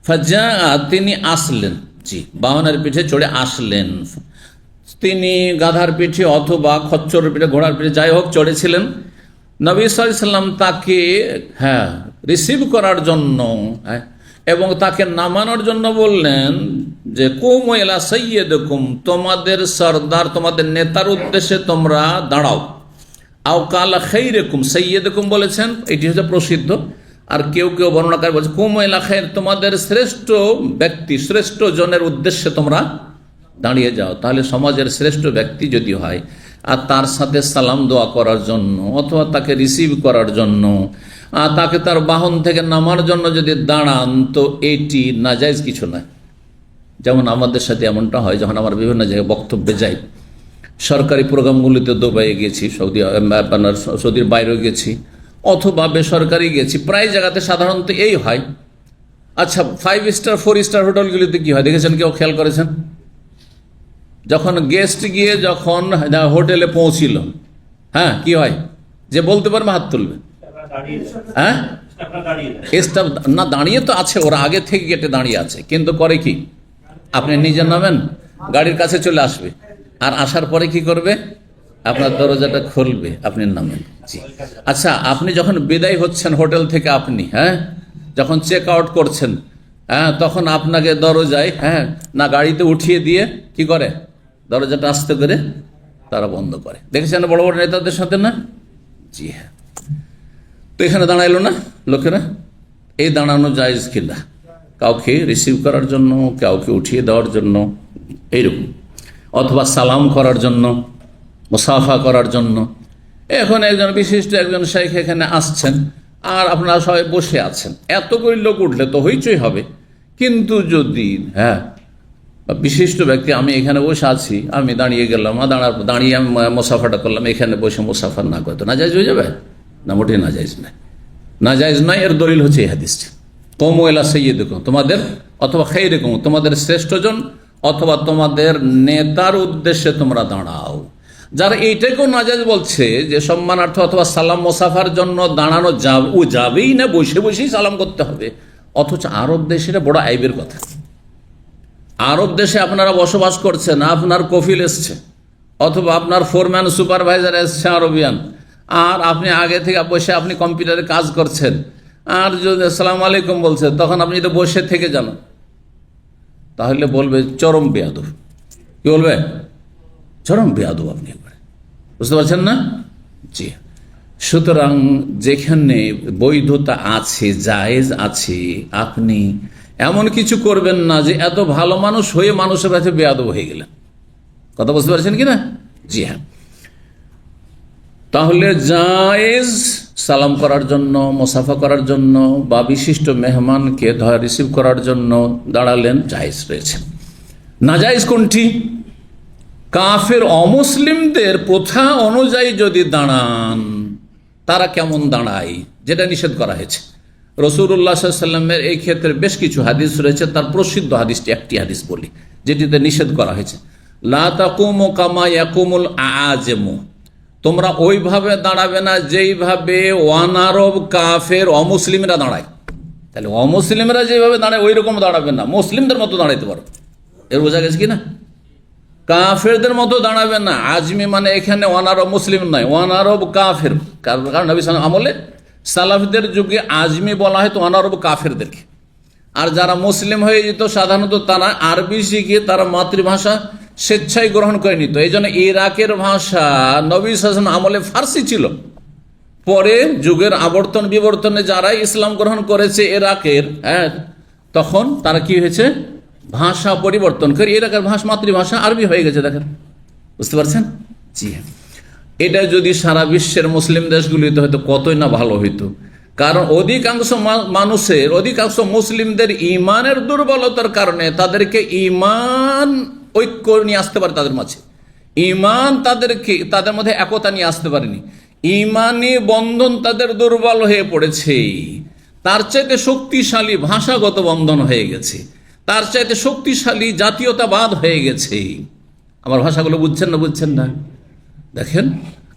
ফাজা, তিনি আসলেন, জি বাহনের পিঠে চড়ে আসলেন। তিনি গাধার পিঠে অথবা খচ্চরের পিঠে, ঘোড়ার পিঠে, যাই হোক চড়েছিলেন। নবী সাল্লাল্লাহু আলাইহি ওয়াসাল্লাম তাকে রিসিভ করার জন্য এবং তাকে নামানোর জন্য বললেন যে কুমু ইলা সাইয়্যিদিকুম, তোমাদের সরদার, তোমাদের নেতার উদ্দেশ্যে তোমরা দাঁড়াও। আও কালা খাইরিকুম, সাইয়্যিদিকুম বলেছেন, এটি হচ্ছে প্রসিদ্ধ। আর কেউ কেউ বর্ণনাকারী বলছে কুমু ইলা খাইর, তোমাদের শ্রেষ্ঠ ব্যক্তি, শ্রেষ্ঠ জনের উদ্দেশ্যে তোমরা দাঁড়িয়ে যাও। তাহলে সমাজের শ্রেষ্ঠ ব্যক্তি যদি হয় আর তার সাথে সালাম দোয়া করার জন্য অথবা তাকে রিসিভ করার জন্য আর তাকে তার বাহন থেকে নামার জন্য যদি দাঁড়ান, তো এটি নাজায়েজ কিছু নয়। যেমন আমাদের সাথে এমনটা হয়, যখন আমরা বিভিন্ন জায়গায় বক্তব্যে যাই, সরকারি প্রোগ্রামগুলিতে দুবাইয়ে গেছি, সৌদির বাইরেও গেছি, অথবা বেসরকারি গেছি, প্রায় জায়গাতে সাধারণত এই হয়। আচ্ছা, 5 স্টার 4 স্টার হোটেলগুলিতে কি হয় দেখেছেন, কেউ খেয়াল করেছেন? যখন গেস্ট গিয়ে যখন হোটেলে পৌঁছিল, কি হয়, যে বলতে পারবে হাত তুলবে। স্টাফ না দাঁড়িয়ে তো আছে, ওরা আগে থেকে গেটে দাঁড়িয়ে আছে, কিন্তু করে কি, আপনি নিজে নামেন, গাড়ির কাছে চলে আসবে, আর আসার পরে কি করবে, আপনার দরজাটা খুলবে, আপনি নামেন। জি, আচ্ছা, আপনি যখন বিদায় হচ্ছেন হোটেল থেকে, আপনি যখন চেক আউট করছেন, তখন আপনাকে দরজায় না গাড়িতে উঠিয়ে দিয়ে কি করে, দরজাটা আস্তে করে তারা বন্ধ করে। দেখেছেন বড় বড় নেতাদের সাথে না? জি হ্যাঁ। তো এখানে দাঁড়াইলো না লোকেরা, এই দাঁড়ানো জায়েজ কিনা, কাউকে রিসিভ করার জন্য, কাউকে উঠিয়ে দেওয়ার জন্য, এইরকম, অথবা সালাম করার জন্য, মুসাফা করার জন্য। এখন একজন বিশিষ্ট একজন শাইখ এখানে আসছেন, আর আপনারা সবাই বসে আছেন, এত করে লোক উঠলে তো হইচই হবে। কিন্তু যদি বিশিষ্ট ব্যক্তি, আমি এখানে বসে আছি, আমি দাঁড়িয়ে গেলাম, দাঁড়িয়ে আমি মুসাফাটা করলাম, এখানে বসে মুসাফা না করতো নাজায়েজ হয়ে যাবে না? মোটেই নাজায়েজ নয়, নাজায়েজ নয়। এর দলিল হচ্ছে এই হাদিসটি, কুমু ইলা সাইয়্যিদিকুম, তোমাদের অথবা খাইরিকুম, তোমাদের শ্রেষ্ঠজন অথবা তোমাদের নেতার উদ্দেশ্যে তোমরা দাঁড়াও। যারা এইটাকেও নাজায়েজ বলছে যে সম্মানার্থ অথবা সালাম মুসাফার জন্য দাঁড়ানো যাবেই না, বসে বসেই সালাম করতে হবে, অথচ আরব দেশে এটা বড় আইবের কথা। আরব দেশে আপনারা বসবাস করছেন, আপনার কফিল এসছে অথবা আপনার ফোরম্যান সুপারভাইজার এসছে আরবিয়ান, আর আপনি আগে থেকে বসে আপনি কম্পিউটারে কাজ করছেন, আর যদি আসসালামু আলাইকুম বলছে, তখন আপনি যদি বসে থেকে যান, তাহলে বলবে চরম বেয়াদব। কি বলবে? চরম বেয়াদব আপনি, একবারে। বুঝতে পারছেন না? জি। সুতরাং যেখানে বৈধতা আছে, জায়েজ আছে, আপনি এমন কিছু করবেন না যে এত ভালো মানুষ হয়ে মানুষের কাছে বেয়াদব হয়ে গেলেন। কথা বুঝতে পারছেন কি না? জি হ্যাঁ। তাহলে জায়েজ সালাম করার জন্য, মুসাফা করার জন্য, বা বিশিষ্ট মেহমানকে রিসিভ করার জন্য দাঁড়ালেন, জায়েজ রয়েছে। নাজায়েজ কোনটি? কাফের অমুসলিমদের প্রথা অনুযায়ী যদি দাঁড়ান, তারা কেমন দাঁড়ায়, যেটা নিষেধ করা হয়েছে। রাসূলুল্লাহ সাল্লাল্লাহু আলাইহি ওয়াসাল্লামের এই ক্ষেত্রে বেশ কিছু হাদিস রয়েছে, তার প্রসিদ্ধ হাদিসটি একটি হাদিস বলি, যেটিতে নিষেধ করা হয়েছে। লা তাকুমু কামা ইয়াকুমুল আআজামু, তোমরা ওইভাবে দাঁড়াবে না যেইভাবে ওয়ানারব কাফের অমুসলিমরা দাঁড়ায়। তাহলে অমুসলিমরা যেভাবে দাঁড়ায় ওই রকম দাঁড়াবে না, মুসলিমদের মতো দাঁড়াইতে পারো। এর বোঝা গেছে কি না? কাফেরদের মতো দাঁড়াবে না। আজমি মানে এখানে ওয়ানারব মুসলিম নয়, ওয়ানারব কাফের। কারণ নবী সাল্লাল্লাহু আলাইহি ওয়াসাল্লাম আমলে সালাফদের যুগে আজমি বলা হয় তো ওয়ানারব কাফেরদেরকে, আর যারা মুসলিম হয়ে যেত সাধারণত তারা আরবি শিখে তারা মাতৃভাষা স্বেচ্ছায় গ্রহণ করে নিত। এই জন্য ইরাকের ভাষা নবী সাল্লাল্লাহু আলাইহি ওয়াসাল্লাম আমলে ফার্সি ছিল। পরে যুগের আবর্তন বিবর্তনে যারা ইসলাম গ্রহণ করেছে ইরাকের, তখন তারা কি হয়েছে, ভাষা পরিবর্তন করে ইরাকের মাতৃভাষা আরবি হয়ে গেছে। দেখেন, বুঝতে পারছেন? জি হ্যাঁ, এটা যদি সারা বিশ্বের মুসলিম দেশগুলিতে হয়তো কতই না ভালো হইতো। কারণ অধিকাংশ মুসলিমদের ইমানের দুর্বলতার কারণে তাদেরকে ইমান ঐক্য নিয়ে আসতে পারে, তাদের মাঝে ইমান তাদের মধ্যে একতা নিয়ে আসতে পারেনি। ইমানি বন্ধন তাদের দুর্বল হয়ে পড়েছে। তার চাইতে শক্তিশালী ভাষাগত বন্ধন হয়ে গেছে, তার চাইতে শক্তিশালী জাতীয়তাবাদ হয়ে গেছে। আমার ভাষাগুলো বুঝছেন না? দেখেন,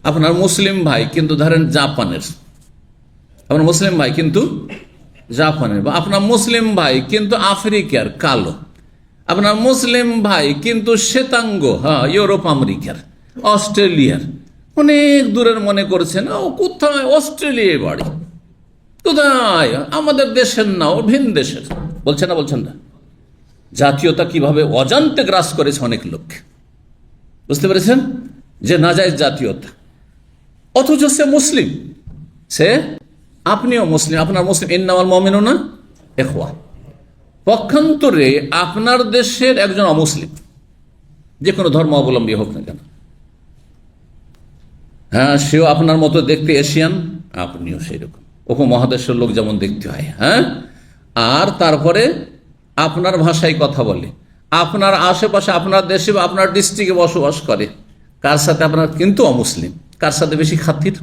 আপনার মুসলিম ভাই কিন্তু ধরেন জাপানের, আপনার মুসলিম ভাই কিন্তু জাপানের, বা আপনার মুসলিম ভাই কিন্তু আফ্রিকার কালো, আপনার মুসলিম ভাই কিন্তু শ্বেতাঙ্গ, ইউরোপ আমেরিকার, অস্ট্রেলিয়ার, অনেক দূরের মনে করছেন। ও কোথায়? অস্ট্রেলিয়ায় বাড়ি। কোথায়? আমাদের দেশের না, ও ভিন দেশের। বলছেন না? জাতীয়তা কিভাবে অজান্তে গ্রাস করেছে অনেক লোক, বুঝতে পেরেছেন? যে নাজায়েজ জাতীয়তা, অথচ সে মুসলিম, আপনিও মুসলিম, আপনার মুসলিম। ইন্নামাল মুমিনুনা ইখওয়া। পক্ষান্তরে আপনার দেশের একজন অমুসলিম, যে কোনো ধর্ম অবলম্বী হোক না কেন, সেও আপনার মতো দেখতে এশিয়ান, আপনিও সেই রকম উপমহাদেশের লোক যেমন দেখতে হয়। আর তারপরে আপনার ভাষায় কথা বলে, আপনার আশেপাশে, আপনার দেশে বা আপনার ডিস্ট্রিক্টে বসবাস করে। কার সাথে? আপনার কিন্তু অমুসলিম। কার সাথে বেশি খাতির?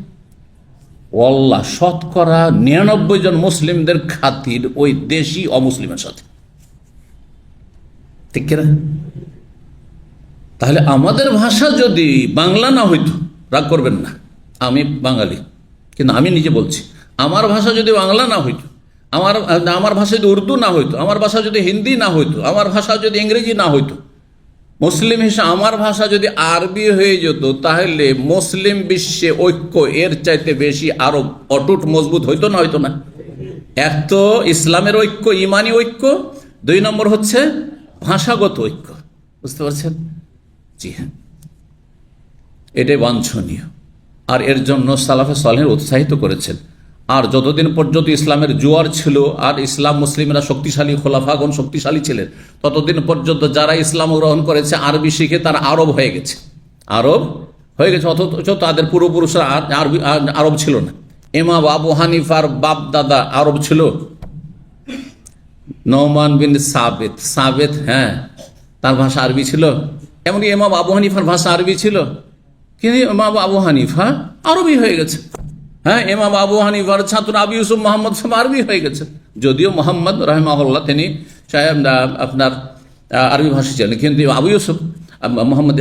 ওয়াল্লাহ, শতকরা 99 জন মুসলিমদের খাতির ওই দেশি অমুসলিমের সাথে, ঠিক কিনা? তাহলে আমাদের ভাষা যদি বাংলা না হইতো, রাগ করবেন না, আমি বাঙালি, কিন্তু আমি নিজে বলছি, আমার ভাষা যদি বাংলা না হইতো, আমার ভাষা যদি উর্দু না হইতো, আমার ভাষা যদি হিন্দি না হইতো, আমার ভাষা যদি ইংরেজি না হইতো, মুসলিম হিসেবে আমার ভাষা যদি আরবি হয়ে যেত, তাহলে মুসলিম বিশ্বে ঐক্য এর চাইতে বেশি আরো অটুট মজবুত হইতো না? এক তো ইসলামের ঐক্য, ইমানি ঐক্য, 2 নম্বর হচ্ছে ভাষাগত ঐক্য। বুঝতে পারছেন? জি হ্যাঁ, এটাই বাঞ্ছনীয়। আর এর জন্য সালাফে সালেহ উৎসাহিত করেছেন। আর যতদিন পর্যন্ত ইসলামের জোয়ার ছিল আর ইসলাম মুসলিমরা শক্তিশালী, খোলাফাগণ শক্তিশালী ছিলেন, ততদিন পর্যন্ত যারা ইসলাম গ্রহণ করেছে আরবি শিখে তারা আরব হয়ে গেছে, অথচ তাদের পূর্বপুরুষরা আরব ছিল না। ইমাম আবু হানিফার বাপ দাদা আরব ছিল, নোমান বিন সাবেত, তার ভাষা আরবি ছিল। এমনকি ইমাম আবু হানিফার ভাষা আরবি ছিল, কিন্তু ইমাম আবু হানিফা আরবি হয়ে গেছে। ইমাম আবু হানিফার ছাত্র আবু ইউসুফ মোহাম্মদ সব আরবি হয়ে গেছে, যদিও মোহাম্মদ রাহিমাহুল্লাহ তিনি আপনার আরবি ভাষী ছিলেন, কিন্তু আবু ইউসুফ মোহাম্মদ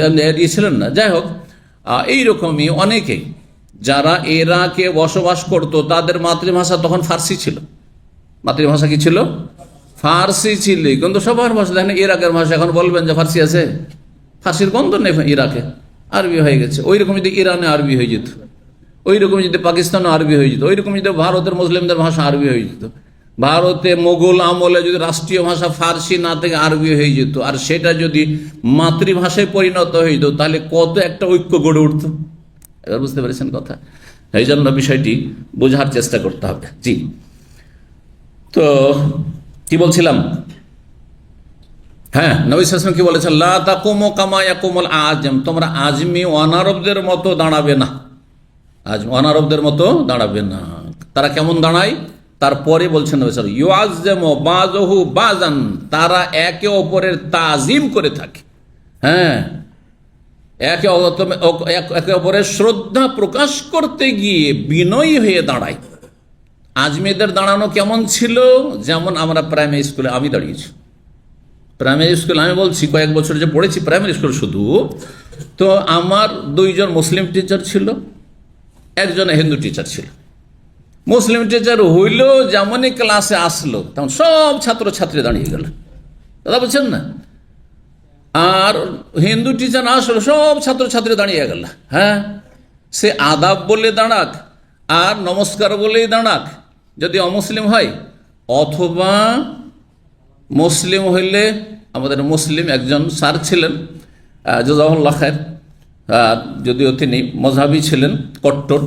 ছিলেন না। যাই হোক, এইরকমই অনেকেই যারা ইরাকে বসবাস করত, তাদের মাতৃভাষা তখন ফার্সি ছিল। মাতৃভাষা কি ছিল? ফার্সি ছিল। কিন্তু সবার ভাষা দেখেন, ইরাকের ভাষা এখন বলবেন যে ফার্সি আছে? ফার্সির গন্ধ নেই ইরাকে, আরবি হয়ে গেছে। ওই রকম যদি ইরানে আরবি হয়ে যেত, ওই রকম যদি পাকিস্তানও আরবি হয়ে যেত, ওই রকম যদি ভারতের মুসলিমদের ভাষা আরবি হয়ে যেত, ভারতে মোগল আমলে যদি রাষ্ট্রীয় ভাষা ফার্সি না থেকে আরবি হয়ে যেত, আর সেটা যদি মাতৃভাষায় পরিণত হয়ে যেত, তাহলে কত একটা ঐক্য গড়ে উঠত। এবার বুঝতে পেরেছেন কথা? এই জন্য বিষয়টি বোঝার চেষ্টা করতে হবে। জি, তো কি বলছিলাম? নবী সাল্লাল্লাহু আলাইহি ওয়াসাল্লাম কি বলেছেন? লা তাকুমু কামা ইয়াকুমুল আজম, তোমরা আজমি অনারবদের মতো দাঁড়াবে না। অনারবদের মতো দাঁড়াবে না। তারা কেমন দাঁড়ায়? তারপরে বলছেন ইউআজ্জিমু বাযুহু বাযান, তারা একে অপরের তাজিম করে থাকে। একে অপরের শ্রদ্ধা প্রকাশ করতে গিয়ে বিনয়ী হয়ে দাঁড়ায়। আজমিদের দাঁড়ানো কেমন ছিল? যেমন আমরা প্রাইমারি স্কুলে, আমি দাঁড়িয়েছি প্রাইমারি স্কুলে, আমি বলছি কয়েক বছর যে পড়েছি প্রাইমারি স্কুল শুধু, তো আমার 2 জন মুসলিম টিচার ছিল, একজন হিন্দু টিচার ছিল। মুসলিম টিচার হইল, যেমনই ক্লাসে আসলো তখন সব ছাত্রছাত্রী দাঁড়িয়ে গেল। দাদা বলছেন না? আর হিন্দু টিচার আসলো, সব ছাত্রছাত্রী দাঁড়িয়ে গেল। সে আদাব বলে দাঁড়াক আর নমস্কার বলেই দাঁড়াক যদি অমুসলিম হয়, অথবা মুসলিম হইলে আমাদের মুসলিম একজন স্যার ছিলেন, জাযাহুল্লাহ খায়ের, যদিও তিনি মযহাবী ছিলেন কট্টর,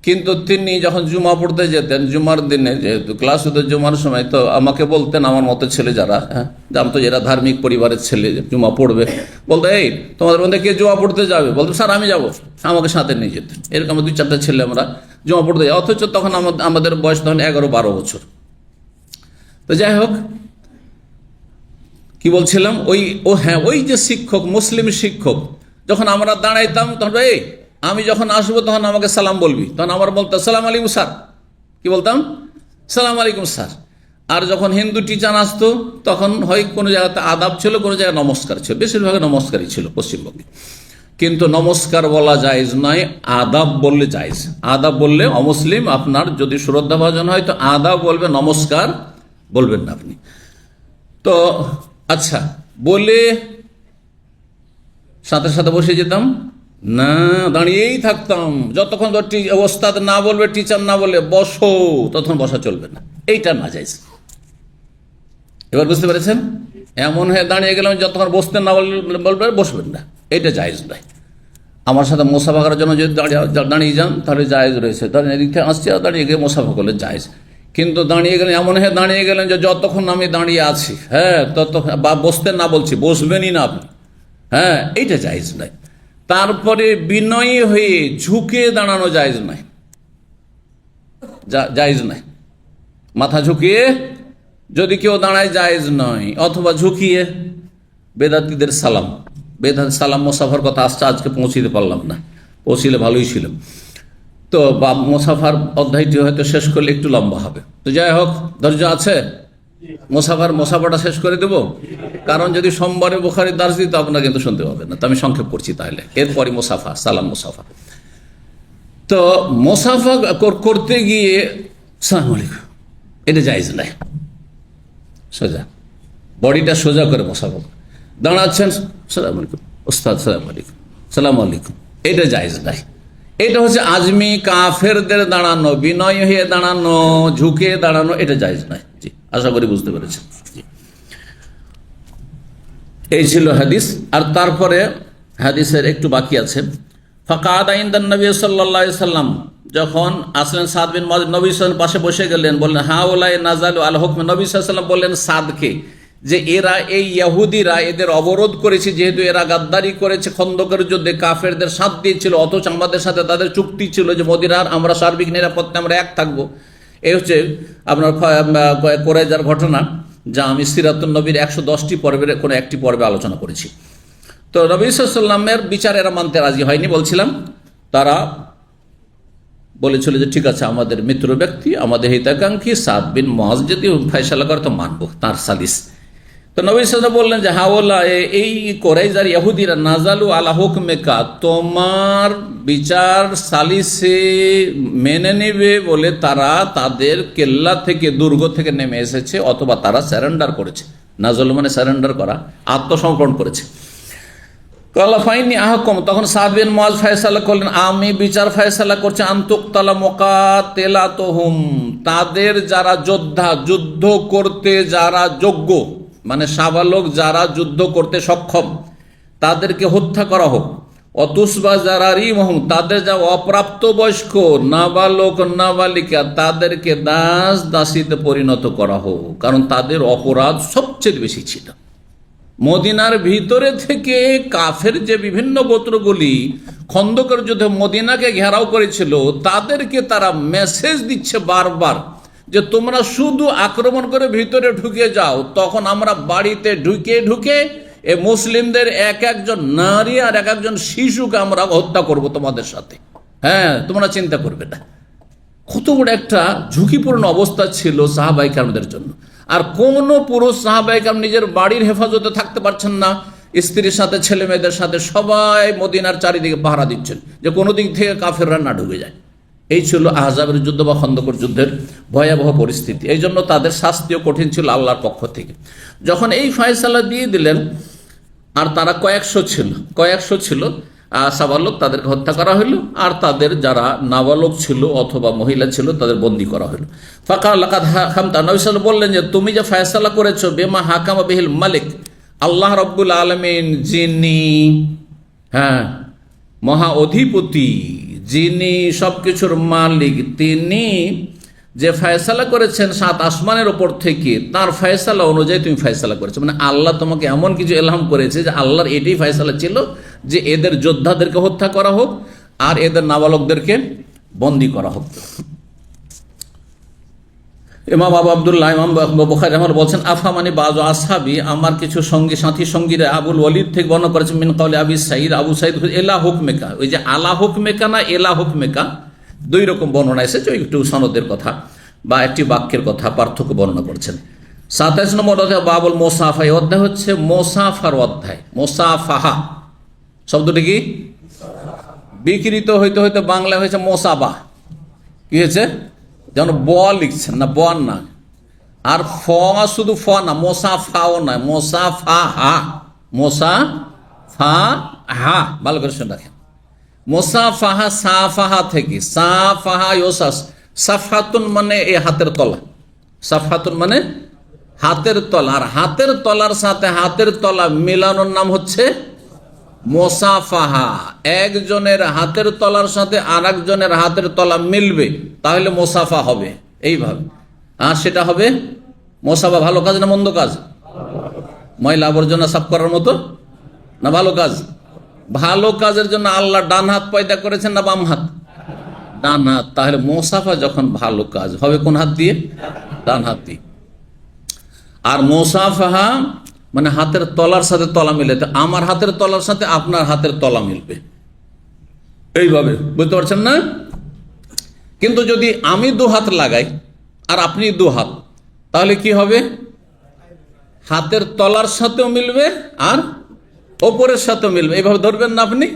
কিন্তু তিনি যখন জুমা পড়তে যেতেন, জুমার দিনে যেহেতু ক্লাস হতো জুমার সময়, তো আমাকে বলতেন, আমার মতো ছেলে যারা জানতো এরা ধার্মিক পরিবারের ছেলে, জুমা পড়বে, বলতো এই তোমাদের মধ্যে কে জুমা পড়তে যাবে? বলতো স্যার আমি যাবো, আমাকে সাথে নিয়ে যেতেন। এরকম 2-4টা ছেলে আমরা জুমা পড়তে যাই, অথচ তখন আমাদের বয়স তখন 11-12 বছর। তো যাই হোক, কি বলছিলাম, ওই যে শিক্ষক, মুসলিম শিক্ষক, যখন আমরা দাঁড়াইতাম তখন আমি যখন আসবো তখন আমাকে সালাম বলবি, তখন আমার বলতো সালাম আলাইকুম স্যার। কি বলতাম? সালাম আলাইকুম স্যার। আর যখন হিন্দু টিচার আসতো তখন হয় কোনো জায়গাতে আদাব ছিল, কোনো জায়গায় নমস্কার ছিল, বেশিরভাগ নমস্কারই ছিল পশ্চিমবঙ্গে। কিন্তু নমস্কার বলা জায়েজ নয়, আদাব বললে জায়েজ। আদাব বললে অমুসলিম আপনার যদি শ্রদ্ধাভাজন হয় তো আদাব বলবে, নমস্কার বলবেন না আপনি। তো আচ্ছা বলে সাথে সাথে বসে যেতাম না, দাঁড়িয়েই থাকতাম যতক্ষণ ওস্তাদ না বলবে, টিচার না বলবে বসো, ততক্ষণ বসা চলবে না। এইটা না যাইজ। এবার বুঝতে পেরেছেন? এমন হয়ে দাঁড়িয়ে গেলাম যতক্ষণ বসতে না বলবে বসবেন না, এটা জায়েজ নয়। আমার সাথে মুসাফা করার জন্য যদি দাঁড়িয়ে যান তাহলে জায়েজ রয়েছে, দাঁড়িয়ে এদিক থেকে আসছে আর দাঁড়িয়ে গিয়ে মুসাফা করলে জায়েজ। কিন্তু দাঁড়িয়ে গেলেন, এমন হয়ে দাঁড়িয়ে গেলেন যে যতক্ষণ আমি দাঁড়িয়ে আছি, ততক্ষণ, বা বসতে না বলছি, বসবেনই না আপনি, এইটা জায়েজ নয়। তারপরে বিনয়ী হয়ে ঝুঁকে দাঁড়ানো জায়েজ নয়, জায়েজ নয়। মাথা ঝুঁকিয়ে যদি কেউ দাঁড়ায় জায়েজ নয়, অথবা ঝুঁকিয়ে বেদাতীদের সালাম, সালাম মুসাফার কথা আসছে, আজকে পৌঁছিতে পারলাম না, পৌঁছিলে ভালোই ছিল। তো বা মুসাফার অধ্যায়টি হয়তো শেষ করলে একটু লম্বা হবে। তো যাই হোক, ধৈর্য আছে? মুসাফাটা শেষ করে দেব, কারণ যদি সোমবারে বুখারীর দার্স দিই তো আপনারা কিন্তু শুনতে পাবেন না। তো আমি সংক্ষেপ করছি তাহলে। এরপরে মুসাফা, সালাম মুসাফা। তো মুসাফা করতে গিয়ে আসসালামু আলাইকুম, এটা জায়েজ নাই। সোজা বডিটা সোজা করে মুসাফা, দাঁড়াচ্ছেন সালাম আলাইকুম, ওস্তাদ সালাম আলাইকুম, সালাম আলাইকুম, এটা জায়েজ নাই। এটা হচ্ছে আজমি কাফেরদের দাঁড়ানো, বিনয় হয়ে দাঁড়ানো, ঝুঁকে দাঁড়ানো, এটা জায়েজ নাই। জি, আশা করি বুঝতে পেরেছেন। এই ছিল হাদিস। আর তারপরে হাদিসের একটু বাকি আছে। ফাকাদা ইনদান নবী সাল্লাল্লাহু আলাইহি সাল্লাম, যখন আসলেন সাদ বিন মুআয, নবী সাল্লাল্লাহু আলাইহি ওয়াসাল্লাম পাশে বসে গেলেন, বললেন হাউলাই নাযালু আল হুকম। নবী সাল্লাল্লাহু আলাইহি ওয়াসাল্লাম বললেন সাদকে যে এরা, এই ইহুদিরা এদের অবরোধ করেছে, যেহেতু এরা গাদ্দারি করেছে, খন্দকের যুদ্ধে কাফেরদের সাথ দিয়েছিল, অথচ আমাদের সাথে তাদের চুক্তি ছিল যে মদিনার আমরা সার্বিক নিরাপত্তা আমরা এক থাকবো। এই হচ্ছে আপনার কুরাইজার ঘটনা, যা আমি সিরাতুন নবীর 110টি পর্বের কোনো একটি পর্বে আলোচনা করেছি। তো নবী সাল্লাল্লাহু আলাইহি ওয়াসাল্লামের বিচার এরা মানতে রাজি হয়নি। বলছিলাম তারা বলেছিল যে ঠিক আছে, আমাদের মিত্র ব্যক্তি, আমাদের হিতাকাঙ্ক্ষী সাদ বিন মুআয যদি ফয়সালা করে তো মানবো তার সালিস। তো নবী সাল্লাল্লাহু আলাইহি ওয়াসাল্লাম বললেন যে হাওলা, এই কুরাইজার ইহুদিরা নাজালু আলা হুকমিকা, তোমার বিচার সালিসে মেনে নেবে বলে তারা তাদের কেল্লা থেকে, দুর্গ থেকে নেমে এসেছে, অথবা তারা স্যারেন্ডার করেছে। নাজল মানে স্যারেন্ডার করা, আত্মসমর্পণ করেছে। কালাফাইনি আহকম, তখন সাদ বিন মুআয ফয়সালা করলেন, আমি বিচার ফয়সালা করছি, আনতুকতালা মুকাতিলাতুহুম, তাদের যারা যোদ্ধা, যুদ্ধ করতে যারা যোগ্য, মানে সাবালক যারা যুদ্ধ করতে সক্ষম, তাদেরকে হত্যা করা হোক। অতুসবা যারা রিমহুম, তাদের যা অপ্রাপ্ত বয়স্ক নাবালক নাবালিকা, তাদেরকে দাস দাসীতে পরিণত করা হোক, কারণ তাদের অপরাধ সবচেয়ে বেশি ছিল। মদিনার ভিতরে থেকে কাফের যে বিভিন্ন গোত্রগুলি খন্দকের যুদ্ধে মদিনাকে ঘেরাও করেছিল, তাদেরকে তারা মেসেজ দিচ্ছে বারবার যে তোমরা শুধু আক্রমণ করে ভিতরে ঢুকে যাও, তখন আমরা বাড়িতে ঢুকে ঢুকে এ মুসলিমদের এক একজন নারী আর এক একজন শিশুকে আমরা হত্যা করব তোমাদের সাথে। তোমরা চিন্তা করবে না। কত বড় একটা ঝুঁকিপূর্ণ অবস্থা ছিল সাহাবায়ে কেরামদের জন্য। আর কোন পুরুষ সাহাবায়ে কেরাম নিজের বাড়ির হেফাজতে থাকতে পারছেন না, স্ত্রীর সাথে ছেলে মেয়েদের সাথে সবাই মদিনার চারিদিকে পাহারা দিচ্ছেন যে কোনো দিক থেকে কাফেররা না ঢুকে যায়। এই ছিল আহজাবের যুদ্ধ বা খন্দকের যুদ্ধের ভয়াবহ পরিস্থিতি। এই জন্য তাদের শাস্তিও কঠিন ছিল আল্লাহর পক্ষ থেকে। যখন এই ফয়সালা দিয়ে দিলেন, আর তারা কয়েকশো ছিল, সাবালক তাদেরকে হত্যা করা হইল, আর তাদের যারা নাবালক ছিল অথবা মহিলা ছিল তাদের বন্দী করা হইল। ফাঁকা লাকাদ হামতা, নবী সাল্লাল্লাহু আলাইহি ওয়াসাল্লাম বললেন যে তুমি যে ফয়সালা করেছো, বেমা হাকামা বিহিল মালিক, আল্লাহ রাব্বুল আলামিন যিনি মহা অধিপতি, যিনি সবকিছুর মালিক, তিনি যে ফয়সালা করেছেন 7 আসমানের ওপর থেকে, তার ফয়সালা অনুযায়ী তুমি ফয়সালা করেছো। মানে আল্লাহ তোমাকে এমন কিছু এলহাম করেছে যে আল্লাহর এটাই ফয়সালা ছিল যে এদের যোদ্ধাদেরকে হত্যা করা হোক আর এদের নাবালকদেরকে বন্দী করা হোক। ইমাম আবু আব্দুল্লাহ ইমাম বুখারী রাহিমাহুল্লাহ বলছেন, আফামানি বাযু আসহাবি, আমার কিছু সাথী সঙ্গীরা আবুল ওয়ালিদ থেকে বর্ণনা করেছেন, মিন কাওলি আবি সাঈদ, আবু সাঈদ এলা হুকমেকা, ওই যে আলা হুকমেকা না এলা হুকমেকা, দুই রকম বর্ণনা এসেছে, একটু সনদের কথা বা একটি বাক্যের কথা পার্থক্য বর্ণনা করছেন। 27 নম্বর অধ্যায় বাবুল মোসাফা, এই অধ্যায় হচ্ছে মোসাফার অধ্যায়। মোসাফাহা শব্দটি কি বিকৃত হইতে হইতে বাংলা হয়েছে মোসাবা। কি হয়েছে? যেমন ব লিখছেন না, বন না, আর ফ শুধু ফ না, মোসাফাও না, মোসাফাহা, মোসাফাহা, ভালো করে শুনে রাখেন। মোসাফাহা সাফাহা থেকে, সাফাহা ইউসাস, সাফহাতুন মানে এই হাতের তলা, সাফহাতুন মানে হাতের তলা, আর হাতের তলার সাথে হাতের তলা মেলানোর নাম হচ্ছে মোসাফাহা। একজনের হাতের তলার সাথে আর একজনের হাতের তলা মিলবে, তাহলে মোসাফা হবে এইভাবে, আর সেটা হবে মোসাফা। ভালো কাজ না মন্দ কাজ? ময়লা আবর্জনা সাফ করার মতো না ভালো কাজ? ভালো কাজের জন্য আল্লাহ ডান হাত পয়দা করেছেন না বাম হাত? ডান হাত। তাহলে মোসাফা যখন ভালো কাজ হবে কোন হাত দিয়ে? ডান হাত দিয়ে। আর মোসাফাহা মানে হাতের তলার সাথে তলা মিলে, আমার হাতের তলার সাথে আপনার হাতের তলা মিলবে, এইভাবে, বুঝতে পারছেন না? কিন্তু যদি আমি 2 হাত লাগাই আর আপনি 2 হাত, তাহলে কি হবে? হাতের তলার সাথেও মিলবে আর ওপরের সাথেও মিলবে। এইভাবে ধরবেন না, আপনি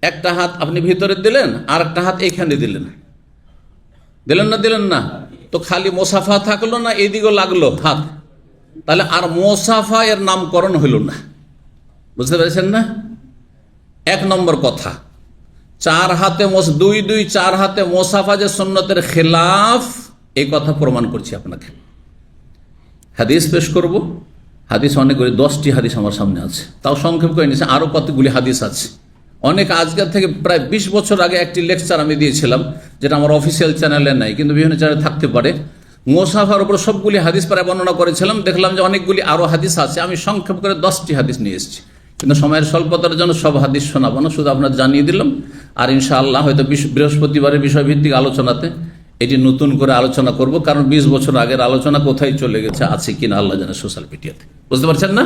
একটা হাত আপনি ভিতরে দিলেন আর একটা হাত এখানে দিলেন, দিলেন না, তো খালি মোসাফা থাকলো না, এদিকেও লাগলো হাত, তাহলে আর মোসাফা এর নামকরণ হইল না। বুঝতে পেরেছেন না? 1 নম্বর কথা, 4 হাতে 4 হাতে মোসাফা যে সুন্নতের খেলাফ, এই কথা প্রমাণ করছি আপনাকে। হাদিস পেশ করব, হাদিস অনেকগুলি, 10টি হাদিস আমার সামনে আছে, তাও সংক্ষেপ করে নিয়েছে, আরও কতগুলি হাদিস আছে। অনেক আজকের থেকে প্রায় 20 বছর আগে একটি লেকচার আমি দিয়েছিলাম, যেটা আমার অফিসিয়াল চ্যানেলে নাই, কিন্তু বিভিন্ন চ্যানেলে থাকতে পারে। মোসাফার উপর সবগুলি হাদিস প্রায় বর্ণনা করেছিলাম, দেখলাম যে অনেকগুলি আরও হাদিস আছে। আমি সংক্ষেপ করে 10টি হাদিস নিয়ে এসেছি, কিন্তু সময়ের স্বল্পতার জন্য সব হাদিস শোনাবো না, শুধু আপনার জানিয়ে দিলাম। আর ইনশাআল্লাহ হয়তো বৃহস্পতিবারের বিষয়ভিত্তিক আলোচনাতে এটি নতুন করে আলোচনা করব, কারণ 20 বছর আগের আলোচনা কোথায় চলে গেছে, আছে কিনা আল্লাহ জানে সোশ্যাল মিডিয়াতে। বুঝতে পারছেন না?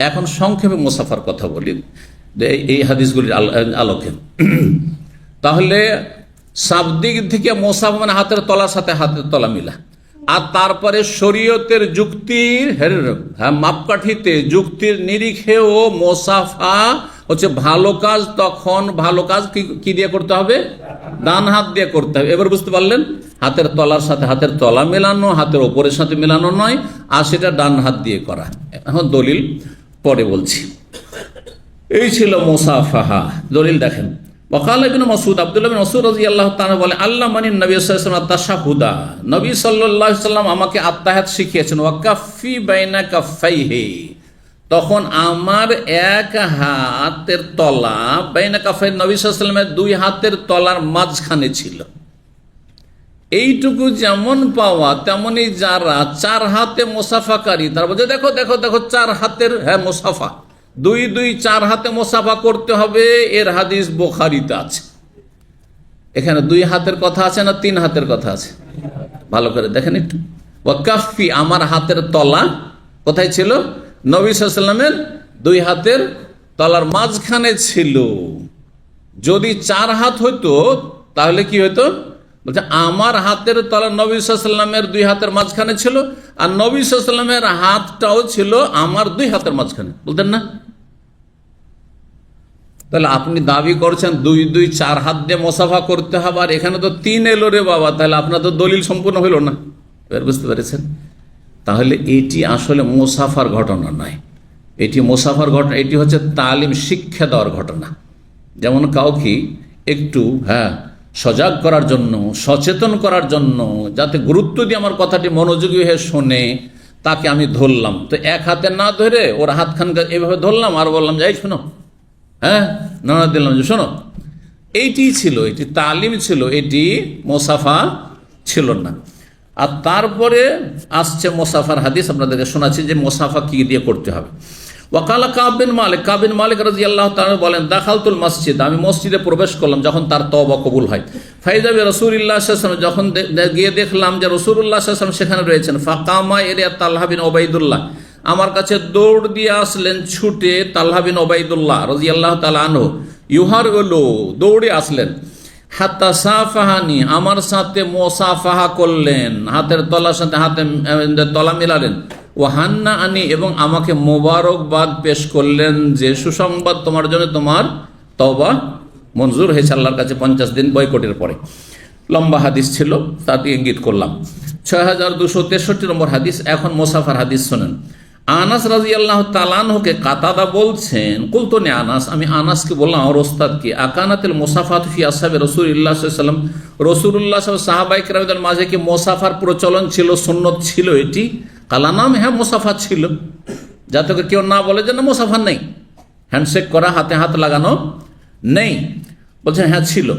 এখন সংক্ষেপে মোসাফার কথা বলি এই হাদিসগুলির আলোকে। তাহলে শাব্দিক থেকে মোসাফা মানে হাতের তলার সাথে হাতের তলা মিলা, আর তারপরে শরীয়তের যুক্তির মাপকাঠিতে, যুক্তির নিরিখেও মোসাফা হচ্ছে ভালো কাজ। তখন ভালো কাজ কি দিয়ে করতে হবে? ডান হাত দিয়ে করতে হবে। এবার বুঝতে পারলেন? হাতের তলার সাথে হাতের তলা মেলানো, হাতের ওপরের সাথে মেলানো নয়, আর সেটা ডান হাত দিয়ে করা। এখন দলিল পরে বলছি। এই ছিল মোসাফাহা। দলিল দেখেন, ওয়াকাল ইবনে মাসউদ, আব্দুল্লাহ বিন মাসউদ রাদিয়াল্লাহু তাআলা বলে, আল্লাহ মানি নবী সাল্লাল্লাহু আলাইহি ওয়াসাল্লাম তাশাহুদা, নবী সাল্লাল্লাহু আলাইহি ওয়াসাল্লাম আমাকে আত্তাহিয়াত শিখিয়েছেন। ওয়া কাফফি বাইনা কাফাইহি, তখন আমার এক হাতের তলা বাইনা কাফাই, নবী সাল্লাল্লাহু আলাইহি ওয়াসাল্লামের 2 হাতের তলার মাঝখানে ছিল। এইটুকু যেমন পাওয়া, তেমনি যারা 4 হাতে মোসাফাকারী, তারা বলছে দেখো দেখো দেখো 4 হাতের মোসাফা, 2 4 হাতে মোসাফা করতে হবে। এর হাদিস বুখারীতে আছে। এখানে 2 হাতের কথা আছে না 3 হাতের কথা আছে? ভালো করে দেখেন একটু। ওয়াকাফি, আমার হাতের তলা কোথায় ছিল? নবী সাল্লাল্লাহু আলাইহি ওয়াসাল্লামের 2 হাতের তলার মাঝখানে ছিল। যদি 4 হাত হইতো তাহলে কি হইতো? বলছে আমার হাতের তলা নবী সাল্লাল্লাহু আলাইহি ওয়াসাল্লামের 2 হাতের মাঝখানে ছিল, আর নবী সাল্লাল্লাহু আলাইহি ওয়াসাল্লামের হাতটাও ছিল আমার 2 হাতের মাঝখানে। বলতেন না? তাহলে আপনি দাবি করছেন 2 4 হাত দিয়ে মোসাফা করতে হবে, আর এখানে তো 3 এলো রে বাবা, তাহলে আপনার তো দলিল সম্পূর্ণ হইল না। এবার বুঝতে পেরেছেন? তাহলে এটি আসলে মোসাফার ঘটনা নয়, এটি মোসাফার ঘটনা, এটি হচ্ছে তালিম, শিক্ষা দেওয়ার ঘটনা। যেমন কাউকে একটু সজাগ করার জন্য, সচেতন করার জন্য, যাতে গুরুত্ব দিয়ে আমার কথাটি মনোযোগী হয়ে শোনে, তাকে আমি ধরলাম। তো এক হাতে না ধরে ওর হাতখান এভাবে ধরলাম আর বললাম যে এই শোনো, না দিলাম যে শোনো। এইটি ছিল, এটি তালিম ছিল, এটি মোসাফা ছিল না। আর তারপরে আসছে মোসাফার হাদিস, আপনাদেরকে শোনাচ্ছি যে মোসাফা কি দিয়ে করতে হবে। ওয়াকালা কাব বিন মালিক রাদিয়াল্লাহু তাআলা বলেন, দাখালতুল মসজিদ, আমি মসজিদে প্রবেশ করলাম যখন তার তওবা কবুল হয়। ফাইদা বি রাসূলিল্লাহ সাল্লাল্লাহু আলাইহি ওয়াসাল্লাম, যখন গিয়ে দেখলাম যে রাসূলুল্লাহ সাল্লাল্লাহু আলাইহি ওয়াসাল্লাম সেখানে রয়েছেন। ফাকামা ইলাইহি তালহা বিন উবাইদুল্লাহ, আমার কাছে দৌড় দিয়ে আসলেন ছুটে তালহা বিন উবাইদুল্লাহ রাদিয়াল্লাহু তাআলা আনহু, ইউহারউলু, দৌড়ে আসলেন। হাত্তা সাফাহানি, আমার সাথে মোসাফাহা করলেন, হাতের তলার সাথে হাতে তলা মিলালেন। ও হান্না আনি, এবং আমাকে মোবারকবাদ পেশ করলেন যে সুসংবাদ তোমার জন্য, তোমার তওবা মঞ্জুর হয়েছে আল্লাহর কাছে 50 দিন বয়কটের পরে। লম্বা হাদিস ছিল, তাতে ইঙ্গিত করলাম। 6263 নম্বর হাদিস। এখন মোসাফার হাদিস শোনেন। আনাস রাদিয়াল্লাহু তাআলা আনহুকে কাতাদা বলছেন, কুলতুনি আনাস, আমি আনাসকে বললাম আমার ওস্তাদকে, আকানাতিল মুসাফাত ফি আসহাবে রাসূলিল্লাহ সাল্লাল্লাহু আলাইহি ওয়াসাল্লাম, রাসূলুল্লাহ সাল্লাল্লাহু আলাইহি ওয়াসাল্লাম সাহাবায়ে কেরামদের মাঝে কি মুসাফার প্রচলন ছিল, সুন্নত ছিল এটি? কালা নাম, হ্যাঁ মুসাফা ছিল, যাতে করে কেউ না বলে যে না মুসাফা নেই, হ্যান্ডশেক করা, হাতে হাত লাগানো নেই। বলছেন হ্যাঁ ছিল।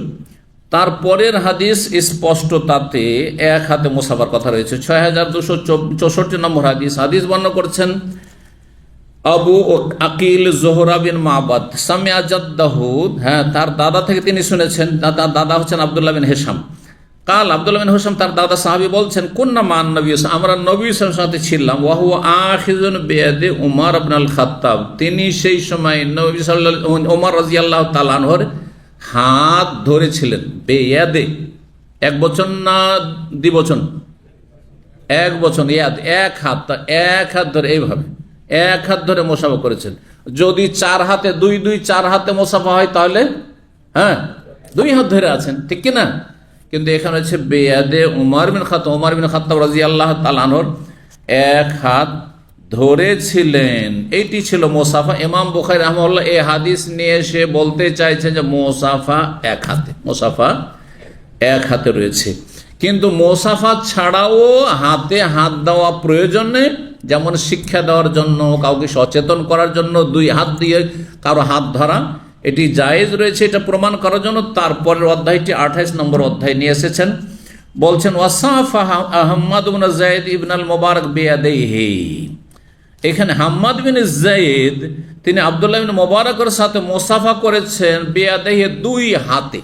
তারপরের হাদিস স্পষ্ট, তাতে এক হাতে মুসাফার কথা রয়েছে। 6264 নম্বর হাদিস। হাদিস বর্ণনা করছেন আবু আকিল জোহরা বিন মাবাদ, সামিয়া জাদ্দাহু, তার দাদা থেকে তিনি শুনেছেন, তার দাদা হচ্ছেন আব্দুল্লাহ বিন হিশাম। কাল আব্দুল্লাহ বিন হিশাম তার দাদা সাহাবী বলছেন, কুন্না মান নবী, আমরা নবী সাল্লাল্লাহু আলাইহি ওয়াসাল্লামের সাথে ছিলাম। ওয়া হুয়া আখিযুন বিয়াদি উমর ইবনে আল খাত্তাব, তিনি সেই সময় নবী সাল্লাল্লাহু আলাইহি ওয়াসাল্লাম উমর রাদিয়াল্লাহু তাআলা আনহুর হাত ধরেছিলেন। বেয়াদে, এক বচন না দ্বিবচন? এক বচন। ইয়াদ, এক হাত, এক হাত ধরে, এইভাবে এক হাত ধরে মোসাফা করেছেন। যদি চার হাতে, দুই চার হাতে মোসাফা হয় তাহলে দুই হাত ধরে আছেন, ঠিক কিনা? কিন্তু এখানে হচ্ছে বেয়াদে উমর বিন খাত্তাব রাদিয়াল্লাহু তাআলা আনহুর এক হাত ধরেছিলেন। এইটি ছিল মোসাফা। ইমাম বুখারী রাহিমাহুল্লাহ এই হাদিস নিয়ে এসে বলতে চাইছেন যে মোসাফা এক হাতে, মোসাফা এক হাতে রয়েছে। কিন্তু মোসাফা ছাড়াও হাতে হাত দেওয়া প্রয়োজনে, যেমন শিক্ষা দেওয়ার জন্য, কাউকে সচেতন করার জন্য দুই হাত দিয়ে কারো হাত ধরা, এটি জায়েজ রয়েছে, এটা প্রমাণ করার জন্য তারপরের অধ্যায়টি 28 নম্বর অধ্যায় নিয়ে এসেছেন। বলছেন ওয়াসাফা হাম্মাদ ইবনে যায়েদ ইবনে আল মুবারক বিয়াদাইহি, এখানে হাম্মাদ বিন যায়েদ তিনি আব্দুল্লাহ বিন মুবারকের সাথে মোসাফা করেছেন বিয়াদাইহি, দুই হাতে,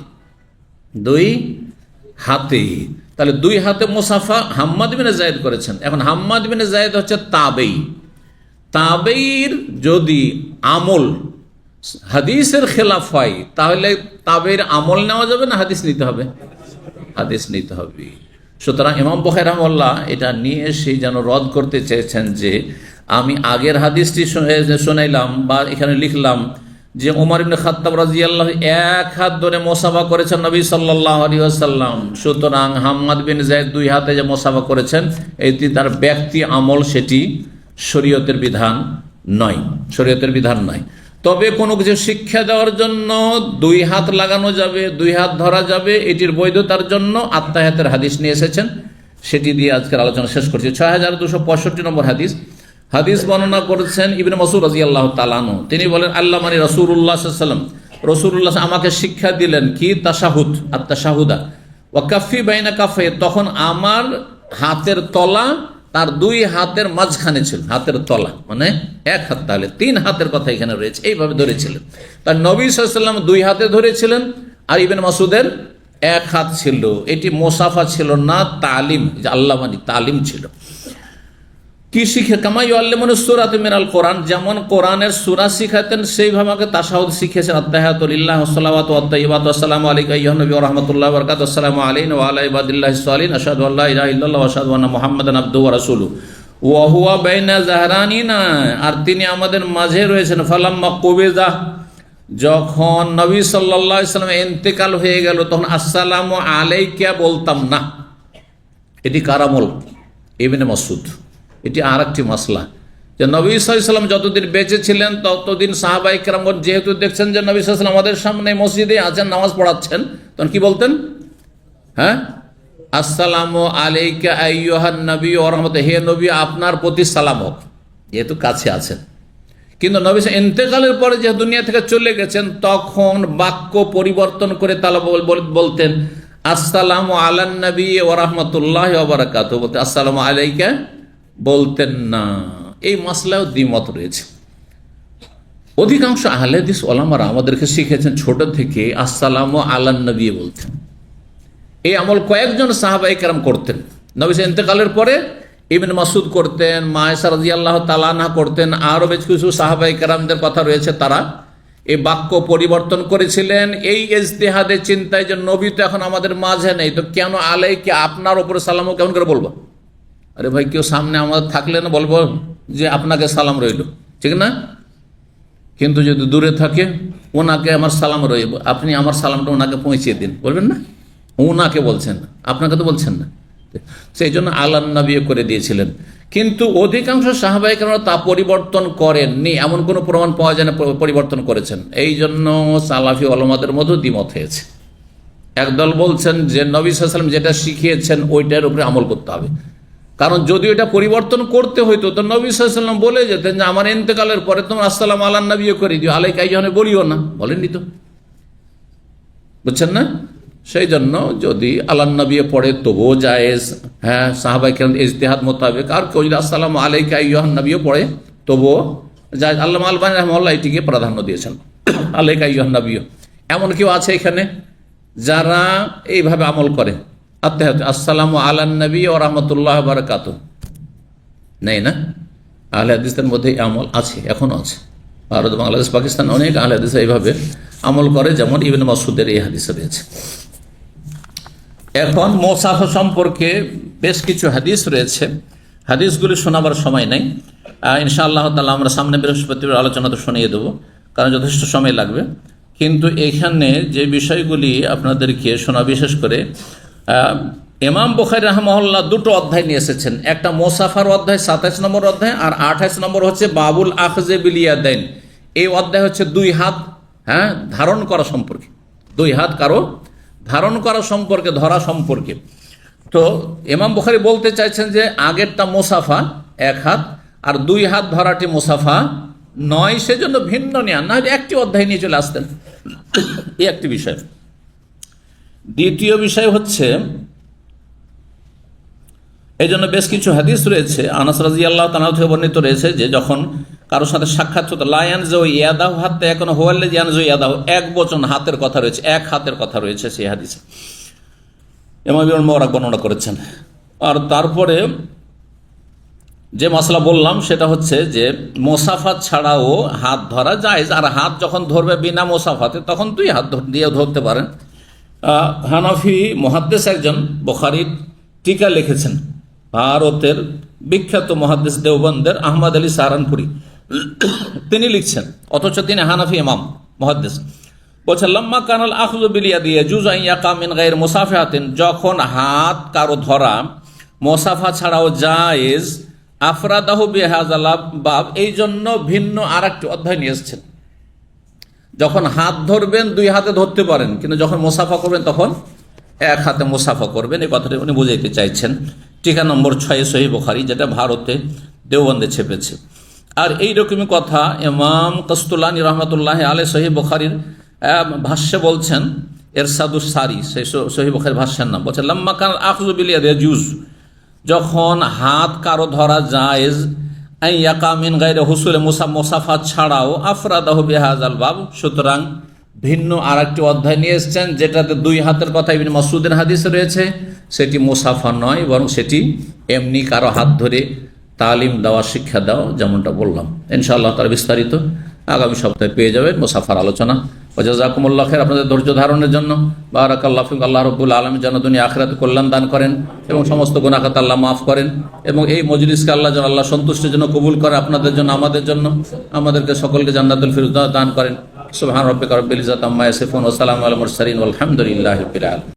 দুই হাতে। তাহলে দুই হাতে মোসাফা হাম্মাদ বিন যায়েদ করেছেন। এখন হাম্মাদ বিন যায়েদ হচ্ছে তাবেই। তাবেইর যদি আমল হাদিসের খেলাফ হয় তাহলে তাবেইর আমল নেওয়া যাবে না হাদিস নিতে হবে? হাদিস নিতে হবে। সুতরাং ইমাম বুখারী রাহিমাহুল্লাহ এটা নিয়ে এসে যেন রদ করতে চেয়েছেন যে আমি আগের হাদিসটি শোনাইলাম বা এখানে লিখলাম যে উমর ইবনে খাত্তাব রাদিয়াল্লাহু এক হাত ধরে মোসাফা করেছেন নবী সাল্লাল্লাহু আলাইহি ওয়াসাল্লাম, সুতরাং হাম্মাদ বিন যায়েদ দুই হাতে যে মোসাফা করেছেন এটি তার ব্যক্তি আমল, সেটি শরীয়তের বিধান নয়, শরীয়তের বিধান নয়। তবে কোনো কিছু শিক্ষা দেওয়ার জন্য দুই হাত লাগানো যাবে, দুই হাত ধরা যাবে, এটির বৈধতার জন্য আত্তাহিয়াতের হাদিস নিয়ে এসেছেন, সেটি দিয়ে আজকের আলোচনা শেষ করছি। 6265 নম্বর হাদিস। হাদিস বর্ণনা করেছেন ইবনে মাসউদ রাদিয়াল্লাহু তাআলা আনহু, তিনি বলেন আল্লাহ মানে রাসূলুল্লাহ সাল্লাল্লাহু আলাইহি ওয়াসাল্লাম, রাসূলুল্লাহ আমাকে শিক্ষা দিলেন কি? তাশাহুদ, আত-তাশাহুদা ওয়া কাফি বাইনা কাফাই, তখন আমার হাতের তলা তার দুই হাতের মাঝখানে ছিল, হাতের তলা মানে এক হাত, তাহলে তিন হাতের কথা এখানে রয়েছে, এইভাবে ধরেছিলেন। তার নবী সাল্লাল্লাহু আলাইহি ওয়াসাল্লাম দুই হাতে ধরেছিলেন আর ইবনে মাসউদের এক হাত ছিল। এটি মোসাফা ছিল না, তালিম, যে আল্লাহ মানে তালিম ছিল। কি শিখে? কামা ইউআল্লিমুনি সূরাতা মিনাল কোরআন, যেমন কোরআনের সূরা শিখাতেন সেইভাবে আমাকে তাশাহুদ শিখিয়েছেন। আত্তাহিয়াতু লিল্লাহি ওয়াস সালাওয়াতু ওয়াত তাইয়্যিবাতু আসসালামু আলাইকা আইয়ুহান নবী ওয়া রাহমাতুল্লাহি ওয়া বারাকাতুহু, আসসালামু আলাইনা ওয়া আলা ইবাদিল্লাহিস সালিহিন, আশহাদু আল্লা ইলাহা ইল্লাল্লাহ ওয়া আশহাদু আন্না মুহাম্মাদান আবদুহু ওয়া রাসূলুহু ওয়া হুয়া বাইনা যাহরানিনা, আর তিনি আমাদের মাঝে রয়েছেন। ফালাম্মা কুবিযা, যখন নবী সাল্লাল্লাহু আলাইহি ওয়াসাল্লাম ইন্তেকাল হয়ে গেল তখন আসসালামু আলাইকা বলতাম না। এটি কার আমল? ইবনে মাসউদ। এটি আর একটি মাসলা যে নবী সাল্লাল্লাহু আলাইহি ওয়াসাল্লাম যতদিন বেঁচে ছিলেন ততদিন সাহাবায়ে কেরামগণ যেহেতু দেখছেন যে নবী সাল্লাল্লাহু আলাইহি ওয়াসাল্লাম আমাদের সামনে মসজিদে আছেন, নামাজ পড়াচ্ছেন, তখন কি বলতেন? হ্যাঁ, আসসালামু আলাইকা আইয়ুহান নবী ওয়া রাহমাতুল্লাহ, হে নবী আপনার প্রতি সালাম হোক, যেহেতু কাছে আছেন। কিন্তু নবী ইন্তেকালের পরে যে দুনিয়া থেকে চলে গেছেন তখন বাক্য পরিবর্তন করে তালা বলতেন আসসালামু আলান নবী ওয়া রাহমাতুল্লাহি ওয়া বারাকাতুহু, বলতে আসসালামু আলাইকা বলতেন না। এই মাসলাও দ্বিমত রয়েছে। অধিকাংশ আহলে হাদিস ওলামারা আমাদেরকে শিখেছেন ছোট থেকে আসসালামু আলান নবী বলতেন। এই আমল কয়েকজন সাহাবায়ে কেরাম করতেন। নবী ইন্তেকালের পরে ইবনে মাসউদ করতেন, মা আয়েশা রাদিয়াল্লাহু তাআলা আনহা করতেন, আরও বেশ কিছু সাহাবায়ে কেরামদের কথা রয়েছে, তারা এই বাক্য পরিবর্তন করেছিলেন এই ইজতিহাদের চিন্তায় যে নবী তো এখন আমাদের মাঝে নেই, তো কেন আলাইকে আপনার ওপরে সালামও কেমন করে বলবো? আরে ভাই, কেউ সামনে আমাদের থাকলে না বলবো যে আপনাকে সালাম রইল, ঠিক না? কিন্তু যদি দূরে থাকে ওনাকে আমার সালাম রইব, আপনি আমার সালামটা ওনাকে পৌঁছিয়ে দিন, বলবেন না? ওনাকে বলছেন না, আপনাকে তো বলছেন না। সেই জন্য আলান নবী করে দিয়েছিলেন। কিন্তু অধিকাংশ সাহাবায়ে কেরাম তা পরিবর্তন করেননি, এমন কোনো প্রমাণ পাওয়া যায় না পরিবর্তন করেছেন। এই জন্য সালাফি ওলামাদের মধ্যে দ্বিমত হয়েছে। একদল বলছেন যে নবী সাল্লাল্লাহু আলাইহি ওয়াসাল্লাম যেটা শিখিয়েছেন ওইটার উপরে আমল করতে হবে, কারণ যদি এটা পরিবর্তন করতে হইতো তো নবী সাল্লাল্লাহু আলাইহি ওয়াসাল্লাম বলে যেতেন যে আমার ইন্তেকালের পরে তোমরা আসসালামু আলান নবী করে দিও, আলাইকা আইয়ুহান বলিও না, বলেননি তো, বুঝছেন না? সেই জন্য যদি আলান নবী পড়ে তবুও জায়েজ, হ্যাঁ, সাহাবায়ে কেরাম ইজতিহাদ মোতাবেক। আর কেউ যদি আসসালামু আলাইকা আইয়ুহান নবী পড়ে তবুও জায়েজ। আল্লামা আলবানী রাহিমাহুল্লাহ এটিকে প্রাধান্য দিয়েছেন, আলাইকা আইয়ুহান নবী। এমন কেউ আছে এখানে যারা এইভাবে আমল করে আসসালামু আলান নবী ওয়া রাহমাতুল্লাহি ওয়া বারাকাতুহু? নেই না? আহলে হাদিসদের মধ্যে আমল আছে, এখনো আছে। ভারত, বাংলাদেশ, পাকিস্তান অনেক আহলে হাদিস এইভাবে আমল করে, যেমন ইবনে মাসউদের এই হাদিসে রয়েছে। এখন মুসাফা সম্পর্কে বেশ কিছু হাদিস রয়েছে, হাদিসগুলি শোনাবার সময় নেই। ইনশাআল্লাহ তাআলা আমরা সামনে বৃহস্পতিবার আলোচনা তো শুনিয়ে দেবো, কারণ যথেষ্ট সময় লাগবে। কিন্তু এখানে যে বিষয়গুলি আপনাদেরকে শোনা, বিশেষ করে ইমাম বুখারী রাহিমাহুল্লাহ দুটো অধ্যায় নিয়ে এসেছেন। একটা মুসাফার অধ্যায় 27 নম্বর অধ্যায়, আর 28 নম্বর হচ্ছে বাবুল আখযে বিল ইয়াদাইন। এই অধ্যায় হচ্ছে দুই হাত, হ্যাঁ, ধারণ করা সম্পর্কে, দুই হাত কারো ধারণ করা সম্পর্কে, ধরা সম্পর্কে। তো ইমাম বুখারী বলতে চাইছেন যে আগেরটা মুসাফা এক হাত, আর দুই হাত ধরাটি মুসাফা নয়, সেজন্য ভিন্ন নেয়া, না একটি অধ্যায় নিয়ে চলে আসতেন। এই একটি বিষয়। দ্বিতীয় বিষয় হচ্ছে, এই জন্য বেশ কিছু হাদিস রয়েছে, আনাস রাদিয়াল্লাহু তাআলা থেকে বর্ণিত রয়েছে যে যখন কারোর সাথে সাক্ষাৎ হতো, লা ইয়ানজু ইয়াদাহু হাত্তা এখন হুয়াল্লাযী ইয়ানজু ইয়াদাহু, এক বচন হাতের কথা রয়েছে, এক হাতের কথা রয়েছে সেই হাদিসে, ইমাম ইবনে মুবারক বর্ণনা করেছেন। আর তারপরে যে মশলা বললাম সেটা হচ্ছে যে মুসাফা ছাড়াও হাত ধরা জায়েজ, আর হাত যখন ধরবে বিনা মুসাফাতে তখন দুই হাত দিয়ে ধরতে পারেন। হানাফি মুহাদ্দিস একজন বুখারীর টিকা লিখেছেন, ভারতের বিখ্যাত মুহাদ্দিস দেওবন্দের আহমদ আলী সাহারানপুরি, তিনি লিখছেন, অথচ তিনি হানাফি ইমাম মুহাদ্দিস, বলছেন লাম্মা কানাল আখযু বিল ইয়াদি ইয়াজুজু আন ইয়াকা মিন গায়রি মুসাফাহাতিন, যখন হাত কারো ধরা মুসাফা ছাড়াও জায়েজ, আফরাদাহু বিহাযাল বাব, এই জন্য ভিন্ন আরেকটি অধ্যায় নিয়ে এসেছেন। যখন হাত ধরবেন দুই হাতে ধরতে পারেন, কিন্তু যখন মুসাফা করবেন তখন এক হাতে মুসাফা করবেন, এই কথাটি উনি বুঝাইতে চাইছেন। টিকা নম্বর 6 সহিহ বুখারী, যেটা ভারতে দেওবন্দে ছেপেছে। আর এইরকমই কথা ইমাম কাসতুলানী রহমতুল্লাহ আলাইহি সহিহ বুখারীর ভাষ্যে বলছেন, ইরশাদুস সারি, সেই সহিহ বুখারীর ভাষ্যের নাম, বলছেন লাম্মা কানাল আখযু বিল ইয়াদি ইয়াজুজ, যখন হাত কারো ধরা জায়েজ, আন ইয়াকা মিন গায়রি হুসুল মুসাফা ছাড়াও, আফরাদাহু বিহাযাল বাব, সুতরাং ভিন্ন আরেকটি অধ্যায় নিয়ে এসেছেন যেটাতে দুই হাতের কথা ইবনে মাসউদের হাদিসে রয়েছে, সেটি মুসাফা নয়, বরং সেটি এমনি কারো হাত ধরে তালিম দেওয়া, শিক্ষা দেওয়া, যেমনটা বললাম। ইনশাআল্লাহ তার বিস্তারিত আগামী সপ্তাহে পেয়ে যাবেন মুসাফার আলোচনা। জাযাকুমুল্লাহ খাইর, আপনাদের ধৈর্য ধারণের জন্য। বারাকাল্লাহু ফিক। আল্লাহ রাব্বুল আলামিন যেন দুনিয়া আখিরাতে কল্যাণ দান করেন এবং সমস্ত গুনাহ খাতা আল্লাহ মাফ করেন, এবং এই মজলিসকে আল্লাহ যেন আল্লাহ সন্তুষ্টির জন্য কবুল করে, আপনাদের জন্য, আমাদের জন্য, আমাদেরকে সকলকে জান্নাতুল ফিরদাউস দান করেন। সুবহান রাব্বিকা রাব্বিল ইজ্জাতি আম্মা ইয়াসিফুন ওয়া সালামুন আলাল মুরসালিন ওয়াল হামদুলিল্লাহি রাব্বিল আলামিন।